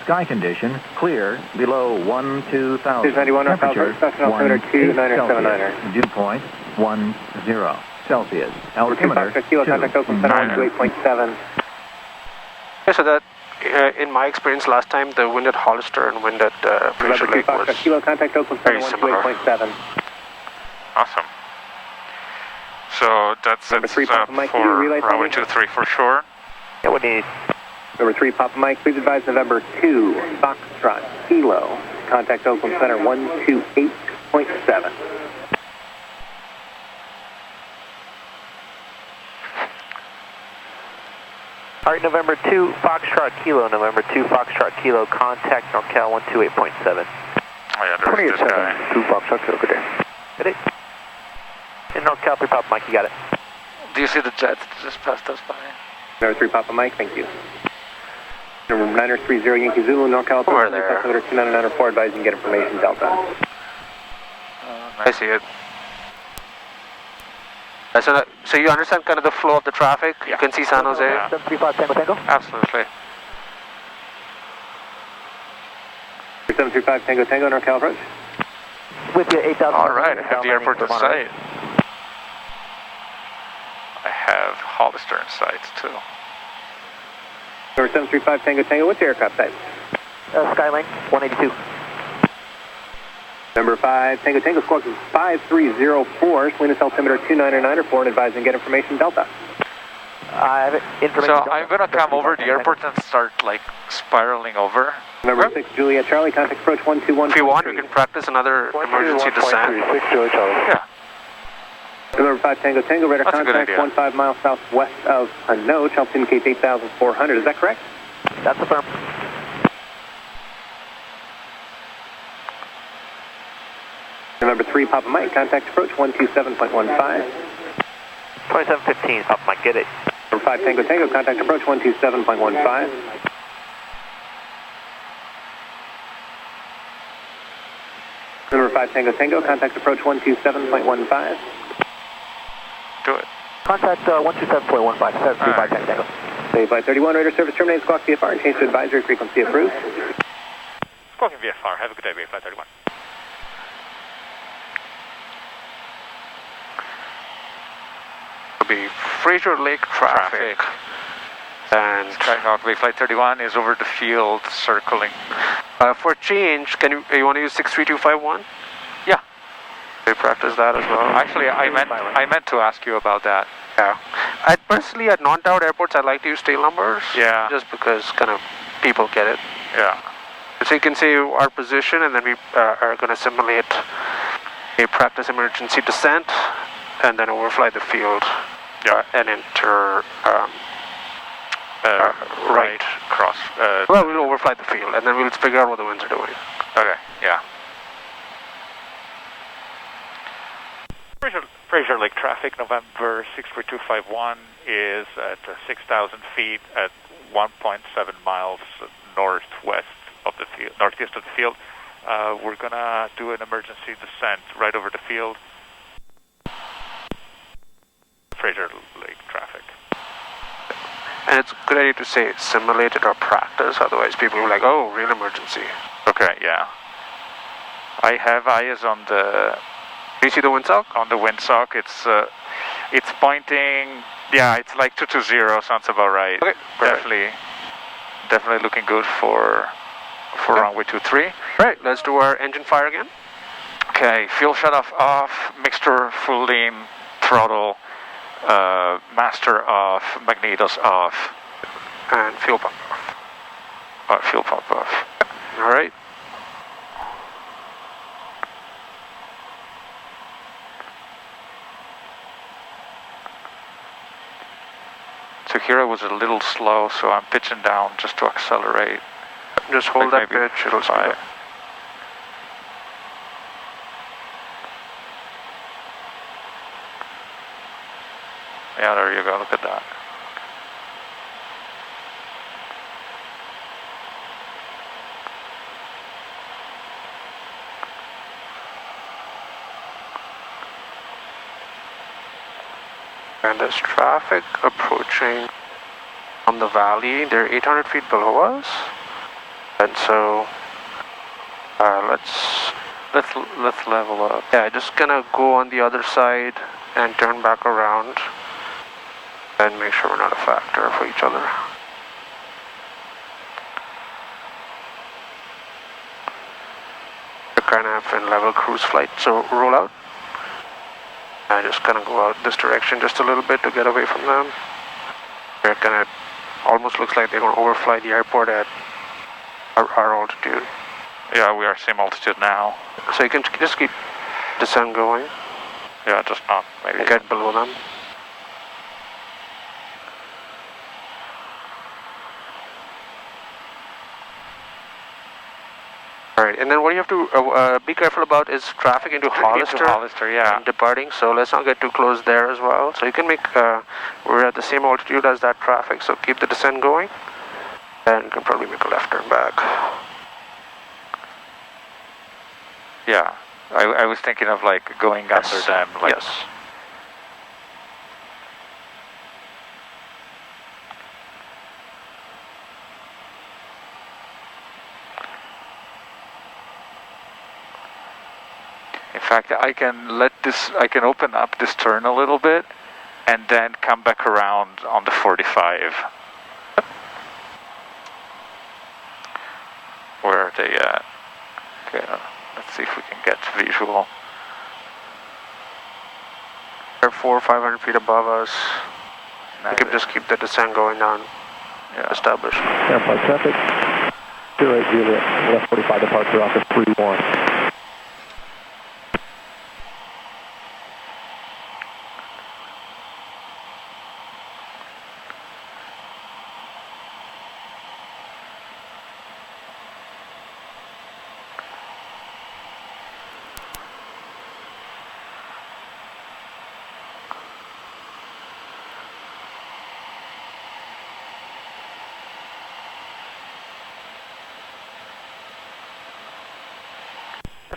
S3: Sky condition clear below 12,000. Temperature 18 Celsius. Dew point 10 Celsius. Altimeter
S18: 8.7.
S2: Okay, so that in my experience last time, the wind at Hollister and wind at Frazier Lake was very similar.
S1: Awesome. So that's it for runway 23 for sure.
S21: Yeah, what do you need?
S18: Number 3, Papa Mike, please advise November 2, Foxtrot, Kilo. Contact Oakland Center 128.7.
S21: All right, November 2, Foxtrot Kilo, November 2, Foxtrot Kilo, contact Norcal 128.7.
S1: Oh yeah, there's this guy.
S21: 2 Foxtrot Kilo, good day. Good day. In Norcal 3, Papa Mike, you got it.
S1: Do you see the jet that just passed us by?
S18: Number 3, Papa Mike, thank you. Number 930 Yankee Zulu, Norcal,
S2: Over there.
S18: 29904, advising get information, Delta.
S2: I see it. So you understand kind of the flow of the traffic?
S1: Yeah.
S2: You can see San Jose?
S21: 735 Tango.
S1: Absolutely.
S18: 735 Tango, Norcal approach.
S21: With you, 8,000.
S1: All right, I have the airport in sight. I have Hollister in sight too.
S18: Number 735 Tango, what's the aircraft type?
S21: Skylane 182.
S18: Number 5 Tango, squawk 5304, Salinas altimeter 299 and advising get information, Delta.
S21: I have information.
S1: So I'm gonna come over the airport and start spiraling over.
S18: Number 6 Juliet Charlie, contact approach 121.
S2: If you want, you can practice another emergency descent.
S21: 6 Juliet Charlie.
S1: Yeah.
S18: Number 5 Tango, radar
S1: That's
S18: contact 15 miles southwest of Anoche, altitude indicates 8,400, is that correct?
S21: That's the firm.
S18: Number 3 Papa Mike, contact approach 127.15.
S21: 2715, Papa Mike, get it.
S18: Number 5 Tango, contact approach 127.15.
S2: 5 Tango Tango, contact approach 127.15.
S1: Do it.
S21: Contact 127.15, that's 35 Tango.
S2: Say Flight 31, radar service terminates, squawk VFR, and change to advisory frequency approved.
S1: Squawking VFR, have a good day, Flight 31.
S2: It'll be Frazier Lake traffic. And
S1: Takeoff, Flight 31 is over the field circling.
S2: For change, can you want to use 63251?
S1: Yeah.
S2: We practice that as well.
S1: Actually, I meant to ask you about that.
S2: Yeah. Personally, at non-towered airports, I like to use tail numbers.
S1: Yeah.
S2: Just because kind of people get it.
S1: Yeah.
S2: So you can say our position, and then we are going to simulate a practice emergency descent, and then overfly the field.
S1: Yeah.
S2: And enter
S1: right cross.
S2: Well, we'll overfly the field, and then we'll figure out what the winds are doing.
S1: Okay. Yeah. Frazier Lake traffic, November 64251 is at 6,000 feet at 1.7 miles northwest of the field, northeast of the field. We're gonna do an emergency descent right over the field. Frazier Lake traffic.
S2: And it's a good idea to say simulated or practice, otherwise people will be like, oh, real emergency.
S1: Okay, yeah. I have eyes on the...
S2: Do you see the windsock?
S1: On the windsock, it's pointing, yeah, it's like 220, sounds about right.
S2: Okay,
S1: definitely looking good for runway 23.
S2: Right, let's do our engine fire again.
S1: Okay, fuel shut-off off, mixture full lean, throttle, master off, magnetos off.
S2: And fuel pump off.
S1: Fuel pump off.
S2: All right.
S1: So here I was a little slow, so I'm pitching down just to accelerate.
S2: Just hold that pitch, it'll speed up.
S1: Yeah, there you go, look at that.
S2: And there's traffic approaching on the valley. They're 800 feet below us. And so let's level up. Yeah, just gonna go on the other side and turn back around and make sure we're not a factor for each other. We're kind of in level cruise flight, so roll out. I'm just gonna go out this direction just a little bit to get away from them. They're gonna, almost looks like they're gonna overfly the airport at our altitude.
S1: Yeah, we are same altitude now.
S2: So you can just keep descent going.
S1: Yeah, just not maybe.
S2: Get below them. Alright, and then what you have to be careful about is traffic into Hollister,
S1: yeah.
S2: and departing, so let's not get too close there as well. So you can make, we're at the same altitude as that traffic, so keep the descent going, and you can probably make a left turn back.
S1: Yeah, I was thinking of like going under them. Like,
S2: yes.
S1: In fact, I can open up this turn a little bit and then come back around on the 45. Where are they at? Okay, let's see if we can get visual.
S2: They're 400 or 500 feet above us. You can just keep the descent going down.
S1: Yeah.
S2: Established.
S20: Airport traffic. 28 Juliet, left 45 departure off of 31.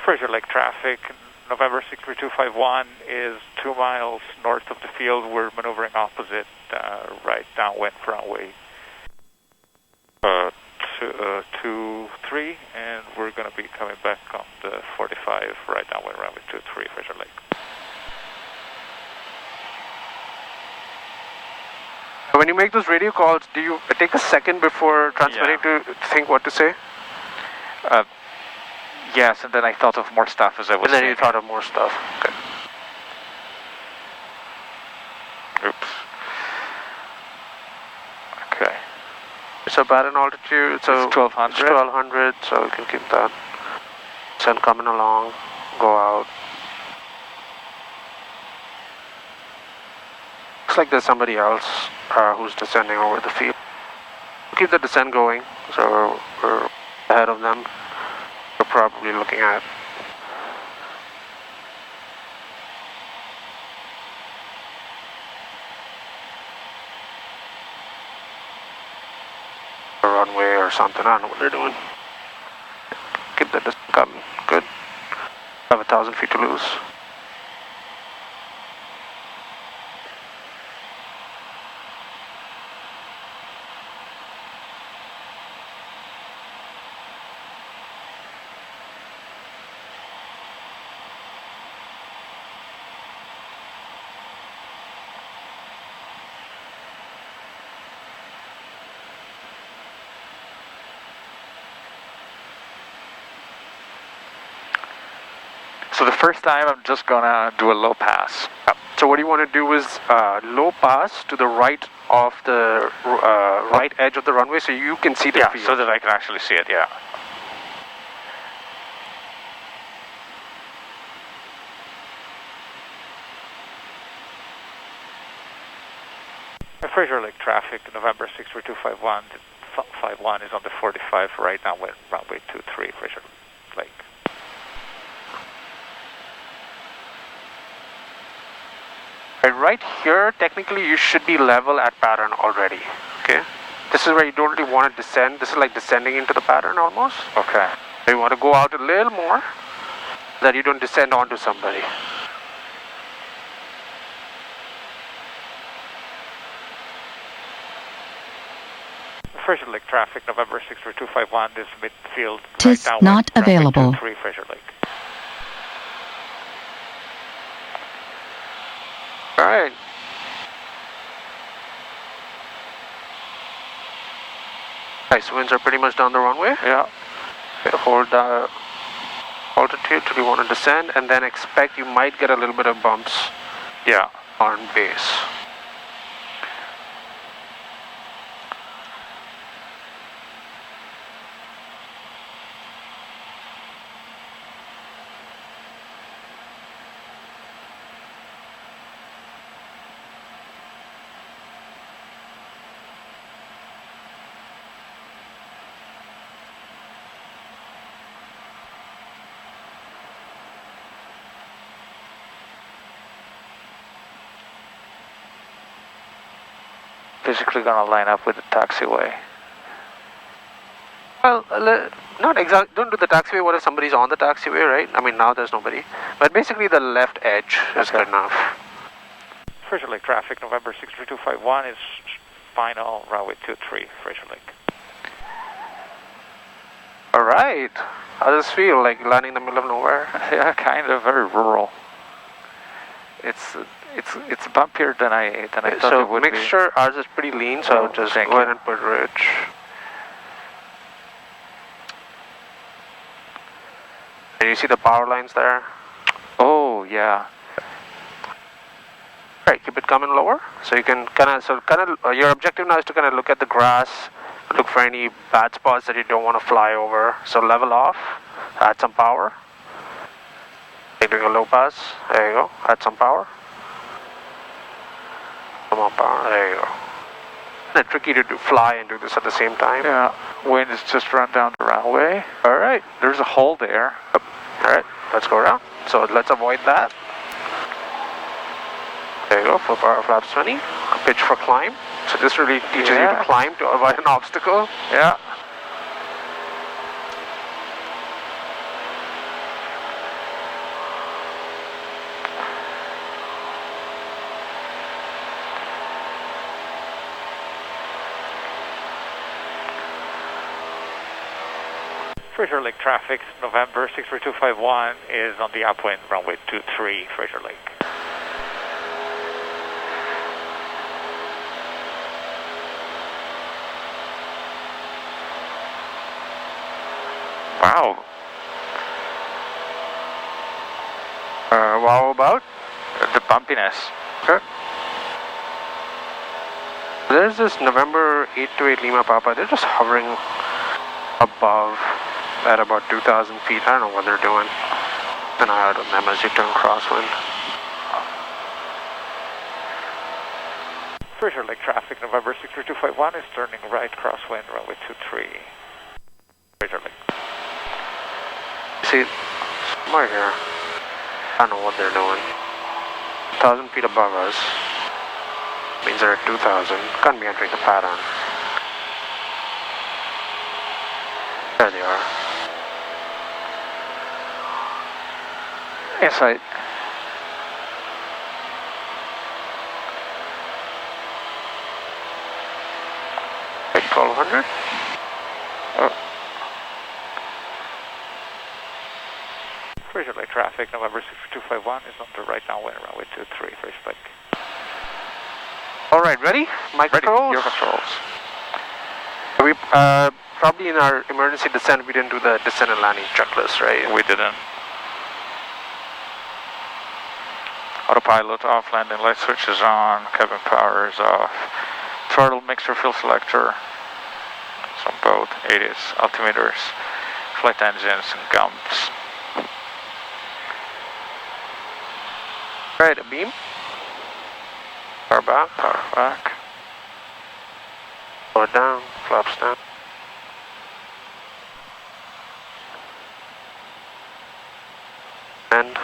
S1: Frazier Lake traffic, November 63251 is 2 miles north of the field. We're maneuvering opposite, right downwind runway 23, and we're going to be coming back on the 45 right downwind runway 23, Frazier Lake.
S2: When you make those radio calls, do you take a second before transmitting to think what to say?
S1: Yes, and then I thought of more stuff as I was
S2: And then
S1: saying.
S2: you thought of more stuff. Okay.
S1: Oops. Okay.
S2: It's about an altitude, so
S1: it's 1200.
S2: It's 1200, so we can keep that. Sun coming along, go out. Looks like there's somebody else who's descending over the field. Keep the descent going, so we're ahead of them. We're probably looking at a runway or something. I don't know what they're doing. Keep the descent coming. Good. Have 1,000 feet to lose.
S1: So the first time I'm just gonna do a low pass.
S2: So what you want to do is low pass to the right of the right edge of the runway, so you can see the field.
S1: So that I can actually see it. Yeah. Frazier Lake traffic, November 63251 is on the 45 right now, runway 23, Frazier Lake.
S2: Right here, technically you should be level at pattern already, okay? This is where you don't really want to descend. This is like descending into the pattern almost.
S1: Okay.
S2: So you want to go out a little more, that you don't descend onto somebody.
S1: Frazier Lake traffic, November 63251 is midfield.
S12: Tis
S1: right
S12: not available.
S1: 3 Frazier Lake.
S2: All right. Nice, winds are pretty much down the runway.
S1: Yeah.
S2: Okay, hold the altitude till you want to descend, and then expect you might get a little bit of bumps.
S1: Yeah.
S2: On base.
S1: Basically gonna line up with the taxiway.
S2: Well, not exactly. Don't do the taxiway. What if somebody's on the taxiway, right? I mean, now there's nobody. But basically, the left edge is good enough.
S1: Frazier Lake traffic, November 63251 is final, runway 23, Frazier Lake.
S2: All right. How does this feel? Like landing in the middle of nowhere?
S1: Yeah, kind of very rural. It's bumpier than I thought it would be.
S2: So make sure ours is pretty lean, so just go ahead and put rich. And you see the power lines there?
S1: Oh, yeah.
S2: Right, keep it coming lower. So you can your objective now is to kind of look at the grass, look for any bad spots that you don't want to fly over. So level off, add some power. Like doing a low pass, there you go, add some power. Come on, power, there you go. It's tricky to fly and do this at the same time.
S1: Yeah, wind has just run down the runway.
S2: Alright.
S1: There's a hole there.
S2: Alright, let's go around. So let's avoid that. There you go, full power flaps 20. Pitch for climb. So this really teaches you to climb to avoid an obstacle.
S1: Yeah. Frazier Lake traffic, November 63251 is on the upwind, runway 23, Frazier Lake. Wow.
S2: Wow about?
S1: The bumpiness.
S2: Okay. There's this November 828 Lima Papa. They're just hovering above at about 2,000 feet. I don't know what they're doing. Then I heard them as you turn crosswind.
S1: Frazier Lake traffic, November 63251 is turning right crosswind, runway 23. Frazier Lake.
S2: See, somewhere here. I don't know what they're doing. 1,000 feet above us. Means they're at 2,000. Can't be entering the pattern. There they are.
S1: Inside.
S2: At 1,200?
S1: Oh. Frazier Lake traffic, November 63251 is on the right downwind, runway 23, Frazier Lake.
S2: Alright, ready? My controls?
S1: Your controls.
S2: We, probably in our emergency descent, we didn't do the descent and landing checklist, right?
S1: We didn't. Autopilot off, landing light switch is on, cabin power is off, throttle mixer fuel selector, some both, 80s, altimeters, flight engines and gumps.
S2: Right, a beam. Power back.
S1: Power back.
S2: Slow it down, flaps down. And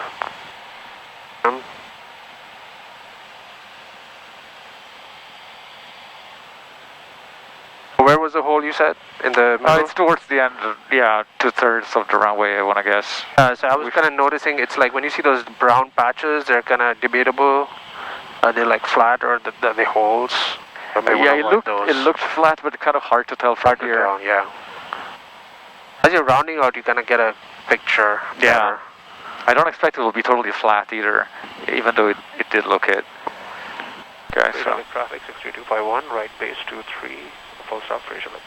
S2: where was the hole you said? In the middle?
S1: It's towards the end, yeah, 2/3 of the runway, I want to guess.
S2: So I was kind of noticing, it's like when you see those brown patches, they're kind of debatable. Are they like flat or the holes?
S1: Yeah, it looked flat, but kind of hard to tell from here.
S2: Hard to tell, yeah. As you're rounding out, you kind of get a picture.
S1: Yeah.
S2: Better.
S1: I don't expect it will be totally flat either, even though it did look it. Okay, so.
S2: Traffic 63251, right base 23, full stop, Frazier Lake.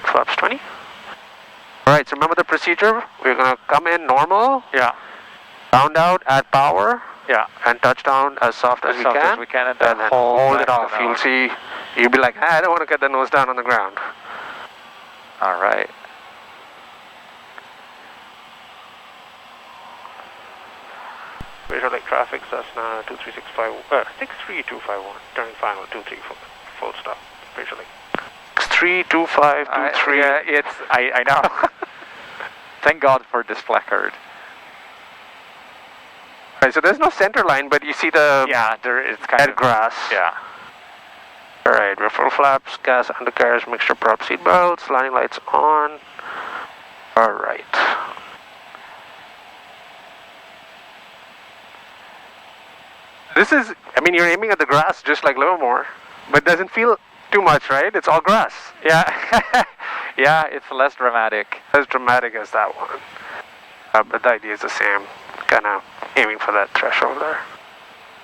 S2: Flaps 20. Alright, so remember the procedure? We're going to come in normal.
S1: Yeah.
S2: Round out, add power.
S1: Yeah.
S2: And touch down as soft as we can.
S1: And then
S2: hold it off. You'll see, you'll be like, I don't want to get the nose down on the ground.
S1: Alright.
S2: Frazier Lake traffic, Cessna 63251, turning final 23 full stop, Frazier Lake. 63253.
S1: Yeah, I know. Thank God for this placard.
S2: Right, so there's no center line, but you see the
S1: it's kind of
S2: grass.
S1: Yeah.
S2: Alright, we're full flaps, gas, undercarriage, mixture, prop, seat belts, landing lights on. Alright. This is, I mean, you're aiming at the grass just like Livermore, but it doesn't feel too much, right? It's all grass.
S1: Yeah. Yeah, it's less dramatic.
S2: As dramatic as that one. But the idea is the same. Kind of aiming for that threshold there.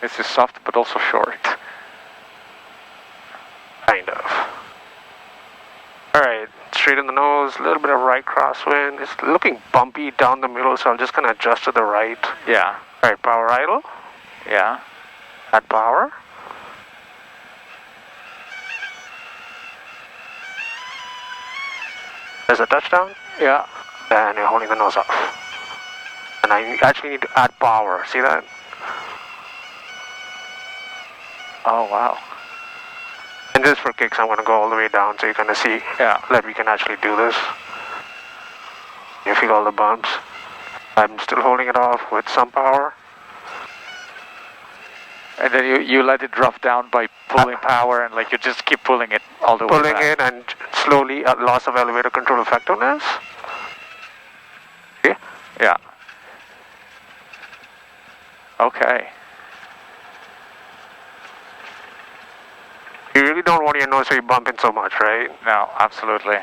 S1: This is soft, but also short.
S2: Kind of. Alright, straight in the nose, a little bit of right crosswind. It's looking bumpy down the middle, so I'm just going to adjust to the right.
S1: Yeah.
S2: Alright, power idle.
S1: Yeah.
S2: Add power. There's a touchdown.
S1: Yeah.
S2: And you're holding the nose off. And I actually need to add power. See that?
S1: Oh, wow.
S2: And just for kicks, I'm going to go all the way down so you kind of see that we can actually do this. You feel all the bumps. I'm still holding it off with some power.
S1: And then you let it drop down by pulling power, and like you just keep pulling it all the way back.
S2: Pulling it and slowly loss of elevator control effectiveness. Okay.
S1: Yeah. Okay.
S2: You really don't want your nose to be bumping so much, right?
S1: No, absolutely.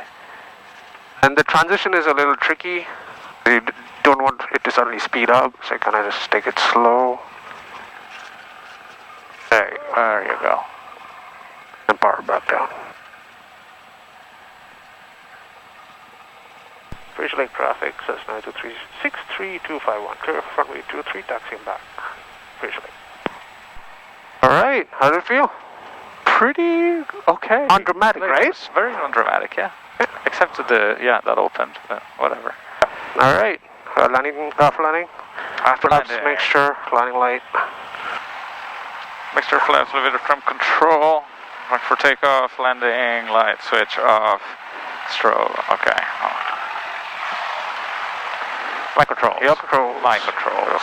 S2: And the transition is a little tricky. You don't want it to suddenly speed up, so you kind of just take it slow. There you go. And power back down.
S21: Frazier Lake traffic, Cessna 63251, clear for runway 23, taxiing back. Frazier Lake.
S2: Alright, how did it feel?
S1: Pretty okay.
S2: Undramatic, right?
S1: Very undramatic, yeah. Except to that opened, but whatever.
S2: Alright, landing, after landing?
S1: After landing.
S2: Mixture, landing light.
S1: Mixture, flaps, elevator, trim control. Mark for takeoff, landing, light, switch off, strobe, okay. Flight control.
S2: Yep, control.
S1: Flight controls.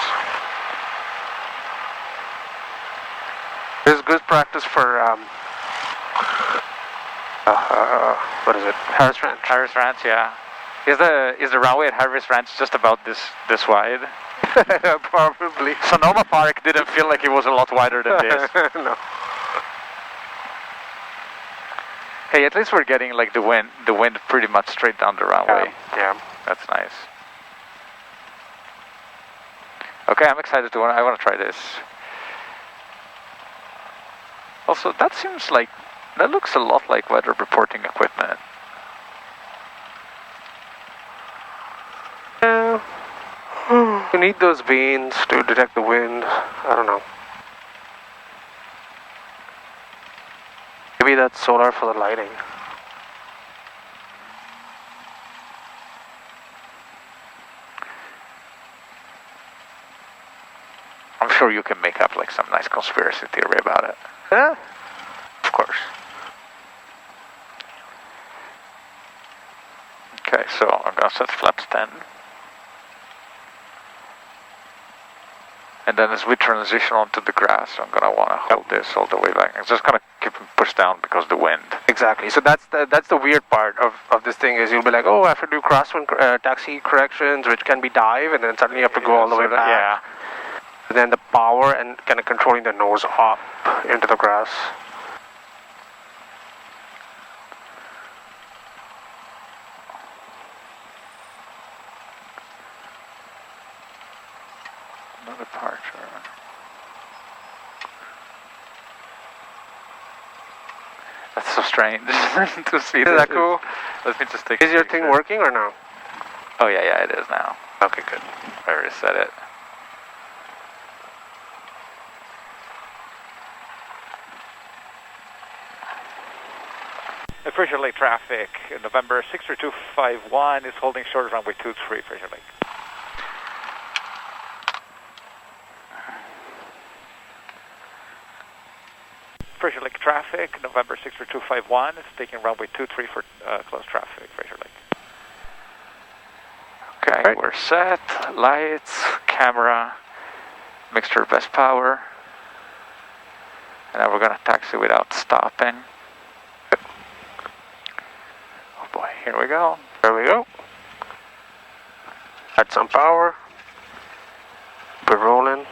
S2: This is good practice for, what is it? Harris Ranch.
S1: Harris Ranch, yeah. Is the runway at Harris Ranch just about this wide?
S2: Probably.
S1: Sonoma Park didn't feel like it was a lot wider than this.
S2: No.
S1: Hey, at least we're getting like the wind pretty much straight down the runway.
S2: Yeah.
S1: That's nice. Okay, I'm excited I want to try this. Also, that looks a lot like weather reporting equipment.
S2: Yeah. You need those vanes to detect the wind. I don't know. Maybe that's solar for the lighting.
S1: I'm sure you can make up like some nice conspiracy theory about it.
S2: Yeah.
S1: Of course. Okay, so I'm gonna set flaps 10. And then as we transition onto the grass, I'm gonna want to hold this all the way back. I'm just gonna keep it pushed down because of the wind.
S2: Exactly. So that's the weird part of this thing is you'll be like, oh, I have to do crosswind taxi corrections, which can be dive, and then suddenly you have to go all the way back.
S1: Yeah.
S2: And then the power and kind of controlling the nose up into the grass.
S1: No departure. That's so strange to see.
S2: Is that cool?
S1: Let me just take.
S2: Is your thing working or no?
S1: Oh yeah, it is now.
S2: Okay, good.
S1: I already set it. Frazier Lake traffic, November 63251 is holding short runway 23, Frazier Lake. Frazier Lake traffic, November 63251 is taking runway 23 for close traffic, Frazier Lake. Okay, right. We're set, lights, camera, mixture best power, and now we're going to taxi without stopping. Boy, here we go.
S2: There we go. Add some power. We're rolling.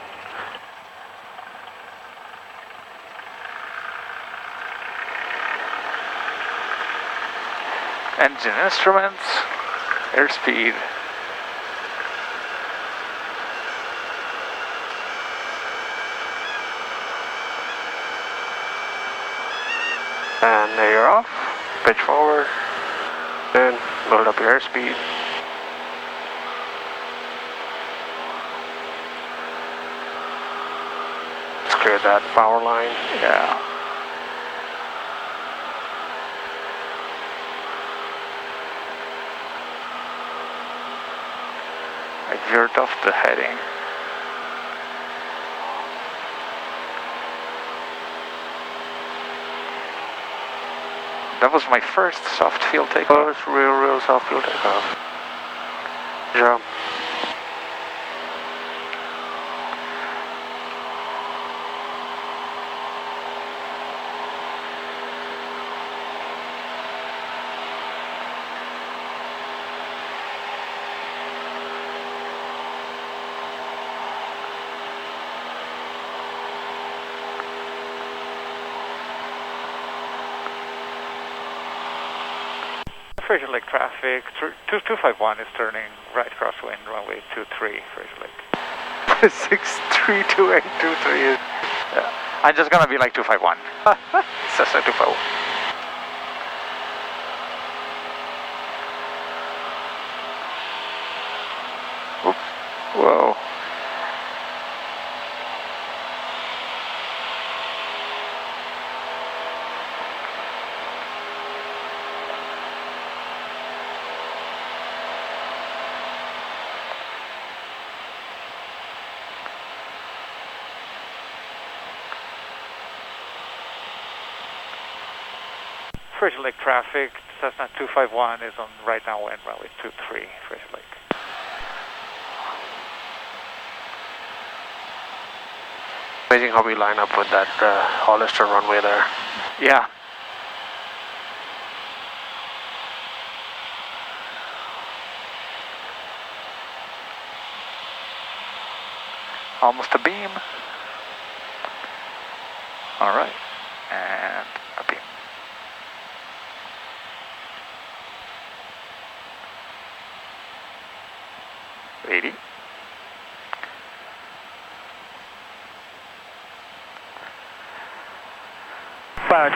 S1: Engine instruments, airspeed.
S2: And there you're off. Pitch forward. Then load up your airspeed. Let's clear that power line.
S1: Yeah. I veered off the heading. That was my first soft field takeoff.
S2: First real soft field takeoff. Good job.
S1: Frazier Lake traffic, 2251 is turning right crosswind, runway 23, Frazier Lake.
S2: 632823 is...
S1: I'm just gonna be like 251.
S2: Cessna 251. Oops. Whoa.
S1: Frazier Lake traffic, Cessna 251 is on right downwind, runway 23, Frazier Lake.
S2: Amazing how we line up with that Hollister runway there.
S1: Yeah. Almost a beam. All right, and a beam. $80.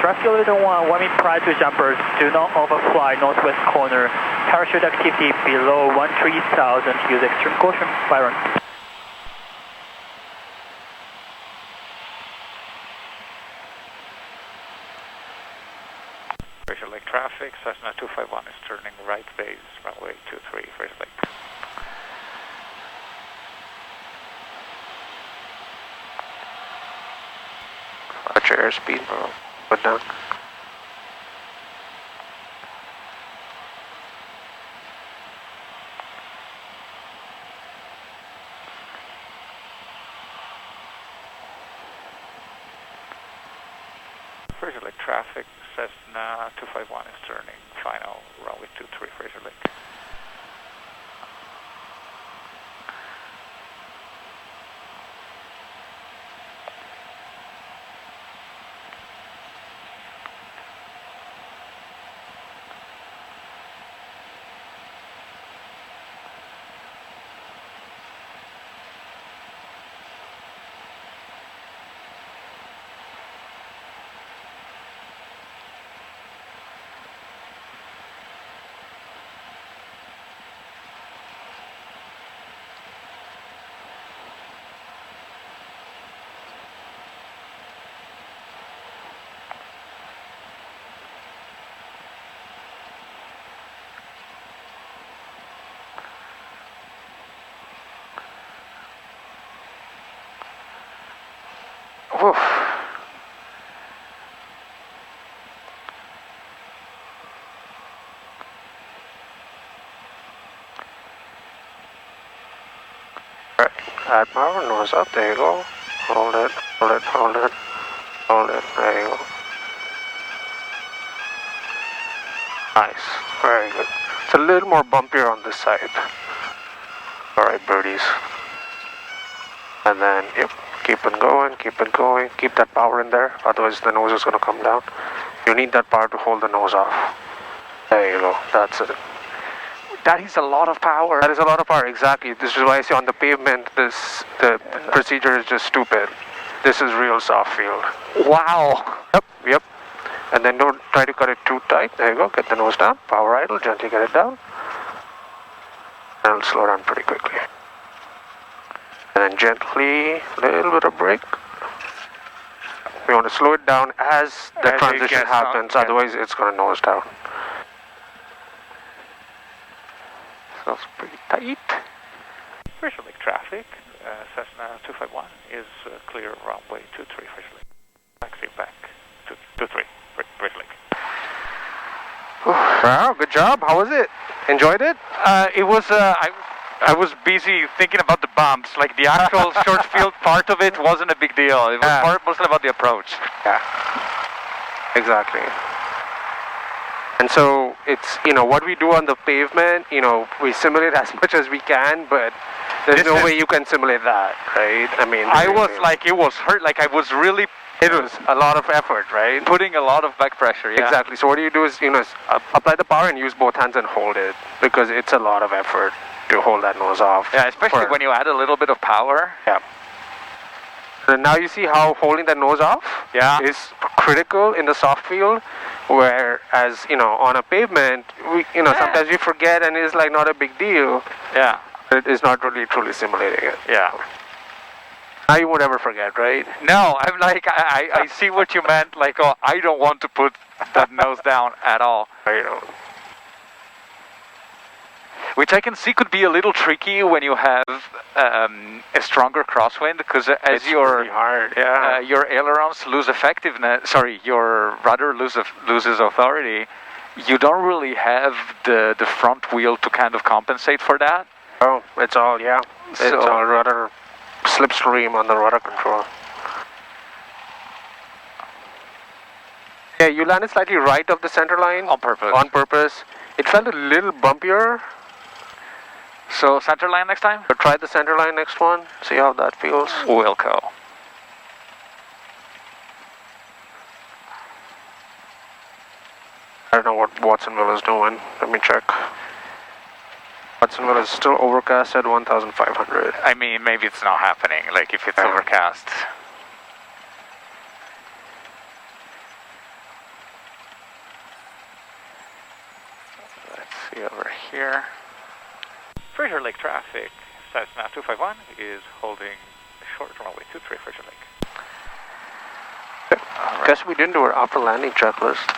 S21: Traffic leader 1, warming prior to jumpers, do not overfly northwest corner. Parachute activity below 13,000, use extreme caution, Byron.
S1: Frazier Lake traffic, Cessna 251 is turning right base, runway 23, Frazier Lake.
S2: Roger, airspeed, put down.
S1: Frazier Lake traffic, Cessna 251 is turning final, runway 23, Frazier Lake.
S2: Woof. Right, add power, nose up, there you go. Hold it, hold it, hold it, hold it, there you go. Nice, very good. It's a little more bumpier on this side. Alright, birdies. And then, yep, keep it going, keep it going. Keep that power in there, otherwise the nose is going to come down. You need that power to hold the nose off. There you go, that's it.
S1: That is a lot of power.
S2: That is a lot of power, exactly. This is why I say on the pavement, the procedure is just stupid. This is real soft field.
S1: Wow.
S2: Yep, yep. And then don't try to cut it too tight. There you go, get the nose down, power idle, gently get it down. And it'll slow down pretty quickly. And then gently, a little bit of brake. We want to slow it down as the transition happens, otherwise it's going to nose down.
S1: So it's pretty tight. Frazier Lake traffic, Cessna 251 is clear runway 23, Frazier Lake. Taxi back to 23, Frazier Lake.
S2: Wow, good job. How was it? Enjoyed it?
S1: It was, I was busy thinking about the bumps. Like the actual short field part of it wasn't a big deal. It was mostly about the approach.
S2: Yeah, exactly. And so it's, you know, what we do on the pavement, you know, we simulate as much as we can, but there's no way you can simulate that, right? I mean,
S1: I was like, it was hurt. Like I was really
S2: It was a lot of effort, right?
S1: Putting a lot of back pressure, yeah.
S2: Exactly. So what you do is, apply the power and use both hands and hold it, because it's a lot of effort to hold that nose off.
S1: Yeah, especially when you add a little bit of power.
S2: Yeah. And now you see how holding that nose off is critical in the soft field, whereas, on a pavement, sometimes we forget and it's like not a big deal.
S1: Yeah.
S2: It is not really truly simulating it.
S1: Yeah.
S2: Now you won't ever forget, right?
S1: No, I'm like, I see what you meant, like, oh, I don't want to put that nose down at all. Which I can see could be a little tricky when you have a stronger crosswind, because as your ailerons lose effectiveness, your rudder loses authority, you don't really have the front wheel to kind of compensate for that.
S2: Oh, it's all rudder slipstream on the rudder control. Yeah, you landed slightly right of the center line.
S1: On purpose.
S2: On purpose. It felt a little bumpier.
S1: So center line next time?
S2: But try the center line next one. See how that feels.
S1: Will go.
S2: I don't know what Watsonville is doing. Let me check. Watsonville is still overcast at 1,500.
S1: I mean, maybe it's not happening, like if it's overcast. Let's see over here. Frazier Lake traffic, Cessna 251 is holding short runway 23, Frazier Lake.
S2: Right. Guess we didn't do our after landing checklist.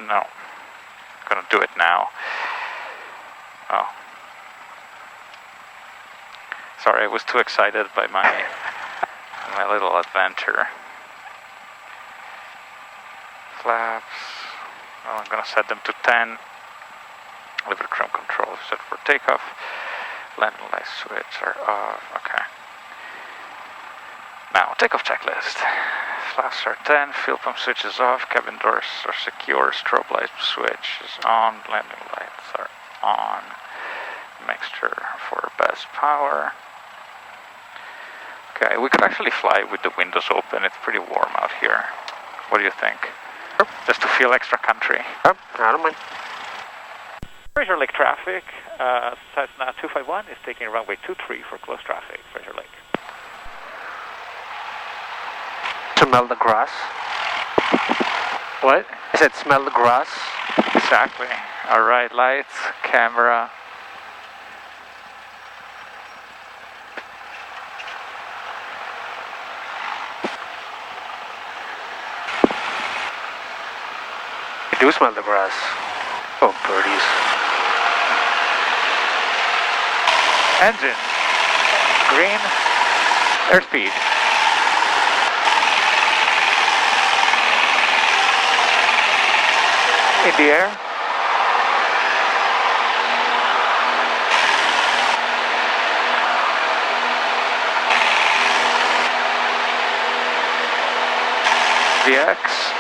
S1: No. Gonna do it now. Oh. Sorry, I was too excited by my little adventure. Flaps. Well, I'm gonna set them to 10. Liver trim control set for takeoff. Landing light switch are off. Okay. Now, takeoff checklist. Flaps are 10. Fuel pump switch is off. Cabin doors are secure. Strobe light switch is on. Landing lights are on. Mixture for best power. Okay, we could actually fly with the windows open. It's pretty warm out here. What do you think?
S2: Sure.
S1: Just to feel extra country.
S2: Yep, I don't mind.
S1: Frazier Lake traffic. Cessna 251 is taking runway 23 for close traffic. Frazier Lake.
S2: Smell the grass.
S1: What?
S2: I said smell the grass.
S1: Exactly. All right, lights, camera.
S2: You do smell the grass. Oh, birdies.
S1: Engine. Green. Airspeed. In the air. VX.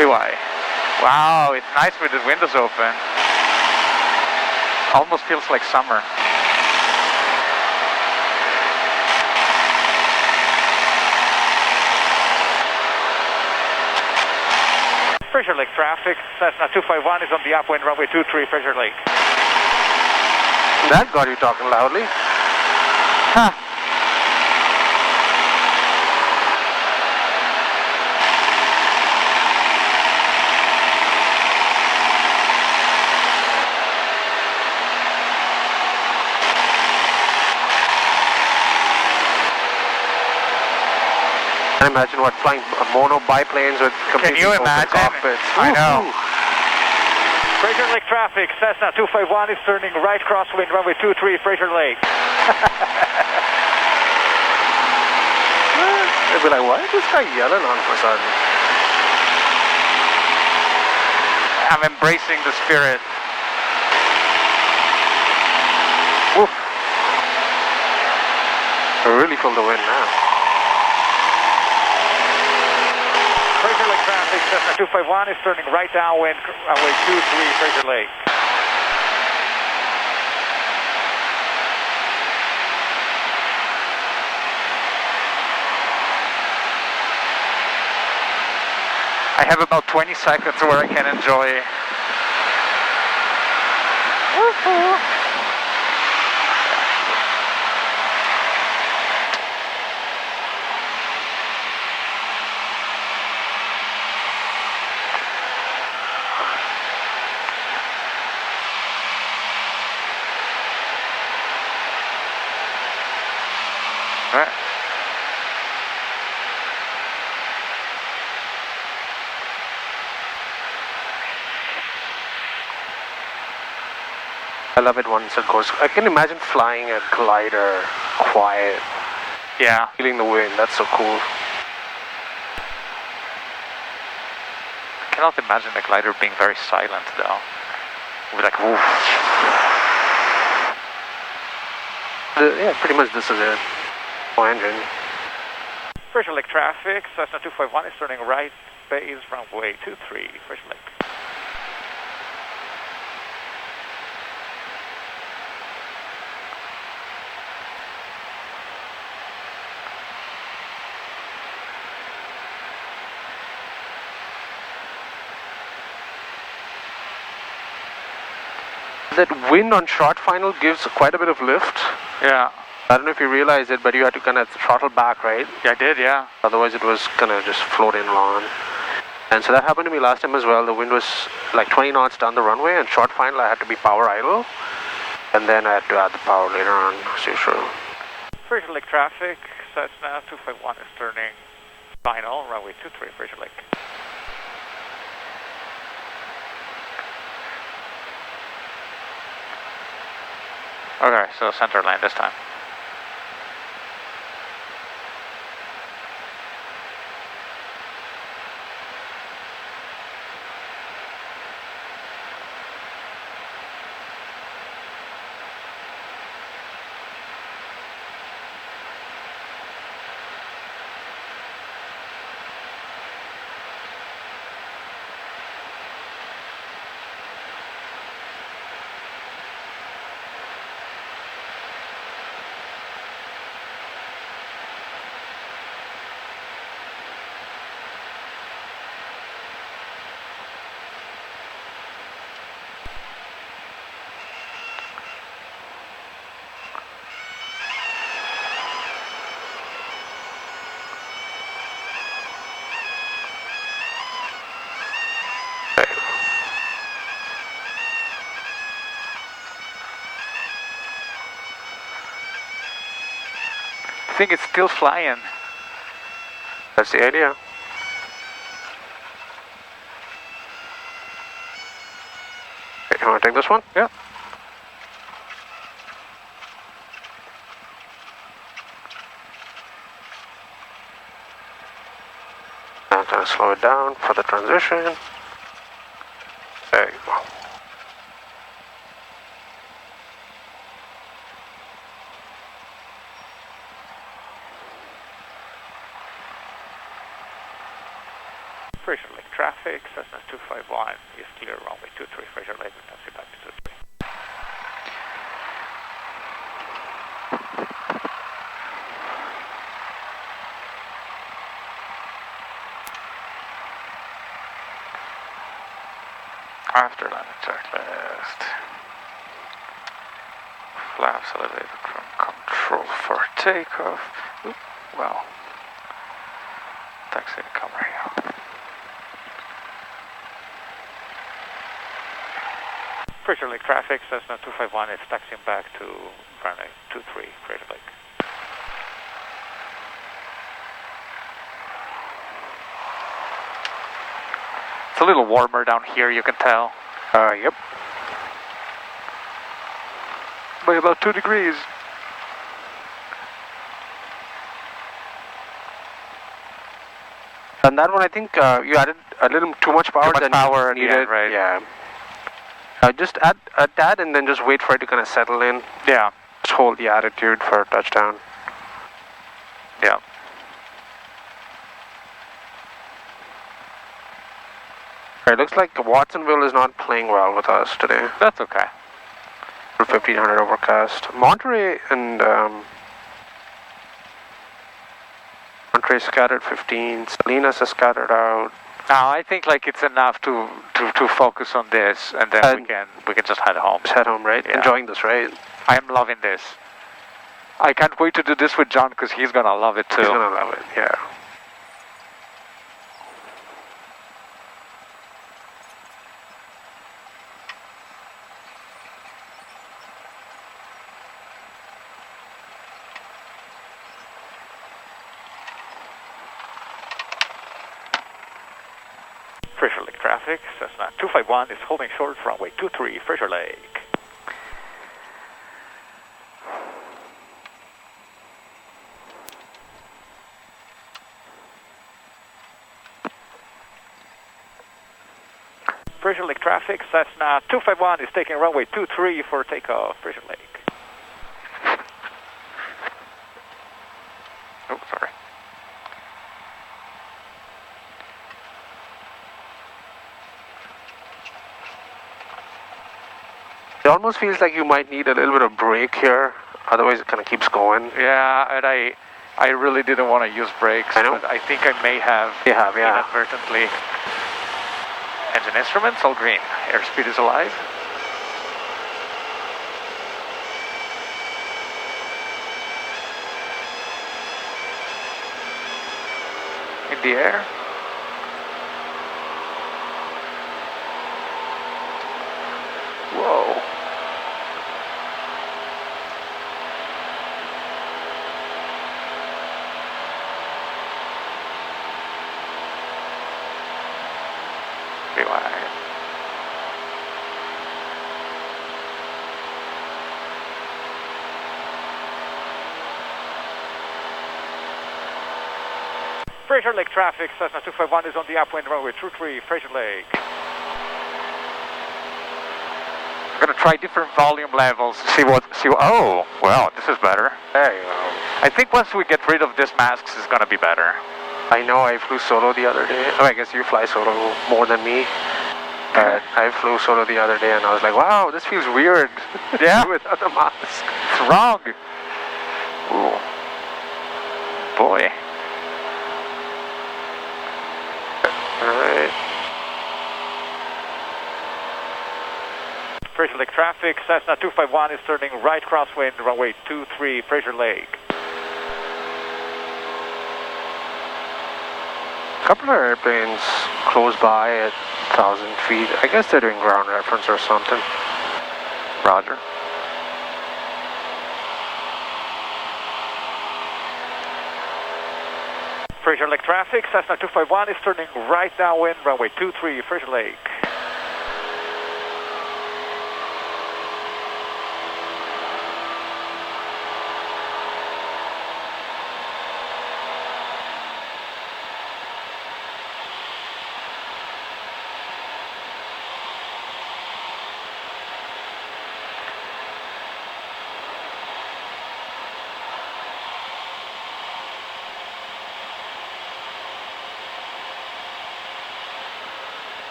S1: VY. Wow, it's nice with the windows open. Almost feels like summer. Frazier Lake traffic. Cessna 251 is on the upwind runway 23, Frazier Lake.
S2: That got you talking loudly.
S1: Huh.
S2: I imagine what flying mono biplanes with completely open cockpits.
S1: I know. Frazier Lake traffic, Cessna 251 is turning right crosswind runway 23, Frazier Lake.
S2: They'll be like, why is this guy yelling all of a sudden?
S1: I'm embracing the spirit.
S2: Woof. really feel the wind now.
S1: Frazier Lake traffic, Cessna 251 is turning right downwind, runway 23, Frazier Lake. I have about 20 seconds where I can enjoy. Right.
S2: I love it once it goes. I can imagine flying a glider, quiet.
S1: Yeah.
S2: Feeling the wind. That's so cool.
S1: I cannot imagine a glider being very silent though. It would be like, woof.
S2: Yeah, pretty much this is it. No engine.
S1: Frazier Lake traffic, Cessna 251 is turning right, base runway 23, Frazier Lake.
S2: That wind on short final gives quite a bit of lift.
S1: Yeah.
S2: I don't know if you realize it, but you had to kind of throttle back, right?
S1: Yeah, I did, yeah.
S2: Otherwise it was gonna just float in on. And so that happened to me last time as well. The wind was like 20 knots down the runway, and short final I had to be power idle. And then I had to add the power later on, so sure.
S1: Frazier Lake traffic, Cessna 251 is turning final, runway 23, Frazier Lake. Okay, so center line this time. I think it's still flying.
S2: That's the idea. Okay, you want to take this one?
S1: Yeah.
S2: I'm going to slow it down for the transition. There you go.
S1: Frazier Lake traffic, Cessna 251 is clear, runway 23, Frazier Lake, we taxi back to 23. After landing checklist. Flaps elevated from control for takeoff. Oop, wow. Taxi camera here. Frazier Lake traffic, Cessna 251 is taxiing back to runway 23, Frazier Lake. It's a little warmer down here, you can tell.
S2: Yep.
S1: By about 2 degrees.
S2: And that one, I think you added a little too much power than you needed.
S1: Right?
S2: Yeah. Just add that and then just wait for it to kind of settle in.
S1: Yeah.
S2: Just hold the attitude for a touchdown.
S1: Yeah.
S2: It looks like Watsonville is not playing well with us today.
S1: That's okay.
S2: 1500 overcast. Monterey and Monterey scattered 15. Salinas is scattered out.
S1: No, I think like it's enough to focus on this, and then we can just head home.
S2: Just head home, right? Yeah. Enjoying this, right?
S1: I am loving this. I can't wait to do this with John because he's gonna love it too.
S2: He's gonna love it, yeah.
S1: Frazier Lake traffic, Cessna 251 is holding short runway 23, Frazier Lake. Frazier Lake traffic, Cessna 251 is taking runway 23 for takeoff, Frazier Lake. Oh, sorry.
S2: It almost feels like you might need a little bit of break here, otherwise it kind of keeps going.
S1: Yeah, and I really didn't want to use brakes,
S2: I know.
S1: but I think I may have inadvertently. Engine instruments, all green. Airspeed is alive. In the air. Whoa. Frazier Lake traffic, Cessna 251 is on the upwind runway 23, Frazier Lake. We're going to try different volume levels, oh, well, this is better.
S2: There you go.
S1: I think once we get rid of these masks, it's going to be better.
S2: I know I flew solo the other day. Oh, I guess you fly solo more than me. I flew solo the other day and I was like, wow, this feels weird.
S1: Yeah?
S2: Without the mask.
S1: It's wrong. Ooh. Boy.
S2: Alright.
S1: Frazier Lake traffic, Cessna 251 is turning right crosswind, runway 23, Frazier Lake.
S2: A couple of airplanes close by at 1,000 feet. I guess they're doing ground reference or something.
S1: Roger. Frazier Lake traffic, Cessna 251 is turning right downwind, runway 23, Frazier Lake.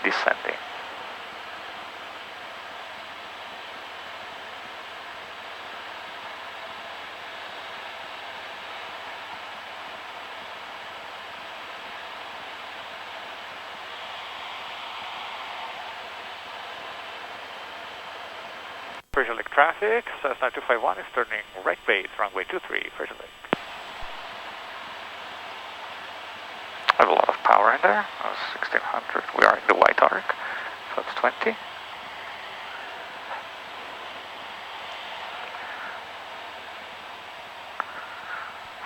S1: Descending. Frazier Lake traffic, Cessna 251 is turning right base, runway 23, Frazier Lake. I have a lot of power in there. That was 1600. We are in the white arc, so it's 20.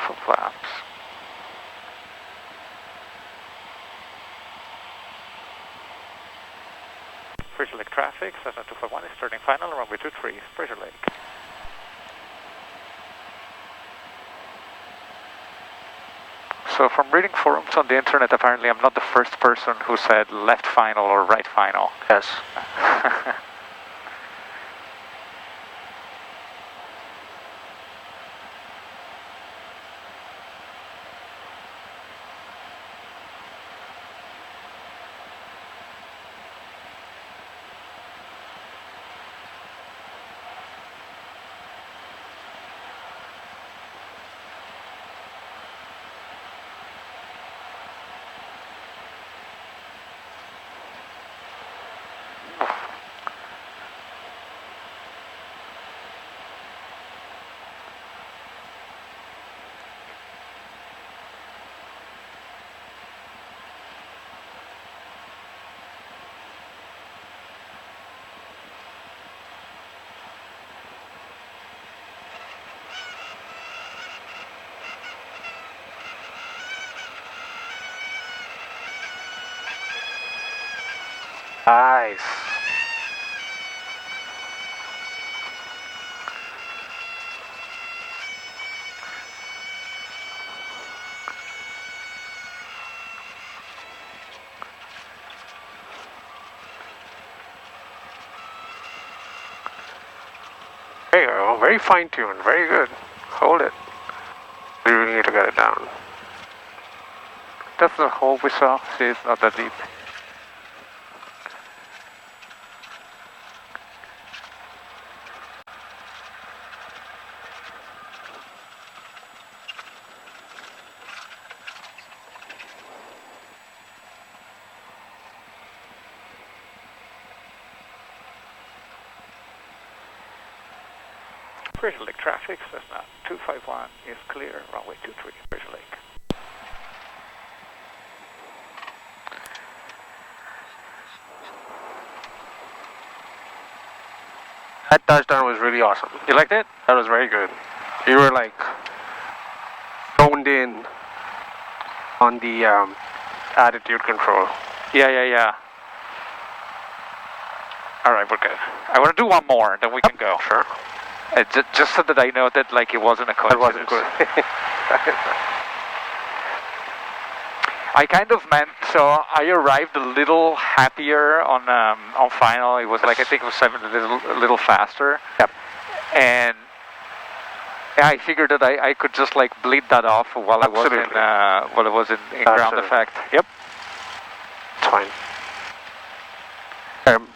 S1: Full flaps. Frazier Lake traffic, Cessna 251 is turning final, runway 23, Frazier Lake. So from reading forums on the internet, apparently I'm not the first person who said left final or right final.
S2: Yes. Nice. There you go. Very fine-tuned. Very good. Hold it. You really need to get it down.
S1: That's the hole we saw. See, it's not that deep. Frazier Lake traffic, Cessna 251 is clear, runway 23, Frazier Lake.
S2: That touchdown was really awesome.
S1: You liked it?
S2: That was very good. You were like zoned in on the attitude control.
S1: Yeah. Alright, we're good. I want to do one more, then we can go.
S2: Sure.
S1: Just so that I know that like it wasn't a coincidence.
S2: That wasn't good.
S1: I kind of meant, so I arrived a little happier on final. It was like, I think it was a little faster.
S2: Yep.
S1: And I figured that I could just like bleed that off while I was in ground effect.
S2: Yep. It's fine.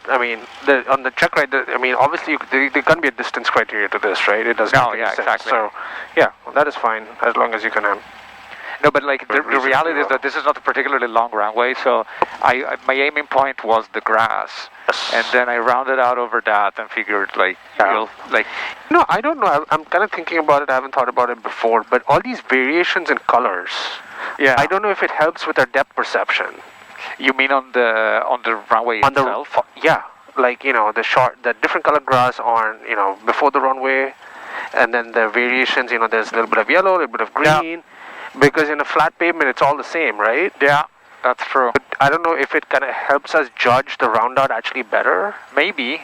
S2: I mean, on the check ride, obviously there can be a distance criteria to this, right? It doesn't make any sense.
S1: Exactly.
S2: So, yeah, well, that is fine, as long as you can
S1: No, but like the reality is that this is not a particularly long runway, so my aiming point was the grass.
S2: Yes.
S1: And then I rounded out over that and figured like,
S2: No, I don't know. I'm kind of thinking about it. I haven't thought about it before, but all these variations in colors, I don't know if it helps with our depth perception.
S1: You mean on the runway itself?
S2: Yeah, like, the different colored grass on, before the runway, and then the variations, there's a little bit of yellow, a little bit of green, because in a flat pavement, it's all the same, right?
S1: Yeah, that's true.
S2: But I don't know if it kind of helps us judge the round out actually better.
S1: Maybe.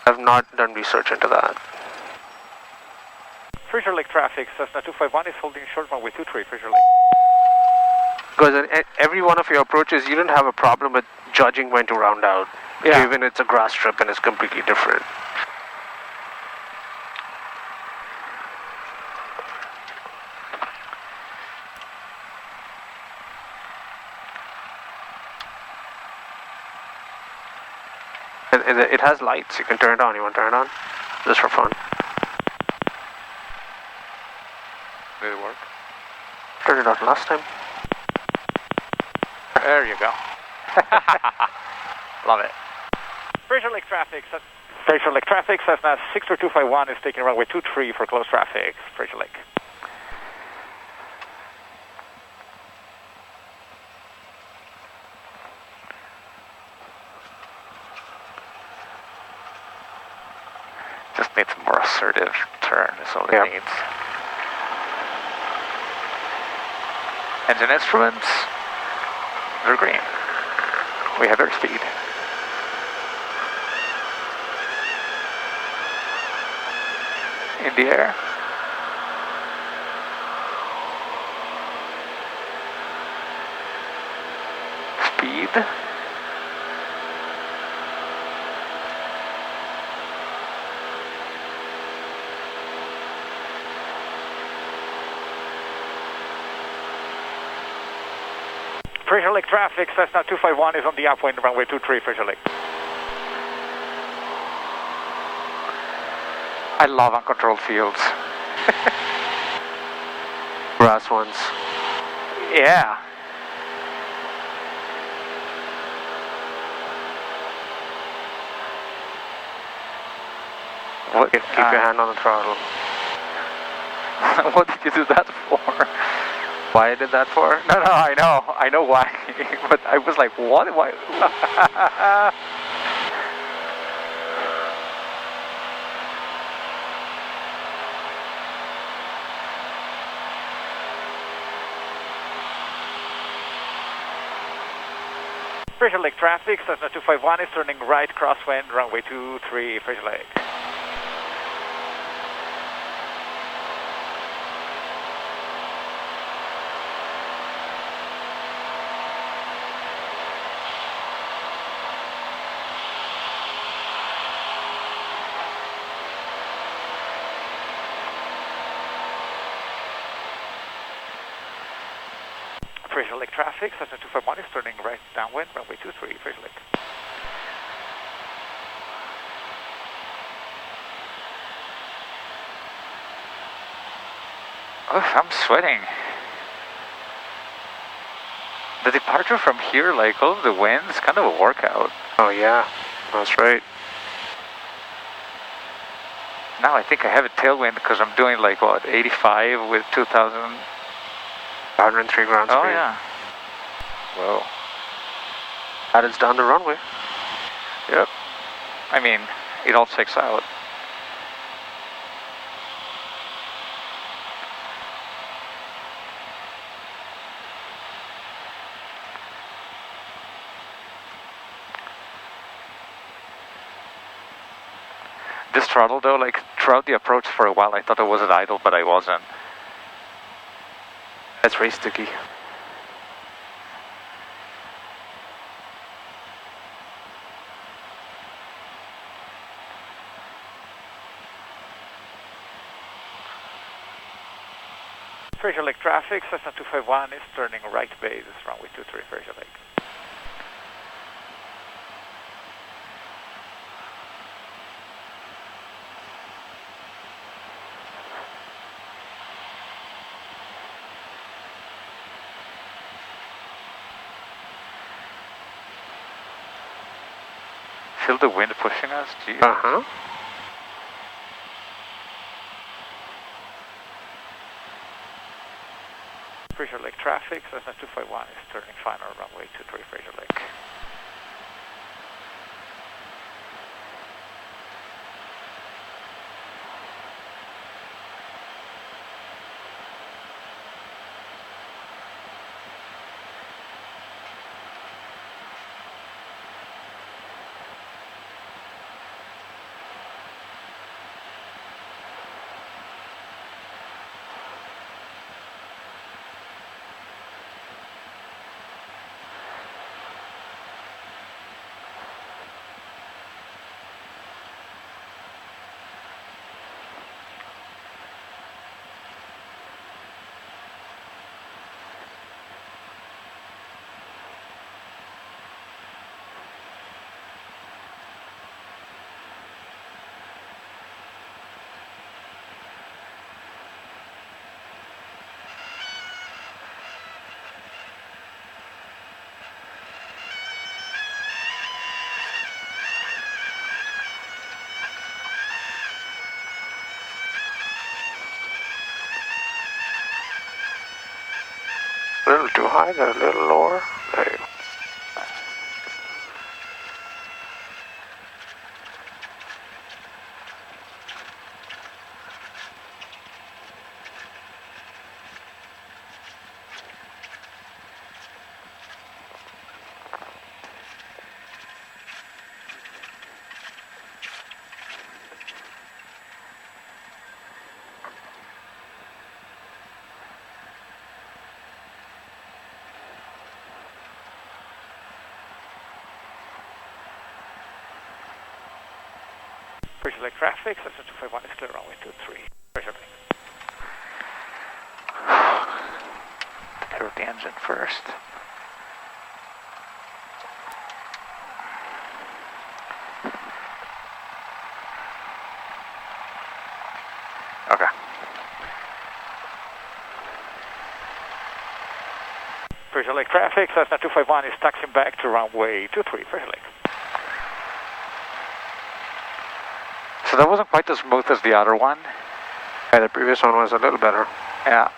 S2: I've not done research into that.
S1: Frazier Lake traffic, Cessna 251 is holding short runway 23, Frazier Lake.
S2: Because in every one of your approaches, you don't have a problem with judging when to round out.
S1: Yeah.
S2: Even it's a grass strip and it's completely different. And it has lights. You can turn it on. You want to turn it on? Just for fun.
S1: Did it work?
S2: Turned it on last time.
S1: There you go. Love it. Frazier Lake traffic, Cessna 63251 is taking runway 23 for close traffic, Frazier Lake. Just needs a more assertive turn, is all it needs. Engine instruments, they're green. We have airspeed. In the air. Frazier Lake traffic, Cessna 251 is on the upwind, runway 23, Frazier Lake. I love uncontrolled fields.
S2: Grass ones.
S1: Yeah.
S2: What? Keep your hand on the throttle.
S1: What did you do that for?
S2: Why I did that for?
S1: No, I know why, but I was like, what? Why? Frazier Lake traffic, Cessna 251 is turning right crosswind, runway 23, Frazier Lake. Frazier Lake traffic, Cessna 251 is turning right downwind, runway 23, Frazier Lake. Oh, I'm sweating. The departure from here, like all of the winds, kind of a workout.
S2: Oh yeah, that's right.
S1: Now I think I have a tailwind because I'm doing like what, 85 with 2,000.
S2: 103 ground speed.
S1: Oh yeah. Whoa.
S2: That is down the runway.
S1: Yep. I mean, it all checks out. This throttle though, like throughout the approach for a while I thought I was at idle, but I wasn't.
S2: That's race sticky.
S1: Frazier Lake traffic, Cessna 251 is turning right base, runway 23, Frazier Lake. Feel the wind pushing us? Jeez.
S2: Uh-huh.
S1: Frazier Lake traffic, Cessna 251 is turning final, runway 23, Frazier Lake.
S2: A little too high, a little lower. There you go.
S1: Frazier Lake traffic, Cessna 251 is clear runway 23. Frazier Lake. Clear with the engine first. Okay. Frazier Lake traffic, Cessna 251 is taxiing back to runway 23, Frazier Lake. So that wasn't quite as smooth as the other one.
S2: Yeah, the previous one was a little better.
S1: Yeah.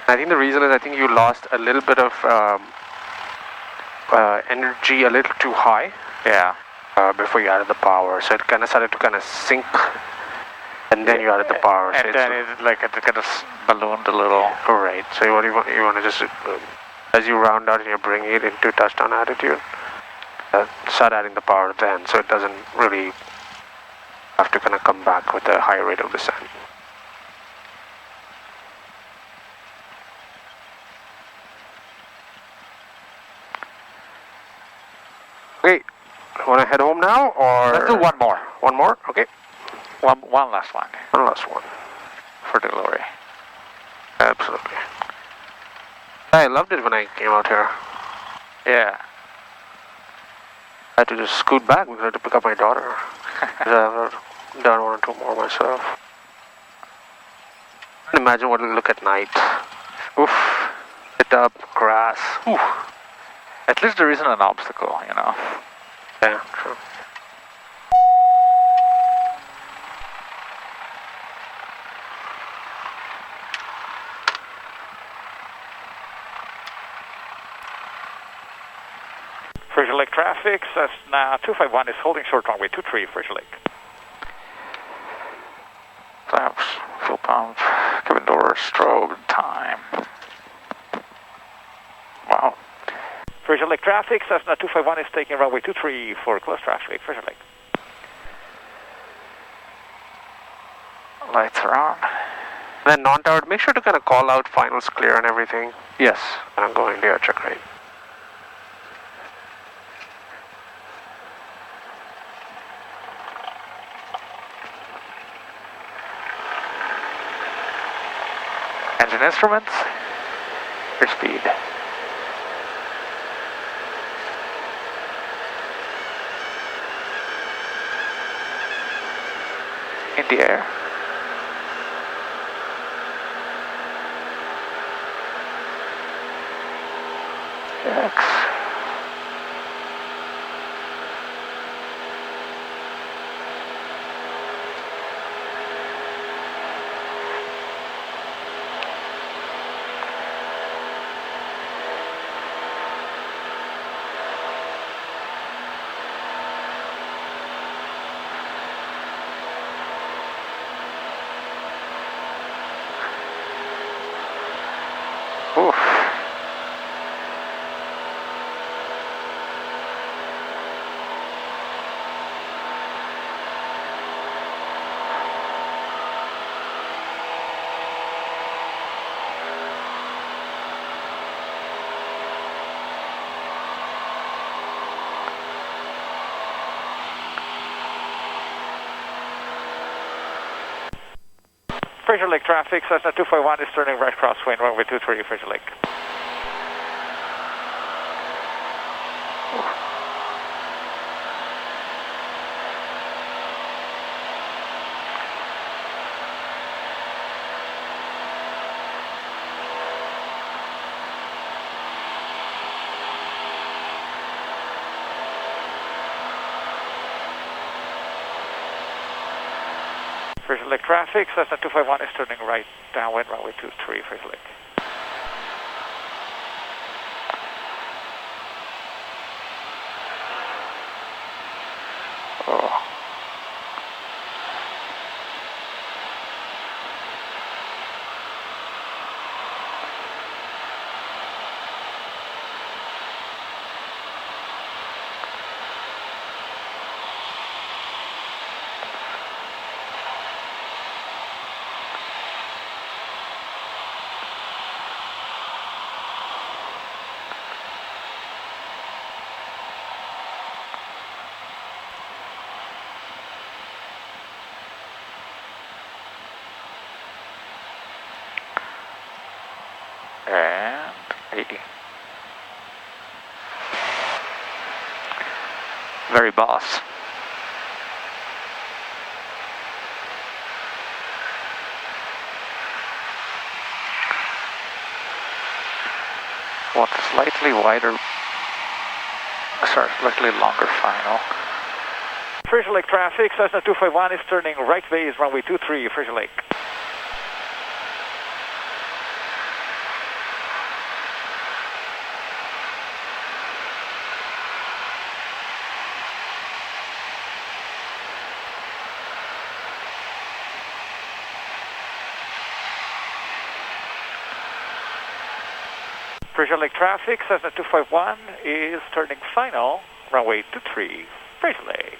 S2: I think the reason is I think you lost a little bit of energy a little too high.
S1: Yeah.
S2: Before you added the power, so it kind of started to kind of sink, and then you added the power.
S1: And
S2: so
S1: then it kind of ballooned a little.
S2: Right. So you want to just as you round out and you bring it into touchdown attitude, start adding the power then, so it doesn't really have to kind of come back with a high rate of descent. Okay, want to head home now, or
S1: let's do one more?
S2: One more, okay.
S1: One last one.
S2: One last one
S1: for the glory.
S2: Absolutely. I loved it when I came out here.
S1: Yeah.
S2: I had to just scoot back because I had to pick up my daughter. I've done one or two more myself. I can imagine what it'll look at night. Oof. Lit up, grass. Oof.
S1: At least there isn't an obstacle, you know.
S2: Yeah, true.
S1: Frazier Lake traffic, Cessna 251 is holding short runway 23, Frazier Lake. Flaps, fuel pump, cabin door, strobe, time. Wow. Frazier Lake traffic, Cessna 251 is taking runway 23 for close traffic, Frazier Lake. Lights are on.
S2: Then non-towered, make sure to kind of call out finals clear and everything.
S1: Yes.
S2: And I'm going there, check right.
S1: Engine instruments, airspeed. In the air. X. Oof. Frazier Lake traffic, Cessna 251 is turning right crosswind, runway 23, Frazier Lake. Frazier Lake traffic, Cessna 251 is turning right downwind, runway 23, Frazier Lake. Oh. 480. Very boss. Want a slightly wider, slightly longer final.
S6: Frazier Lake traffic, Cessna 251 is turning right base, runway 23, Frazier Lake. Frazier Lake traffic, Cessna 251 is turning final, runway 23, Frazier Lake.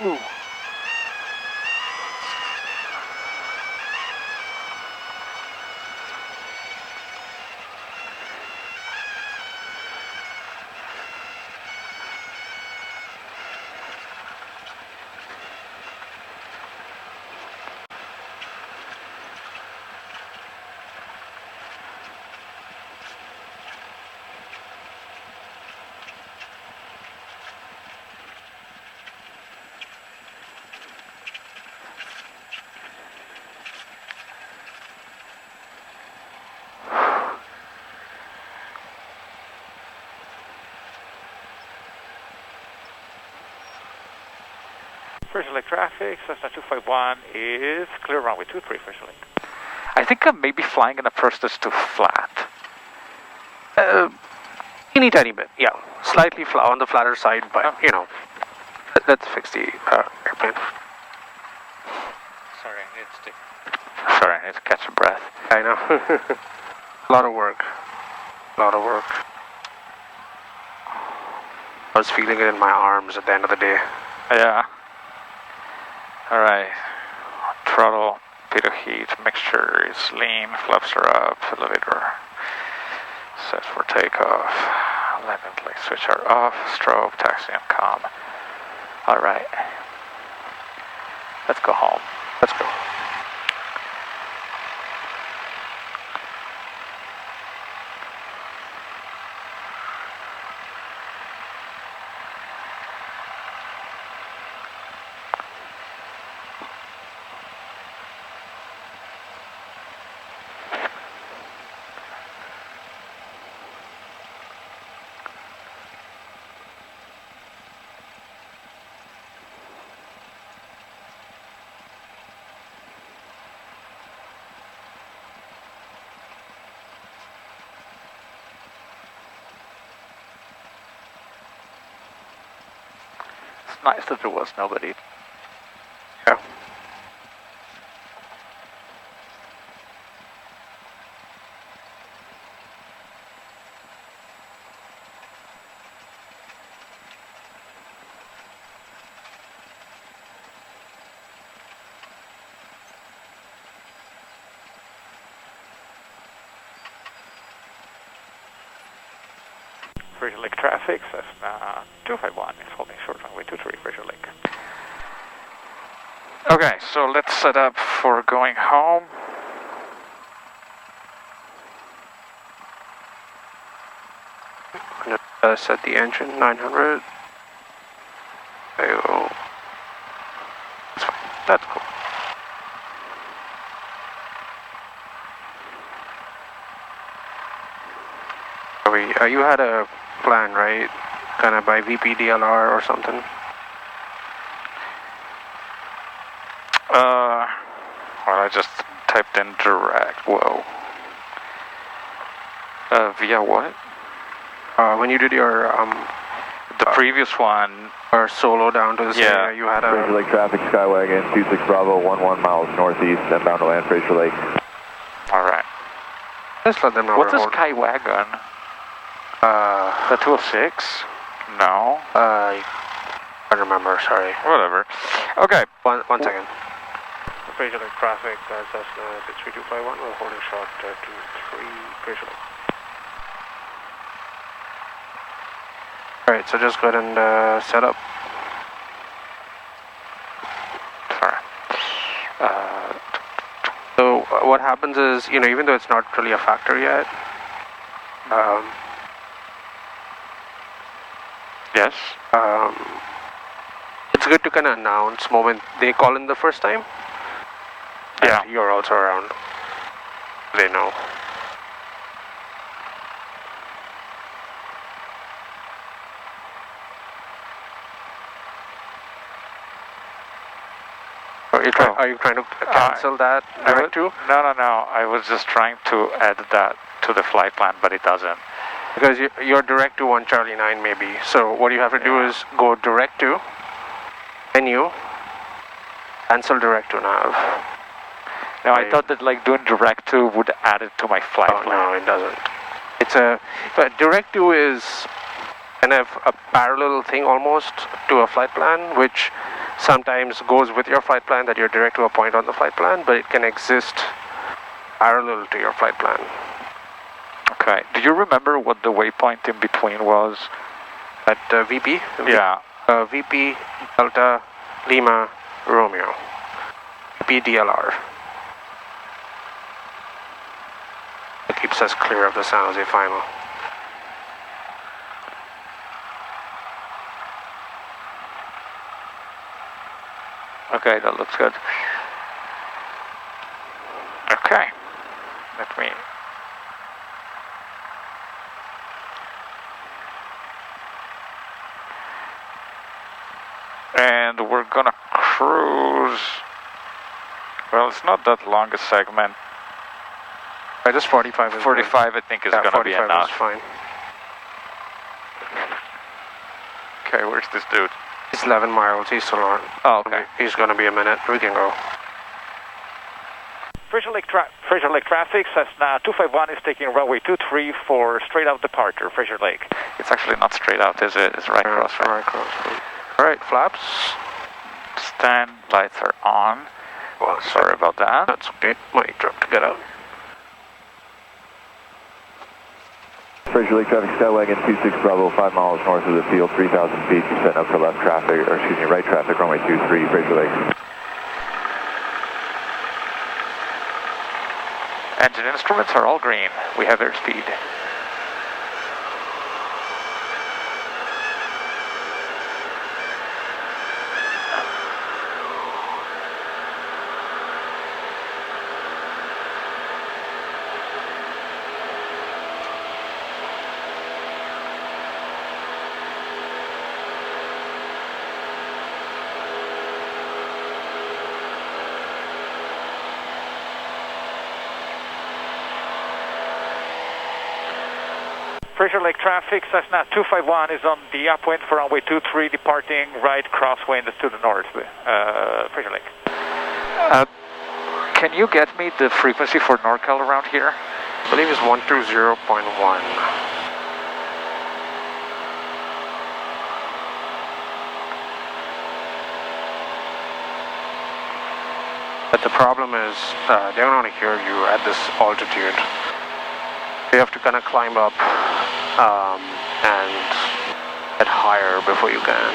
S2: Ooh.
S6: Frazier Lake traffic, Cessna 251 is clear runway 23, Frazier Lake.
S1: I think I'm maybe flying an approach that's too flat.
S2: Teeny tiny bit, yeah. Slightly on the flatter side, but you know, let's fix the airplane.
S1: Sorry, I need to catch a breath.
S2: I know. A lot of work. I was feeling it in my arms at the end of the day.
S1: Yeah. Alright. Throttle, pitot heat, mixture is lean, flaps are up, elevator set for takeoff, landing light switch are off, strobe, taxi and calm. Alright. Let's go home.
S2: Let's go.
S1: It's nice that there was nobody.
S2: Yeah.
S6: Frazier Lake traffic, Cessna 251 is holding short runway 23, Frazier Lake.
S1: Okay, so let's set up for going home.
S2: set the engine 900. There you go. That's fine. That's cool. You had a plan, right? Kind of by VP DLR or something?
S1: Well, I just typed in direct. Whoa. Via what?
S2: When you did your
S1: the previous one,
S2: or solo down to this area, you had a
S4: Frazier Lake traffic, Skywagon 26 Bravo, 11 miles northeast, inbound to land Frazier Lake.
S1: All right.
S2: Just let them know.
S1: What's a Skywagon? The 206? No.
S2: I don't remember. Sorry.
S1: Whatever. Okay.
S2: One second.
S8: Frazier Lake traffic, Cessna 63251, we're holding short 23 Frazier Lake.
S2: Alright, so just go ahead and set up.
S1: Sorry.
S2: So what happens is, even though it's not really a factor yet,
S1: yes.
S2: It's good to kind of announce moment they call in the first time.
S1: Yeah.
S2: You're also around. They know. Are you trying to cancel that direct to?
S1: No. I was just trying to add that to the flight plan, but it doesn't.
S2: Because you're direct to 1 Charlie 9 maybe. So what you have to do is go direct to menu, cancel direct to nav.
S1: No, I thought that like doing direct to would add it to my flight plan.
S2: No, it doesn't. But direct to is kind of a parallel thing almost to a flight plan, which sometimes goes with your flight plan that you're direct to a point on the flight plan, but it can exist parallel to your flight plan.
S1: Okay. Do you remember what the waypoint in between was?
S2: At VP?
S1: Yeah.
S2: VP Delta Lima Romeo. VP DLR. It keeps us clear of the San Jose final.
S1: Okay, that looks good. Okay. Let me... And we're gonna cruise... Well, it's not that long a segment.
S2: Just 45 is
S1: 45 I think is gonna be enough.
S2: Is fine.
S1: Okay, where's this dude?
S2: He's 11 miles, he's still on.
S1: Oh, okay.
S2: He's gonna be a minute, we can go.
S6: Frazier Lake traffic, Cessna 251 is taking runway 23 for straight out departure, Frazier Lake.
S1: It's actually not straight out, is it? It's right across.
S2: Right across. Alright, flaps.
S1: Stand lights are on. Well, sorry about that.
S2: That's okay. Might drop to get out.
S4: Frazier Lake traffic, Skywagon 26 Bravo, 5 miles north of the field, 3,000 feet, descent up for left traffic, or excuse me, right traffic, runway 23, Frazier Lake.
S1: Engine instruments are all green. We have airspeed. Frazier Lake traffic, Cessna 251 is on the upwind for runway 23, departing right crosswind to the north, Frazier Lake. Can you get me the frequency for Norcal around here?
S2: I believe it's 120.1. But the problem is, they don't want to hear you at this altitude. You have to kind of climb up and get higher before you can.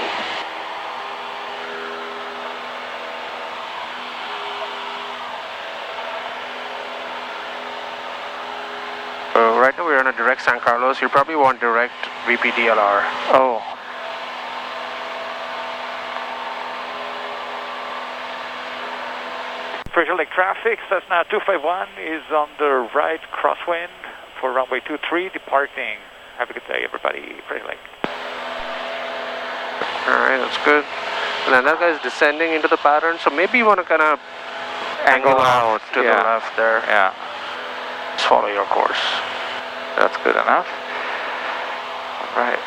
S2: So right now we're we're on a direct San Carlos. You probably want direct VPDLR.
S1: Oh. Frazier Lake traffic, Cessna 251 is on the right crosswind for runway 23 departing. Have a good day, everybody. Frazier Lake.
S2: Alright, that's good. And then that guy's descending into the pattern, so maybe you want to kind of angle out to the left there.
S1: Yeah.
S2: Just follow your course.
S1: That's good enough. Alright.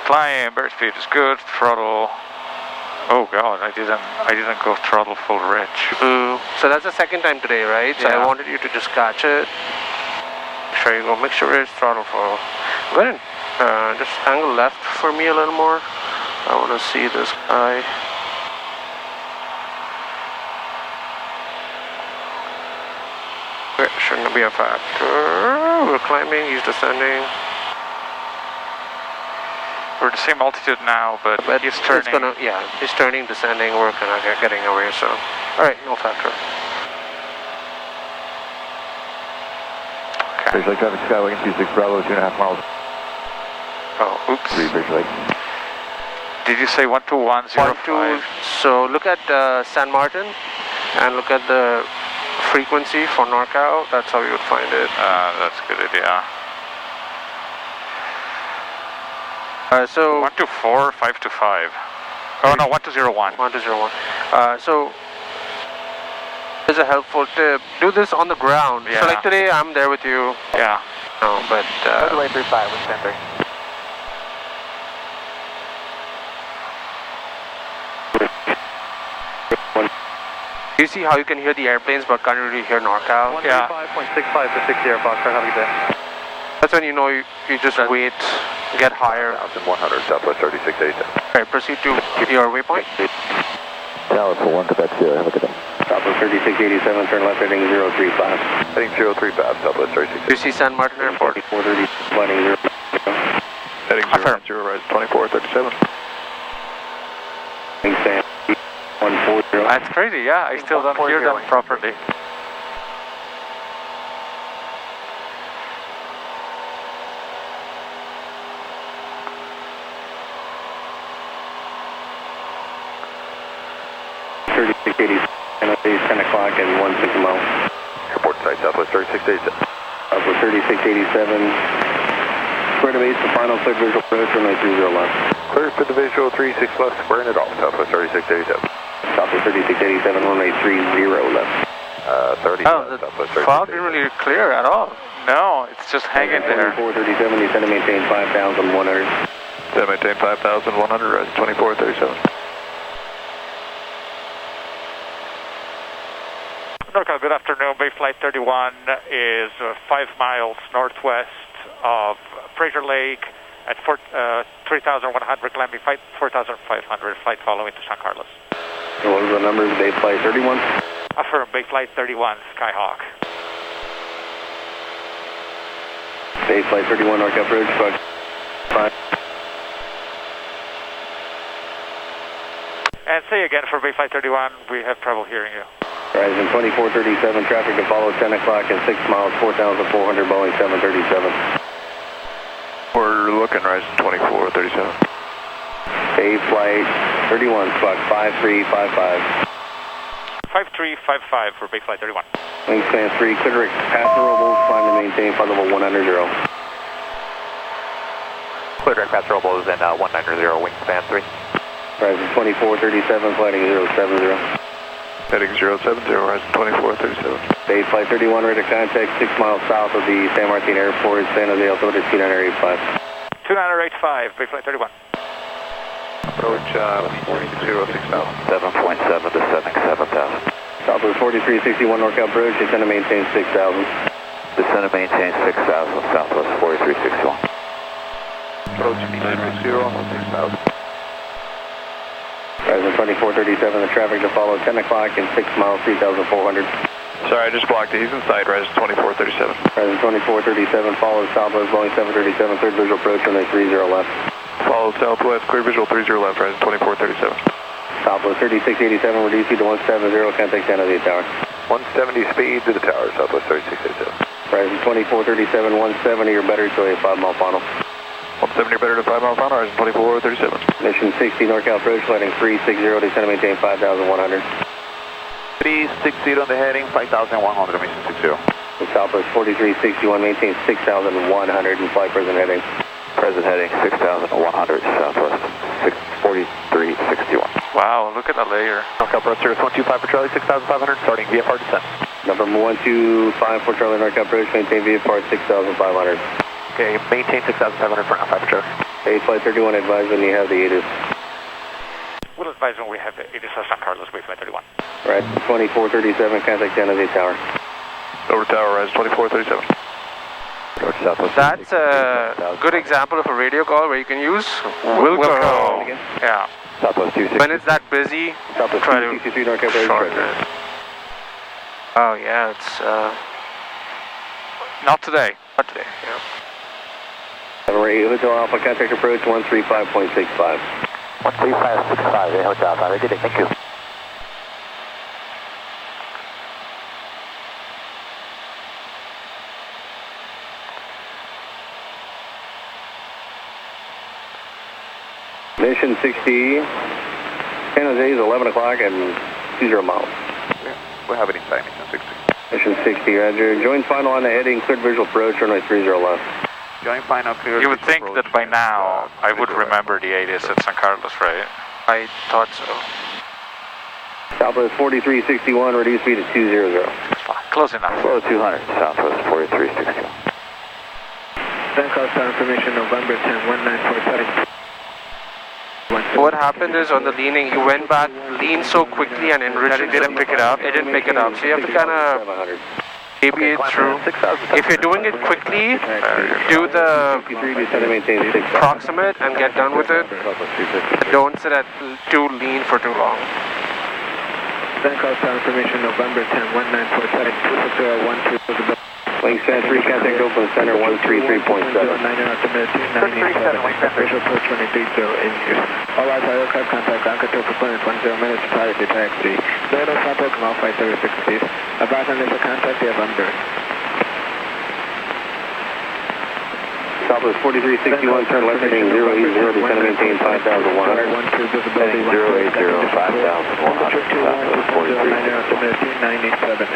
S1: Climb, airspeed is good, throttle. Oh god, I didn't go throttle full rich.
S2: So that's the second time today, right? So
S1: Yeah.
S2: I wanted you to just catch it. Sure you go, make sure it's throttle full. Go ahead and just angle left for me a little more. I want to see this guy. Okay, shouldn't be a factor. We're climbing, he's descending.
S1: We're the same altitude now, but he's turning.
S2: He's turning, descending, we're kind of getting away, so. Alright, no factor.
S4: Frazier Lake traffic, Skyway 26 Bravo, 2.5 miles.
S1: Oh, oops.
S4: 3 Frazier Lake.
S1: Did you say 12105?
S2: So look at San Martin and look at the frequency for Norcal. That's how you would find it.
S1: That's a good idea.
S2: So
S1: 124, 525. Oh no, 1201.
S2: 1201. So here's a helpful tip. Do this on the ground.
S1: Yeah.
S2: So like today, I'm there with you.
S1: Yeah.
S2: No, but
S14: Way 35 with 10-3.
S2: you see how you can hear the airplanes but can't really hear Norcal?
S8: 135.65 to 60 Foxtrot, have a good day.
S2: That's when you know you just wait, get higher.
S4: 1,100, Southwest 3687.
S2: Alright, proceed to your waypoint.
S4: Tower for 1, Quebec Sierra, have a good day.
S18: Southwest 3687, turn left heading 035.
S4: Heading 035, Southwest 3687.
S2: You see San Martin Airport?
S18: 430, flighting 0.
S11: Heading 010, rise 2437.
S18: San 140.
S1: That's crazy, yeah. I still don't hear them properly.
S18: And it's 10 o'clock and 16 miles.
S4: Airport site, Southwest 3687.
S18: Southwest 3687. Square to base, the final clear visual approach, runway 30 left.
S4: Clear for the visual 36 left, squaring it off, Southwest 3687.
S18: Southwest 3687, runway 30 left.
S4: 30 left, Southwest 3687.
S2: Cloud didn't really clear at all.
S1: No, it's just hanging there.
S18: 2437, you send to maintain 5,100.
S11: Send to maintain 5,100, rise 2437.
S1: Norcal, good afternoon. Bay Flight 31 is 5 miles northwest of Frazier Lake at 3,100, climbing 4,500, flight following to San Carlos.
S18: So what are the numbers? Bay Flight 31?
S1: Affirm, Bay Flight 31, Skyhawk.
S18: Bay Flight 31, Norcal approach, Fox 5.
S1: And say again for Bay Flight 31, we have trouble hearing you.
S18: Horizon 2437, traffic to follow 10 o'clock and 6 miles, 4,400, Boeing 737.
S11: We're looking, rise 2437.
S18: Bay Flight 31, Squawk 5355.
S1: 5355 for Bay Flight 31.
S18: Wingspan 3, clear passenger robles, climb and maintain flight level 190.
S14: Clear direct passenger robles in 190, wingspan 3.
S18: Horizon 2437, flighting 070.
S11: Heading 070, rise 2437.
S18: Bay Flight 31, ready to contact 6 miles south of the San Martin Airport, San Jose, altimeter 2985.
S1: 2985, Bay Flight 31.
S11: Approach 06000.
S14: 7.7 descending 7,000.
S18: Southwest 4361, Norcal approach, descend to maintain 6,000.
S14: Descend to maintain 6,000, Southwest 4361.
S11: Approach B960 on 6000.
S18: Horizon 2437, the traffic to follow 10 o'clock and 6 miles, 3,400.
S11: Sorry, I just blocked it. He's inside, rise 2437.
S18: Horizon 2437, follow southwest, Boeing 737, third visual approach, runway 30 left.
S11: Follow southwest, clear visual 30 left, rise 2437.
S18: Southwest 3687, reduce you to 170, contact San Jose Tower.
S15: 170 speed to the tower, Southwest 3682.
S18: Horizon 2437, 170, your battery to a 5-mile final.
S15: 170 better to 5-mile final, Horizon 2437.
S18: Mission 60, Norcal approach, landing 360, descend and maintain 5,100.
S15: 360 on the heading, 5,100, mission 60.
S18: Southwest 4361, maintain 6,100 and fly present heading.
S15: Present heading, 6,100, Southwest 4361.
S1: Wow, look at that layer.
S15: Norcal approach service 125 for Charlie, 6,500, starting VFR descent.
S18: Number 125 for Charlie, Norcal approach, maintain VFR 6,500.
S15: Okay, maintain 6,500 for now, 5 for Charlie.
S18: Hey, Flight 31, advise when you have the ATIS.
S6: We'll advise when we have the ATIS San Carlos, wait Flight 31.
S18: Right, 2437, contact San Jose Tower.
S15: Over tower, rise 2437.
S2: That's a good example of a radio call where you can use Wilco. Yeah.
S15: Southwest 260.
S2: When it's that busy,
S18: Southwest
S2: try to
S18: 263, Norcal approach.
S2: shorten it. Oh yeah, it's
S1: Not today.
S2: not today. Yeah.
S18: Hotel Alpha, contact approach 135.65.
S15: 13565, Hotel Alpha, I did it, thank you.
S18: Mission 60, San Jose is 11 o'clock and 20 miles.
S15: We'll have it inside, mission 60.
S18: Mission 60, roger. Join final on the heading, cleared visual approach, runway 30 left.
S15: Join final, clear.
S1: You would think that by now I would remember the ATIS at San Carlos, right?
S2: I thought so.
S18: Southwest 4361, reduce speed at 200.
S1: Close enough.
S15: Flow 200, Southwest 4361.
S13: Bangkok Tower information, November 10, 1947.
S2: What happened is on the leaning, he went back, leaned so quickly, and Enroute didn't pick it up. It didn't pick it up, so you have to kind of deviate through. If you're doing it quickly, do the proximate and get done with it. Don't sit at too lean for too long.
S13: Bangkok Tower information, November 10, 1947. 26012.
S18: Link San 3, contact open center 133.7.
S13: 937, visual approach 230 in use. All right, aircraft contact Anchor for planet 10 minutes prior to taxi. Zero Sato, come off 536 feet. Advise on initial contact, you have under.
S18: Southwest 4361, turn left heading 080, descend and maintain 5,100.
S15: Heading 080, 5,100, Southwest 4361.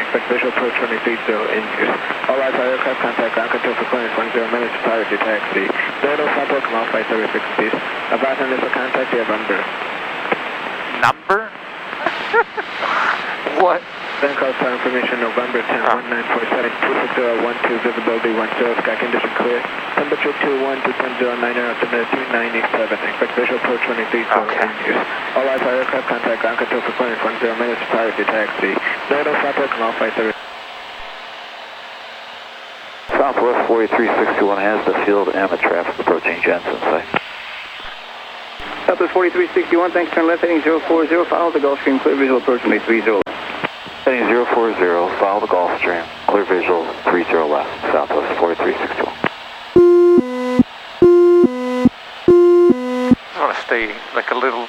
S13: Expect visual approach 230 in use. All right, aircraft contact Anchor for planet 10 minutes prior to taxi. Zero Sato, come off 536 feet. Advise on initial contact, you have under.
S1: Number?
S2: What?
S13: Bangkok Tower information, November 10, 1947, 26012, visibility 10, sky condition clear. Temperature 21 to 1009, altimeter 297. Expect visual approach 230 in use. All right, aircraft contact Anchor for planet 10 minutes prior to taxi. Zero Sato, come off 530.
S15: Southwest 4361 has the field and the traffic approaching Jensen site.
S18: Southwest 4361, thanks, turn left heading 040, follow the Gulfstream, clear visual approach runway 30.
S15: Heading 040, follow the Gulfstream, clear visual 30 left, Southwest 4361.
S1: I want to stay like a little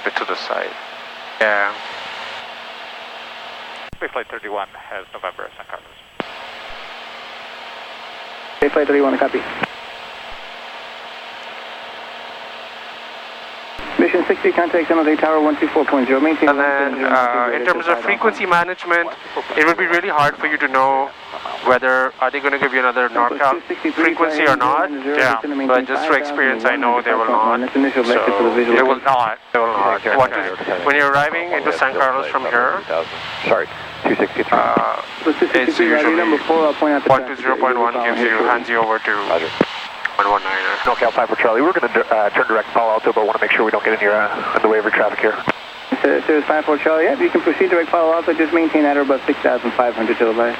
S1: bit to the side.
S2: Yeah.
S6: Flight 31 has November San Carlos.
S18: Flight 31, copy. Mission 60, contact San Jose Tower 124.0, maintain.
S2: And then in terms of frequency management, it would be really hard for you to know whether are they going to give you another Norcal frequency or not.
S1: Yeah.
S2: But just through experience, I know they will not.
S1: They will not.
S2: They will not. When you're arriving into San Carlos from here,
S15: Sorry, 263.
S2: it's usually 120.1 gives you, hands you over to 119er.
S15: Norcal 5 for Charlie. We're going to turn direct Palo Alto, but want to make sure we don't get in the way of your traffic here.
S18: There's 5 for Charlie. Yeah, you can proceed direct Palo Alto. Just maintain at or above 6,500 to the left.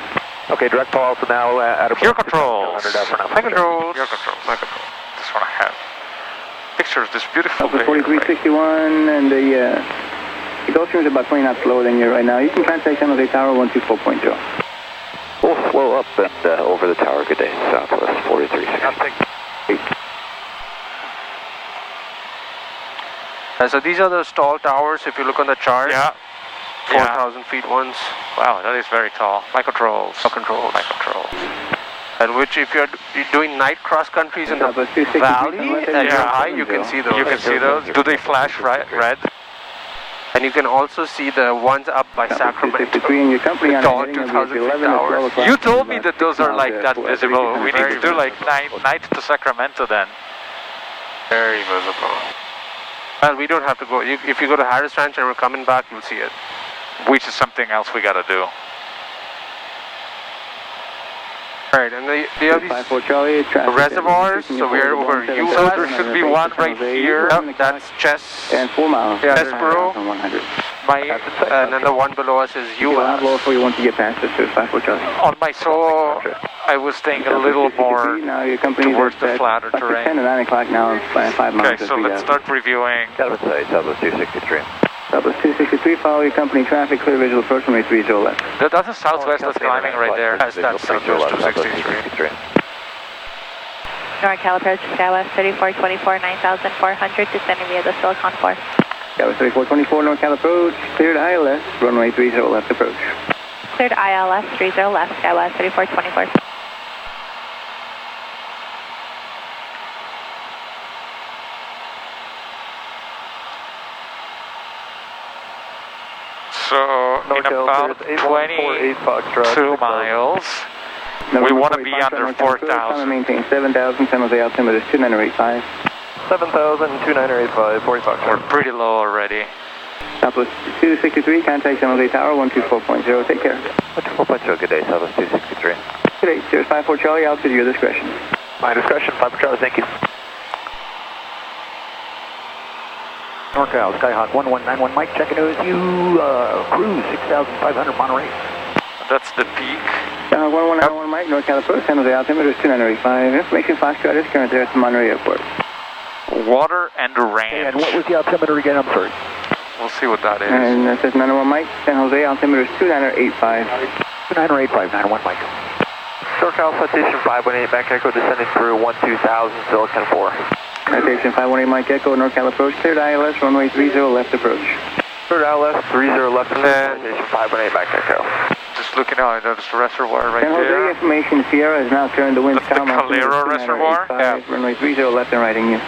S15: Okay, direct Palo Alto now at
S1: Your controls.
S2: My controls.
S1: Your controls. My controls. Just want to have pictures of this beautiful
S18: day. 4361 and the Gulfstream is about 20 knots slower than you right now. You can contact San Jose Tower 124.0.
S15: We'll slow up and over the tower. Good day, Southwest 4360.
S2: So these are the stall towers if you look on the chart.
S1: Yeah.
S2: 4,000 feet ones.
S1: Wow, that is very tall. Microtrolls.
S2: Microtrolls. And which, if you're doing night cross countries in the valley and you're high, you can see those.
S1: You can see those. Do they flash red?
S2: And you can also see the ones up by Sacramento. Tall 2,000 feet towers.
S1: You told me that those are like that visible. We need to do like night to Sacramento then.
S2: Very visible. Well, we don't have to go. If you go to Harris Ranch and we're coming back, you'll see it.
S1: Which is something else we gotta do.
S2: Right, and they have these reservoirs, so we're over U.S.
S1: So there should be one right here.
S2: Yep, that's Chess.
S16: And 4 miles.
S2: Chessboro. And then the one below us is U.S.
S16: Before you want to get past this, 54 Charlie.
S1: On my solo, I was staying a little more towards the flatter terrain.
S16: 10 to 9 o'clock now, 5 miles.
S1: Okay, so let's start reviewing.
S4: Southwest 263.
S16: Southwest 263, follow your company traffic, clear visual approach runway 30 left.
S1: That's a southwest that's climbing right there.
S2: That's Southwest 263.
S9: Norcal approach, Skywest 3424, 9,400, descending via the Silicon 4.
S16: Skywest 3424, Norcal approach, cleared ILS, runway 30 left approach.
S9: Cleared ILS 30 left, Skywest 3424.
S1: So, in about 22 miles, we want to be under 4,000.
S16: Maintain 7,000, San Jose altimeter is 2985.
S4: 7,000, 2985, 45.
S1: We're pretty low already.
S16: Southwest 263, contact San Jose Tower 124.0, take care.
S4: 124.0, good day, Southwest 263.
S16: Good day, Sirius 54 Charlie, altitude your discretion.
S4: My discretion, 54 Charlie, thank you.
S3: Norcal, Skyhawk 1191, Mike, checking in with you, cruise 6,500 Monterey.
S1: That's the peak.
S16: Skyhawk 1191, Mike, Norcal approach, San Jose altimeter is 2985. Information Foxtrot is current there at the Monterey Airport.
S1: Water and ranch.
S3: And what was the altimeter again? I'm sorry.
S1: We'll see what that is.
S16: And that says 901 Mike, San Jose altimeter is 2985.
S3: 2985, 901 Mike.
S14: Norcal Citation 518, back echo descending through 12,000, Silicon 4.
S16: Citation 518 Mike Echo, Norcal approach, cleared ILS, runway 30 left approach.
S14: Cleared ILS, 30 left approach, Citation 518, back echo.
S1: Just looking out, there's the reservoir right
S16: San Jose
S1: there.
S16: information, Sierra is now turned the wind
S1: calm. That's the Calero reservoir?
S16: Yeah. Runway 30 left and righting you.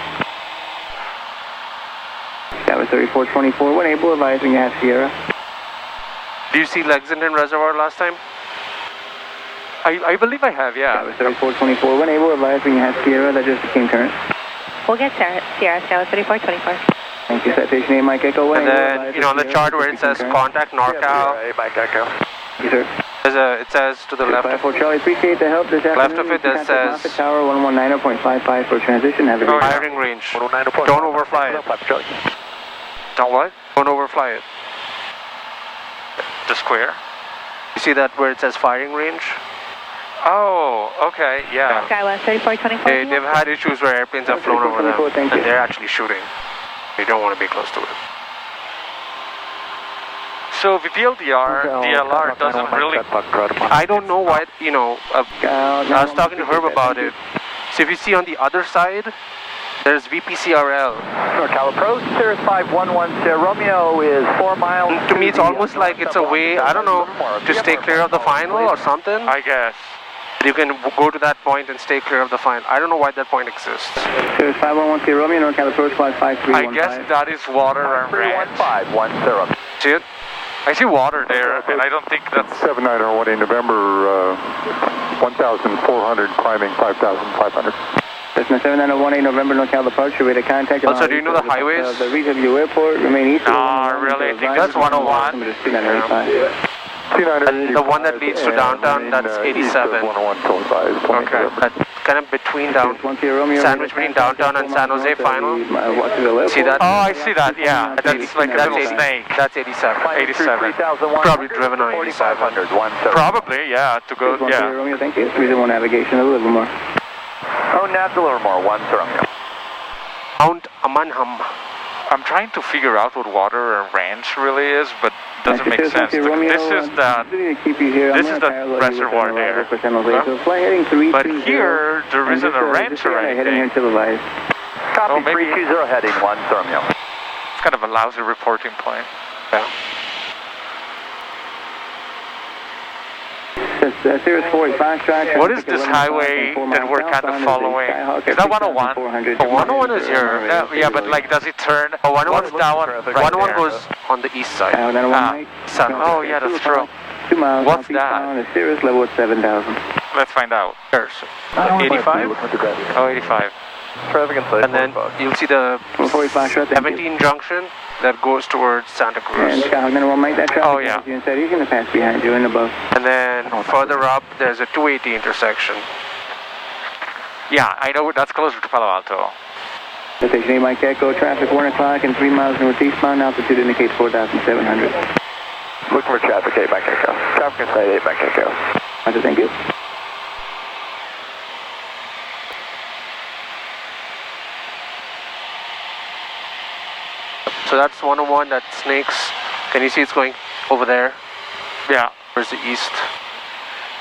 S16: That was 3424, when able, advising you have Sierra.
S2: Do you see Lexington Reservoir last time?
S1: I believe I have, yeah.
S16: That was 3424, when able, advising you have Sierra, that just became current.
S9: We'll get Sierra, Skywest 3424.
S16: Thank you, citation 8 Mike Echo.
S2: And then, you know, on the chart where it says contact Norcal.
S14: Mike Echo.
S16: Yes, sir.
S2: It says to the left.
S16: 54 Charlie, appreciate the help this afternoon.
S2: Left of it, that says
S16: Tower 119.55 for transition. Have a good
S2: firing range. Don't overfly it.
S1: Don't what?
S2: Don't overfly it.
S1: The square?
S2: You see that where it says firing range?
S1: Oh, okay, yeah.
S9: Skywest 3424.
S2: They've had issues where airplanes have flown over them and they're actually shooting. You don't want to be close to it.
S1: So the DLR doesn't really...
S2: I don't know why, you know, I was talking to Herb about it. So if you see on the other side, there's VPCRL.
S3: Norcal approach, Sirius 511, Sierra Romeo is 4 miles.
S2: To me, it's almost like it's a way, I don't know, to stay clear of the final or something.
S1: I guess.
S2: You can go to that point and stay clear of the final. I don't know why that point exists.
S16: Sirius 511, Sierra Romeo, Norcal approach, flight 5315.
S1: I guess that is water and ranch.
S14: 31510.
S2: See it?
S1: I see water there, and I don't think that's...
S19: 7901 November, 1,400, climbing 5,500.
S16: Cessna 7901 November, Norcal departure, way to contact...
S2: Also, do you know the highways?
S16: The Reedview Airport, remain east...
S1: Nah, really, I think that's 101.
S2: And the one that leads to downtown, that's 87.
S19: Okay.
S2: That's kind of between sandwich between downtown and San Jose final. See that?
S1: Oh, I see that, yeah. That's like a little snake.
S2: That's 87. 87. Probably driven on 87.
S1: Probably, yeah, to go, yeah.
S16: Thank you. 301 navigation, a little more.
S14: Oh, Nats a little more, 1 Romeo.
S2: Mount Amanham.
S1: I'm trying to figure out what water and ranch really is, but doesn't make sense. This is the reservoir there. But here, there isn't a ranch or anything.
S14: Copy, 320 heading 1 Romeo.
S1: It's kind of a lousy reporting point.
S2: Yeah.
S1: What is this highway that we're kind of following? Is that 101?
S2: 101 is here.
S1: Yeah, but like, does it turn?
S2: Oh, 101
S1: What's that one? Right
S2: 101
S1: there?
S2: goes on the east side.
S1: Oh, yeah, that's true.
S18: 2 miles.
S1: What's that?
S18: Cirrus level at 7,000.
S1: Let's find out.
S2: Here, 85?
S1: Oh, 85.
S11: Traffic inside.
S2: And then you'll see the 17 junction that goes towards Santa Cruz.
S1: Oh, yeah.
S18: He's going to pass behind you and above.
S2: And then further up, there's a 280 intersection.
S1: Yeah, I know that's closer to Palo Alto.
S18: Station 8 Mike Echo, traffic 1 o'clock and 3 miles northeastbound, altitude indicates 4,700.
S15: Looking for traffic 8 Mike Echo. Traffic inside 8 Mike Echo.
S18: Roger, thank you.
S2: So that's 101, that snakes. Can you see it's going over there?
S1: Yeah.
S2: Where's the east?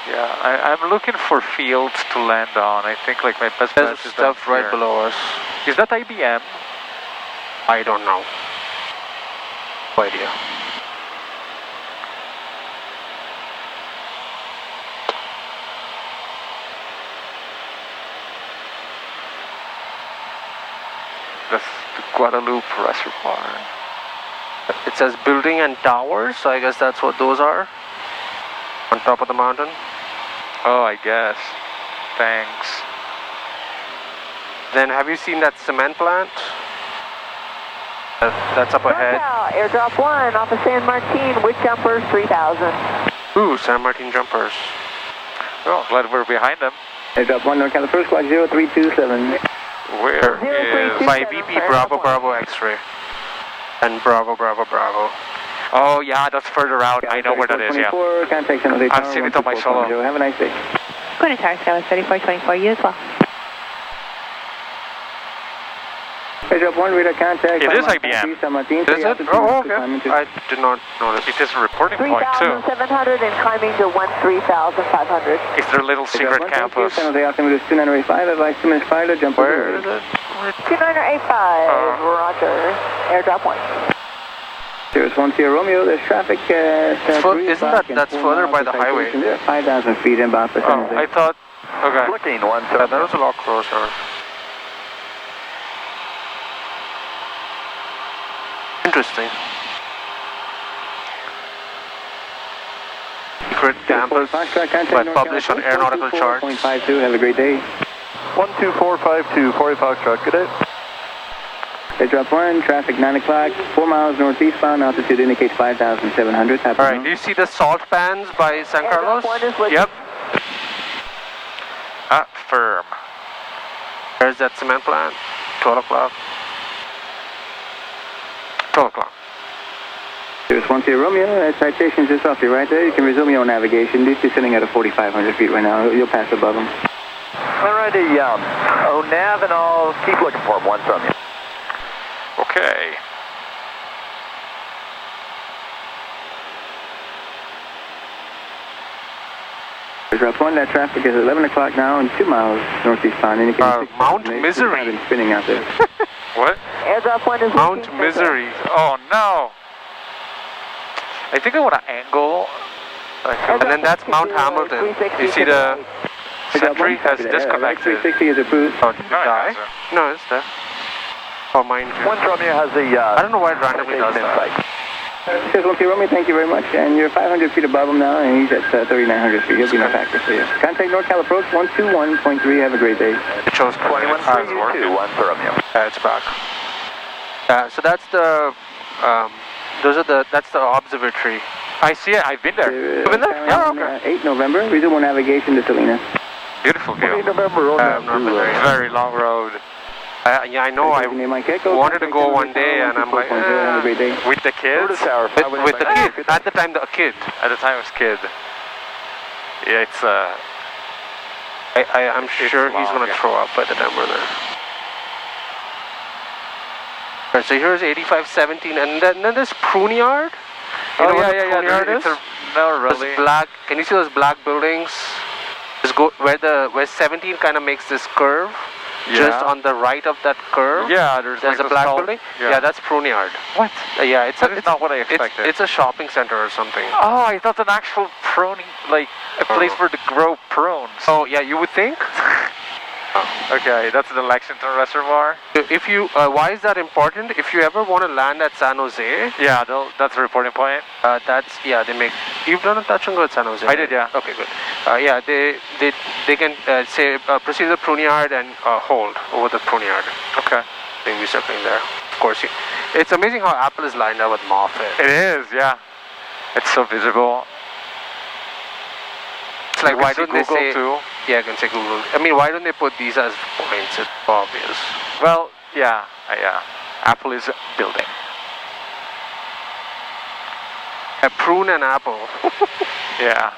S1: Yeah, I'm looking for fields to land on. I think like my best bet is
S2: stuff right below us.
S1: Is that IBM?
S2: I don't know. No idea.
S1: That's the Guadalupe Reservoir.
S2: It says building and towers, so I guess that's what those are. On top of the mountain.
S1: Oh, I guess. Thanks.
S2: Then have you seen that cement plant? That's up ahead.
S7: Norcal, airdrop 1 off of San Martin with jumpers 3,000.
S2: Ooh, San Martin jumpers.
S1: Oh, glad we're behind them.
S18: Airdrop 1 Norcal approach clock 0327.
S1: Where is...
S2: By BP Bravo Bravo X-ray. And Bravo Bravo Bravo.
S1: Oh yeah, that's further out. I know where that is, yeah. I've seen it on my solo.
S18: Have a nice day.
S17: Going to Tower Sky 3424, you as well.
S18: Airdrop 1, radar contact.
S1: It is IBM.
S2: Is it? Oh, okay. I did not notice.
S1: It is a reporting point too.
S7: 3,700 and climbing to 13,500.
S1: It's their little secret campus.
S18: San Jose altimeter is 2985, advise 2 minutes prior to jump.
S2: Where is it?
S7: 2985, Roger. Airdrop 1.
S18: Cirrus 10 Romeo, there's traffic.
S2: Isn't that's further by the highway?
S18: 5,000 feet inbound for San Jose.
S1: I thought, okay.
S15: Looking 170.
S2: That was a lot closer. Interesting. Secret campus, but published on aeronautical charts.
S18: 124.52, have a great day.
S19: 12452, 40 Foxtrot, good day.
S18: Airdrop 1, traffic 9 o'clock, 4 miles northeastbound, altitude indicates 5,700.
S2: Alright, do you see the salt pans by San Carlos?
S1: Yep. Firm.
S2: Where's that cement plant? 12 o'clock.
S1: 12 o'clock.
S18: Cirrus 10 Romeo, citation's just off your right there. You can resume your navigation. These two sitting at a 4,500 feet right now. You'll pass above them.
S15: Alrighty, nav and I'll keep looking for him, 1 from you.
S1: Okay.
S18: Drop 1, that traffic is 11 o'clock now and 2 miles northeastbound.
S2: Mount Misery.
S18: Spinning out there.
S1: What?
S7: Airdrop 1 is
S2: Mount Misery.
S1: Oh no. I think I want to angle.
S2: And then that's Mount Hamilton. You see the sentry has disconnected.
S18: 360 is approved.
S2: Oh, did it die? No, it's there. Oh, mine too.
S15: 1 from you has the...
S2: I don't know why it randomly does that.
S18: Cirrus 10 Romeo, thank you very much. And you're 500 feet above him now, and he's at 3,900 feet. He'll be no factor for you. Contact Norcal approach 121.3. Have a great day.
S2: It shows
S15: 21.3, 1 from you.
S2: It's back. So that's the... that's the observatory.
S1: I see it. I've been there. You've been there?
S18: Yeah, okay. 8 November. Resume navigation to Salinas.
S1: Beautiful view.
S15: 8 November.
S1: Very long road.
S2: Yeah, I know. I wanted to go one day, and I'm like,
S1: with the kids?
S2: With the kid. At the time, the kid.
S1: At the time, it was kid. Yeah, it's
S2: I'm sure he's gonna throw up by the time we're there. Right, so here's 8517, and then there's Pruneyard. You know what the Pruneyard is?
S1: No, really.
S2: Those black. Can you see those black buildings? Just go where 17 kind of makes this curve.
S1: Yeah.
S2: Just on the right of that curve,
S1: yeah,
S2: there's
S1: like
S2: a black building. Yeah, that's Pruneyard.
S1: What?
S2: Yeah, it's
S1: not what I expected.
S2: It's a shopping center or something.
S1: Oh, I thought an actual pruning, like a place where to grow prunes.
S2: Oh yeah, you would think.
S1: Okay, that's the Lexington Reservoir.
S2: If you, why is that important? If you ever want to land at San Jose,
S1: yeah, that's a reporting point.
S2: They make. You've done a touch and go at San Jose.
S1: I did, yeah.
S2: Okay, good. Yeah, they can say proceed to the prune yard and hold over the prune yard.
S1: Okay.
S2: They'll be circling there. Of course, it's amazing how Apple is lined up with Moffett.
S1: It is, yeah. It's so visible.
S2: It's like, why don't they
S1: Google
S2: say?
S1: Too.
S2: Yeah, I can say Google. I mean, why don't they put these as points? It's obvious.
S1: Well, yeah. Apple is building.
S2: A prune and apple.
S1: Yeah.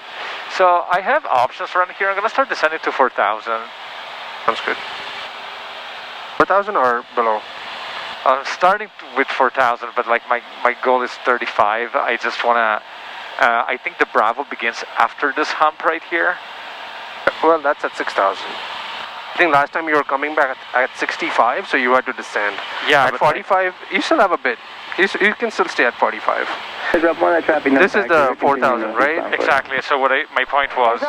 S1: So I have options around here. I'm gonna start descending to 4,000.
S2: Sounds good. 4,000 or below?
S1: I'm starting with 4,000, but like my goal is 35. I just wanna. I think the Bravo begins after this hump right here.
S2: Well, that's at 6,000. I think last time you were coming back at 65, so you had to descend.
S1: Yeah,
S2: at 45, you still have a bit. You can still stay at 45. This is the 4,000, right?
S1: Exactly. So my point was.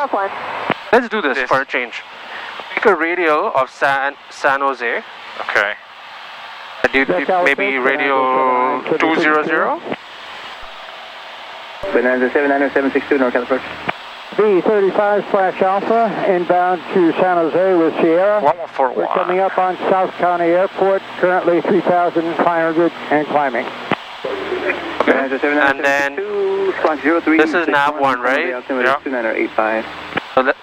S2: Let's do this for a change. Make a radial of San Jose.
S1: Okay.
S2: Maybe radial 200.
S13: Bonanza 79762 Norcal approach.
S10: B35 / Alpha, inbound to San Jose with Sierra.
S1: 1141.
S10: We're coming up on South County Airport, currently 3,500 and climbing.
S2: Okay. And then this is nav1, right?
S1: Yeah.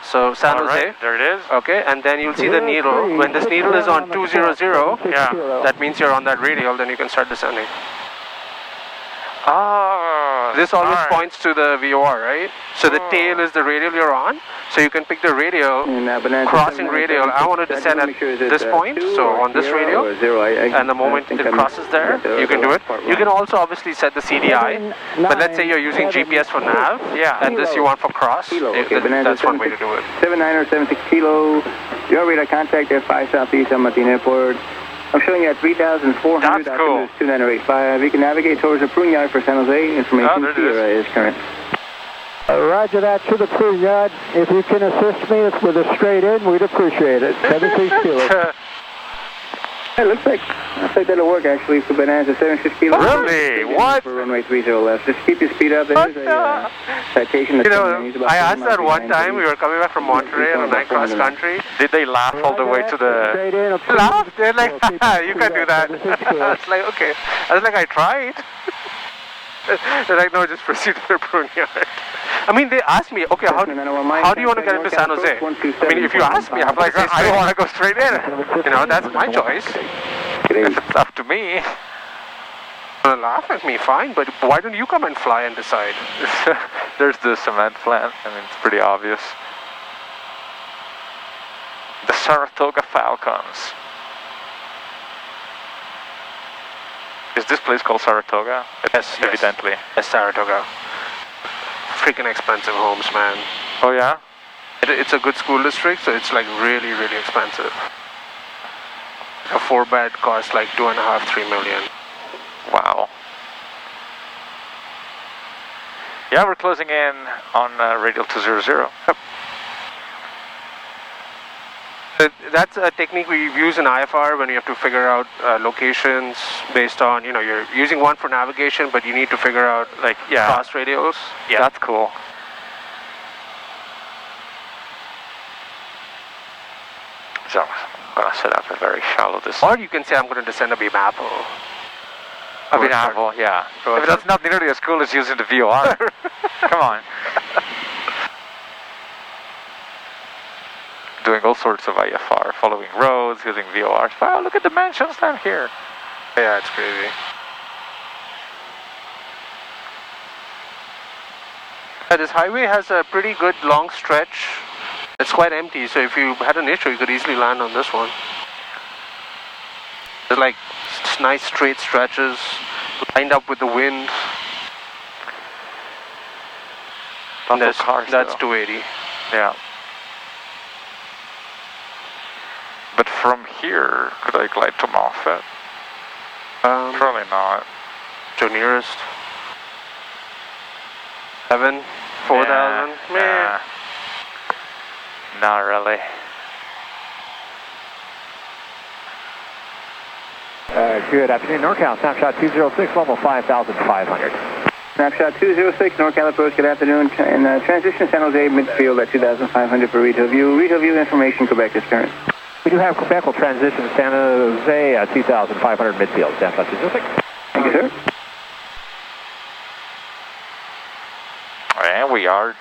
S2: So San Jose.
S1: Right, there it is.
S2: Okay, and then you'll see the needle. When this needle is on 200,
S1: yeah,
S2: that means you're on that radial, then you can start descending. This always points to the VOR, right? So the tail is the radial you're on. So you can pick the radial, crossing radial. I want to descend at this point, so on this radial. And the moment it crosses there, you can do it. You can also obviously set the CDI. But let's say you're using GPS for nav, and this you want for cross. That's one way to do it.
S13: 79 or 76 kilo. Your radar contact at 5 Southeast San Martin Airport. I'm showing you at 3,400.
S1: That's cool.
S13: 2985. You can navigate towards the prune yard for San Jose. Information is current.
S10: Roger that to the prune yard. If you can assist me with a straight in, we'd appreciate it. 76 kilo.
S13: It looks like that'll work actually for Bonanza 76 kilo.
S1: Really? What?
S13: For runway 30 left. Just keep your speed up. There's a citation.
S2: I asked that one time. We were coming back from Monterey on a night cross country.
S1: Did they laugh all the way to the?
S2: Laugh? They're like, you can do that. I was like, okay. I was like, I tried. They're like, no, just proceed to the prune yard. I mean, they asked me, okay, how do you want to get into San Jose? I mean, if you ask me, I'm like, I don't want to go straight in. You know, that's my choice.
S1: If it's up to me.
S2: Laugh at me, fine, but why don't you come and fly and decide?
S1: There's the cement plant. I mean, it's pretty obvious. The Saratoga Falcons. Is this place called Saratoga?
S2: Yes,
S1: evidently.
S2: Yes, Saratoga. Freaking expensive homes, man.
S1: Oh yeah?
S2: It's a good school district, so it's like really, really expensive. A 4-bed costs like 2.5, 3 million.
S1: Wow. Yeah, we're closing in on radial 200.
S2: Yep. That's a technique we use in IFR when you have to figure out locations based on, you're using one for navigation, but you need to figure out cross radials.
S1: Yeah, that's cool. So I'm going to set up a very shallow descent.
S2: Or you can say I'm going to descend a beam apple.
S1: A beam apple, yeah. If that's not nearly as cool as using the VOR. Come on. Doing all sorts of IFR, following roads, using VORs. Wow, look at the mansions down here.
S2: Yeah, it's crazy. This highway has a pretty good long stretch. It's quite empty, so if you had an issue, you could easily land on this one. There's like nice straight stretches, lined up with the wind.
S1: Cars,
S2: that's 280.
S1: Yeah. But from here, could I glide to Moffett? Probably not.
S2: To nearest. 7. 4,000?
S1: Yeah. Not really.
S3: Good afternoon, NorCal. Snapshot 206, level 5,500.
S13: Snapshot 206, NorCal approach, good afternoon. And transition San Jose midfield at 2,500 for retail view. Retail view information, Quebec is current.
S3: We do have Quebec will transition San Jose at 2,500 midfield. Snapshot 206.
S13: Thank you, sir.
S1: And we are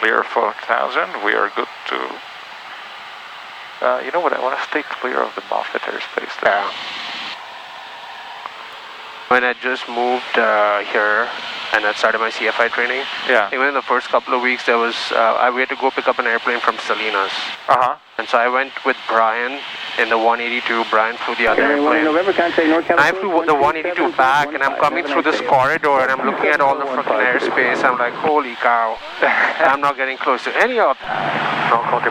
S1: clear 4,000. We are good to... you know what? I want to stay clear of the Moffett airspace there.
S2: Yeah. When I just moved here and I started my CFI training, even in the first couple of weeks, there was we had to go pick up an airplane from Salinas. And so I went with Brian in the 182. Brian flew the other airplane. I flew the 182 back, and I'm coming through this corridor, and I'm looking at all the freaking airspace. I'm like, holy cow! I'm not getting close to any of them.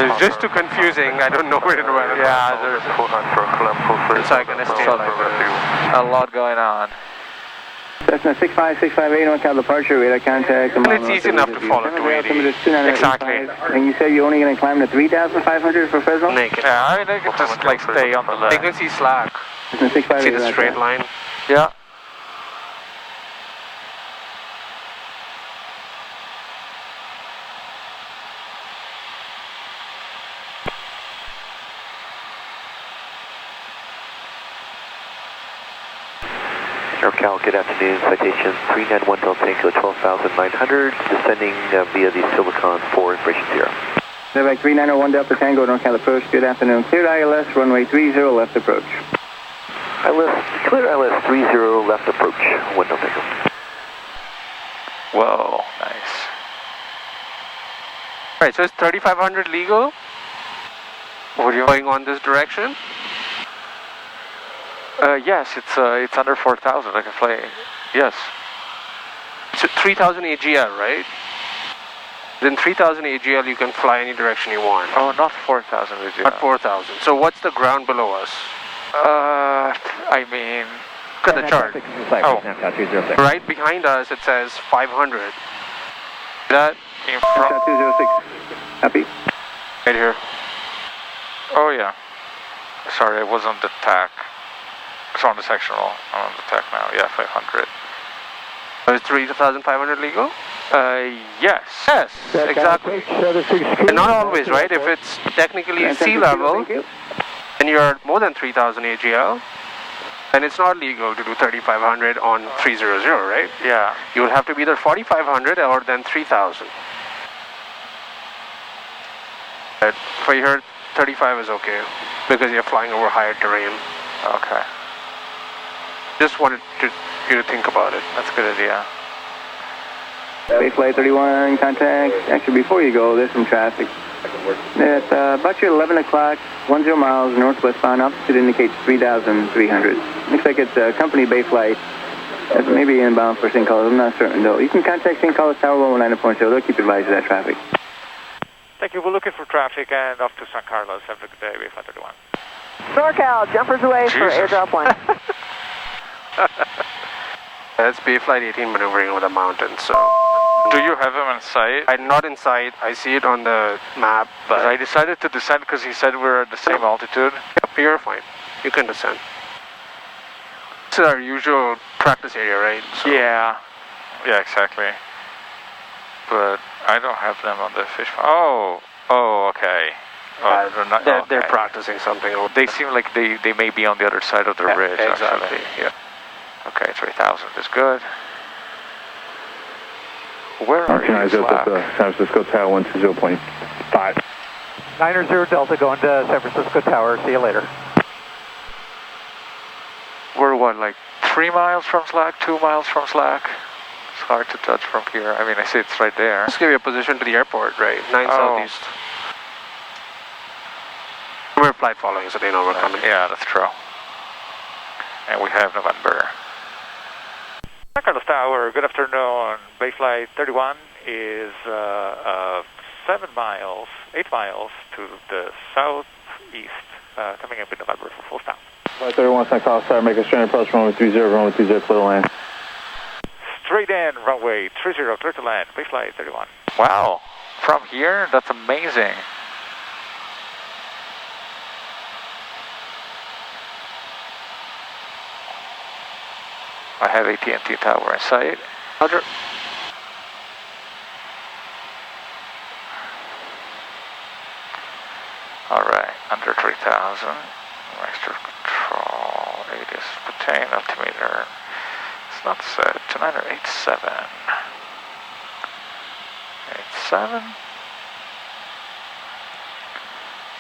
S2: It's just too confusing. I don't know where to run.
S1: Yeah, there's
S2: so I'm gonna stay like
S1: a lot going on.
S13: Cessna 65658, NorCal departure, radar contact.
S2: Well, it's easy enough to follow 280.
S1: Exactly.
S13: And you said you're only going to climb to 3,500 for Fresno?
S2: Naked.
S1: Yeah, I mean, they can just like stay on the left.
S2: You can see slack. See the straight line?
S1: Yeah.
S14: NorCal, good afternoon. Citation 391 Delta Tango 12,900, descending via the Silicon 4 information 0.
S13: Novak 3901 Delta Tango, NorCal approach, good afternoon. Cleared ILS, runway 30 left approach.
S14: Clear ILS 30 left approach, 1 Delta Tango.
S1: Whoa, nice.
S2: Right, so it's 3,500 legal?
S1: What are you
S2: going on this direction?
S1: Yes, it's under 4,000. I can fly. Yes.
S2: So 3,000 AGL, right? Then 3,000 AGL, you can fly any direction you want.
S1: Oh, not 4,000 AGL.
S2: Not 4,000. So what's the ground below us?
S1: I mean,
S2: look at the chart. Oh, right behind us it says 500. That
S1: in front.
S13: 206. Happy.
S1: Right here. Oh yeah. Sorry, I was on the TAC. It's on the sectional. I'm on the TAC now. Yeah, 500.
S2: Is 3,500 legal?
S1: Yes.
S2: Yes, exactly. And not always, right? If it's technically sea level, and you're more than 3,000 AGL, then it's not legal to do 3,500 on 300, right?
S1: Yeah.
S2: You will have to be either 4,500 or then 3,000. But for here, 35 is okay, because you're flying over higher terrain.
S1: Okay.
S2: Just wanted you to think about it.
S1: That's a good idea.
S13: Base flight 31, contact. Actually, before you go, there's some traffic. At about your 11 o'clock, 10 miles northwestbound, altitude indicates 3,300. Looks like it's a company base flight. That's maybe inbound for St. Carlos, I'm not certain though. You can contact St. Carlos Tower 119.0, they'll keep advised of that traffic.
S6: Thank you, we're looking for traffic and off to San Carlos. Have a good day, Base Flight 31.
S7: NorCal, jumpers away for airdrop 1.
S2: That's Bay Flight 18 maneuvering over the mountain, so...
S1: Do you have him in sight?
S2: I'm not in sight. I see it on the map, but...
S1: I decided to descend because he said we're at the same altitude.
S2: Yep, you're fine. You can descend. This is our usual practice area, right? So.
S1: Yeah. Yeah, exactly. But I don't have them on the fish farm. Oh, okay. Oh,
S2: they're practicing something.
S1: They seem like they may be on the other side of the ridge,
S2: exactly.
S1: Actually. Yeah. Okay, 3,000 is good. Where are you, Slack?
S20: San Francisco Tower 120.5.
S3: 900 Delta going to San Francisco Tower. See you later.
S1: We're what, like 3 miles from Slack, 2 miles from Slack? It's hard to judge from here. I mean, I see it's right there.
S2: Just give you a position to the airport, right? 9 southeast. We're flight following, so they know we're coming.
S1: Yeah, that's true. And we have November.
S6: San Carlos Tower, good afternoon. Base Flight 31 is 8 miles to the southeast, coming up in November for full stop.
S20: Flight 31, San Carlos Tower, make a straight approach, runway 30, runway 30, clear to land.
S6: Straight in, runway 30, clear to land, Base Flight 31.
S1: Wow, from here, that's amazing. I have AT&T tower in sight.
S2: Roger.
S1: Alright, under 3,000. Master control, 80 is pertain, altimeter. It's not set. 2987. 87.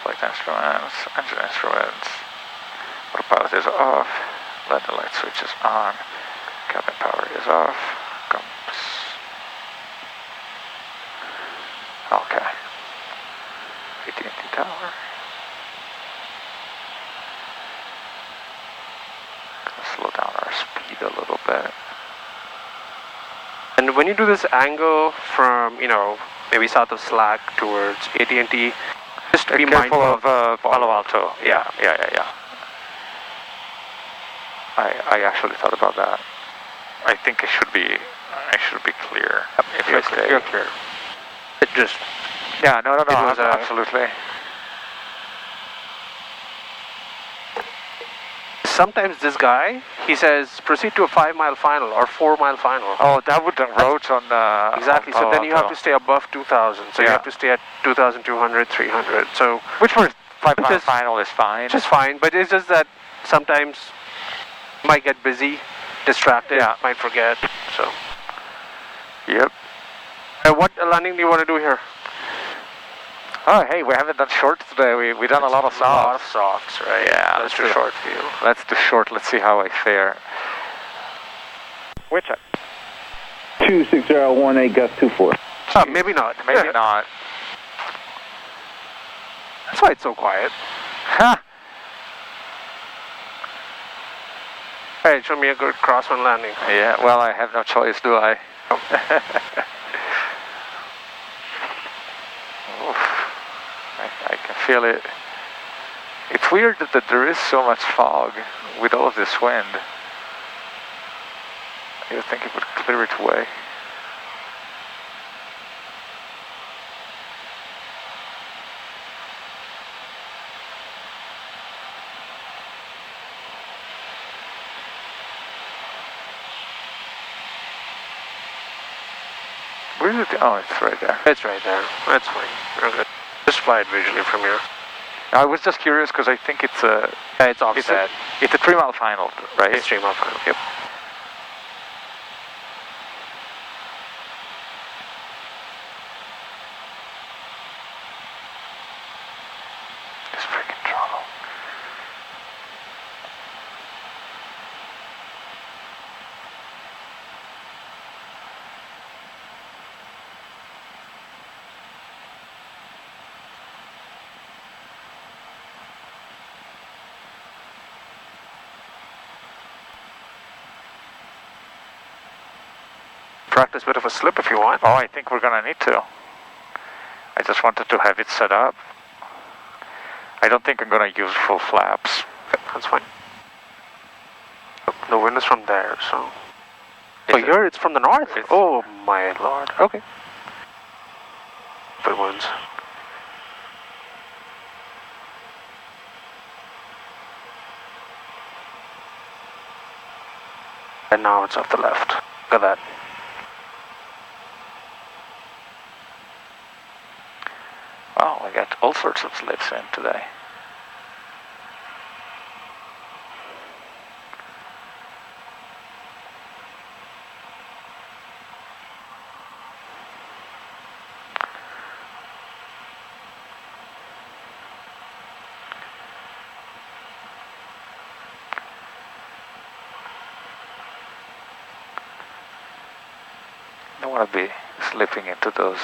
S1: Flight instruments, engine instruments. Autopilot is off. Landing light switch is on. Cabin power is off. Compass. Okay. AT&T tower. Gonna slow down our speed a little bit.
S2: And when you do this angle from, you know, maybe south of Slack towards AT&T, just be
S1: careful
S2: mindful
S1: of Palo Alto. Yeah. I actually thought about that. I think I should be clear. Yep, if I stay.
S2: You're clear. It just.
S1: Yeah, no, absolutely.
S2: Sometimes this guy, he says, proceed to a 5-mile final or 4-mile final.
S1: Oh, that would roach on
S2: exactly.
S1: On
S2: so then you have to stay above 2,000. So you have to stay at 2,200, 300. So
S1: which for 5-mile final is fine.
S2: Just fine, but it's just that sometimes you might get busy, distracted, might forget. So.
S1: Yep.
S2: What landing do you want to do here?
S1: Oh, hey, we haven't done short today. We done a lot of softs.
S2: A lot of softs, right?
S1: Yeah,
S2: let's do short for you.
S1: Let's do short. Let's see how I fare.
S6: Which up?
S3: 26018 gust 24.
S2: Maybe not.
S1: Maybe not.
S2: That's why it's so quiet.
S1: Huh.
S2: Hey, show me a good crosswind landing.
S1: Yeah, well, I have no choice, do I? I can feel it. It's weird that there is so much fog with all of this wind. You would think it would clear it away. Where is it? Oh, it's right there.
S2: It's right there. That's fine. We're good. Just fly it visually from here.
S1: I was just curious because I think it's a...
S2: it's offset.
S1: It's a 3-mile final, right?
S2: It's 3-mile final, yep.
S1: This freaking throttle.
S2: Practice a bit of a slip if you want.
S1: Oh, I think we're gonna need to. I just wanted to have it set up. I don't think I'm gonna use full flaps.
S2: That's fine. The wind is from there, so... here it's from the north? Oh my lord. Okay. Good winds. And now it's off the left. Look at that.
S1: Wow, I got all sorts of slips in today. I don't want to be slipping into those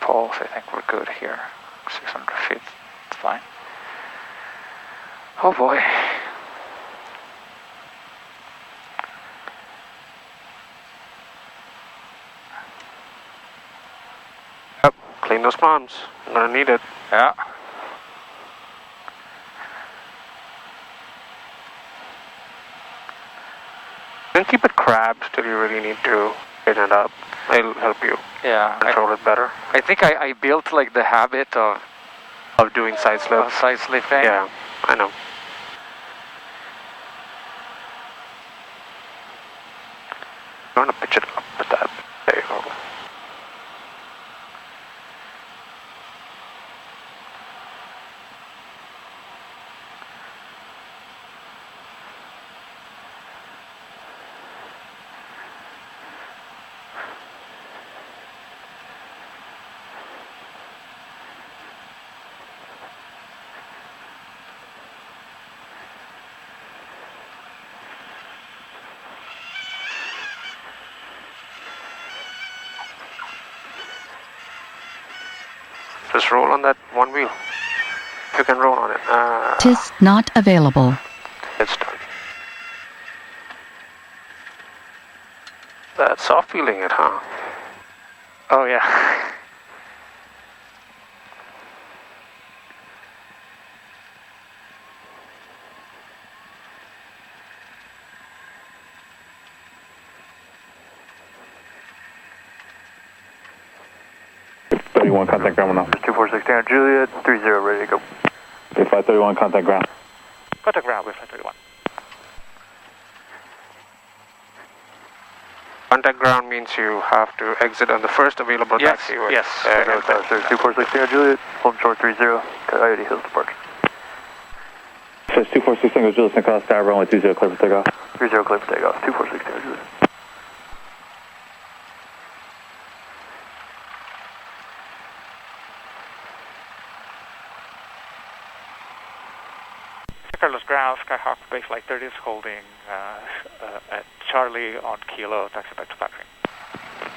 S1: poles. I think we're good here. 600 feet, it's fine. Oh boy.
S2: Yep, clean those palms. I'm gonna need it.
S1: Yeah.
S2: Then keep it crabbed till you really need to straighten it up. I'll help you control it better.
S1: I think I built like the habit of
S2: doing side slip.
S1: Side slipping.
S2: Yeah, I know. I want to pitch it up with that. There you go. Just roll on that one wheel. If you can roll on it.
S12: Tis not available.
S2: It's done. That's soft feeling it, huh?
S1: Oh yeah.
S20: Contact ground now.
S15: 2416 Juliet, 30 ready to go.
S20: Okay, 531, contact ground.
S6: Contact ground with 531.
S2: Contact ground means you have to exit on the first available taxiway.
S1: Yes.
S15: There's 2416 Juliet, home shore 30, Coyote Hills departure.
S20: Says 2416 Juliet, Nicole Star, runway 20, clear for takeoff.
S15: 30 clear for takeoff, 2416 Juliet.
S6: Carlos ground, Skyhawk base flight 30 is holding at Charlie on Kilo, taxi back to parking.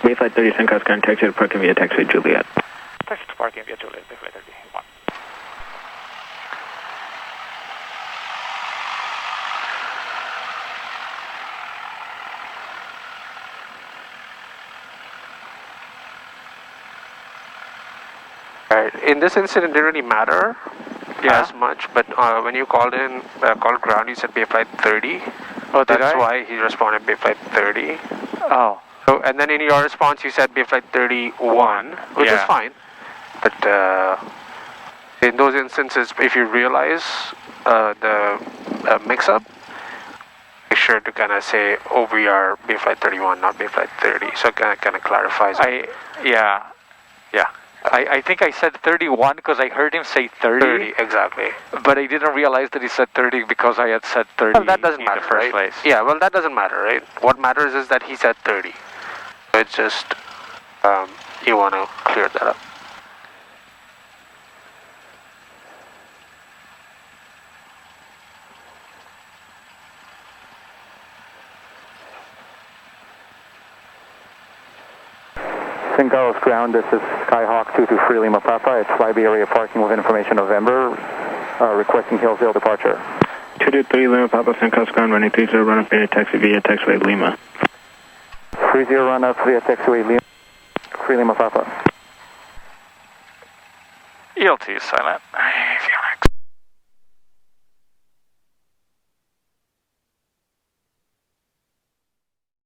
S13: Base flight 30, Skyhawk ground, taxi to parking via taxiway Juliet.
S6: Taxi to parking via Juliet, base flight 31.
S2: Right. In this incident, it didn't really matter as much, but when you called ground, you said Bay Flight 30.
S1: Oh,
S2: that's why he responded Bay Flight 30.
S1: Oh.
S2: So, and then in your response, you said Bay Flight 31, which is fine. But in those instances, if you realize the mix-up, make sure to kind of say, oh, we are Bay Flight 31, not Bay Flight 30. So it kind of clarifies it.
S1: Yeah. I think I said 31 because I heard him say 30.
S2: 30, exactly.
S1: But I didn't realize that he said 30 because I had said 30
S2: well, that doesn't matter,
S1: in the first place.
S2: Yeah, well, that doesn't matter, right? What matters is that he said 30. So it's just, you want to clear that up.
S20: St. Carlos ground, this is Skyhawk 223 Lima Papa. It's Flyby area parking with information November, requesting Hillsdale departure.
S13: 223 Lima Papa, St. Carlos ground, running 30, run up via taxiway Lima.
S20: 30 run up via taxiway Lima, 3 Lima Papa.
S1: ELT is silent.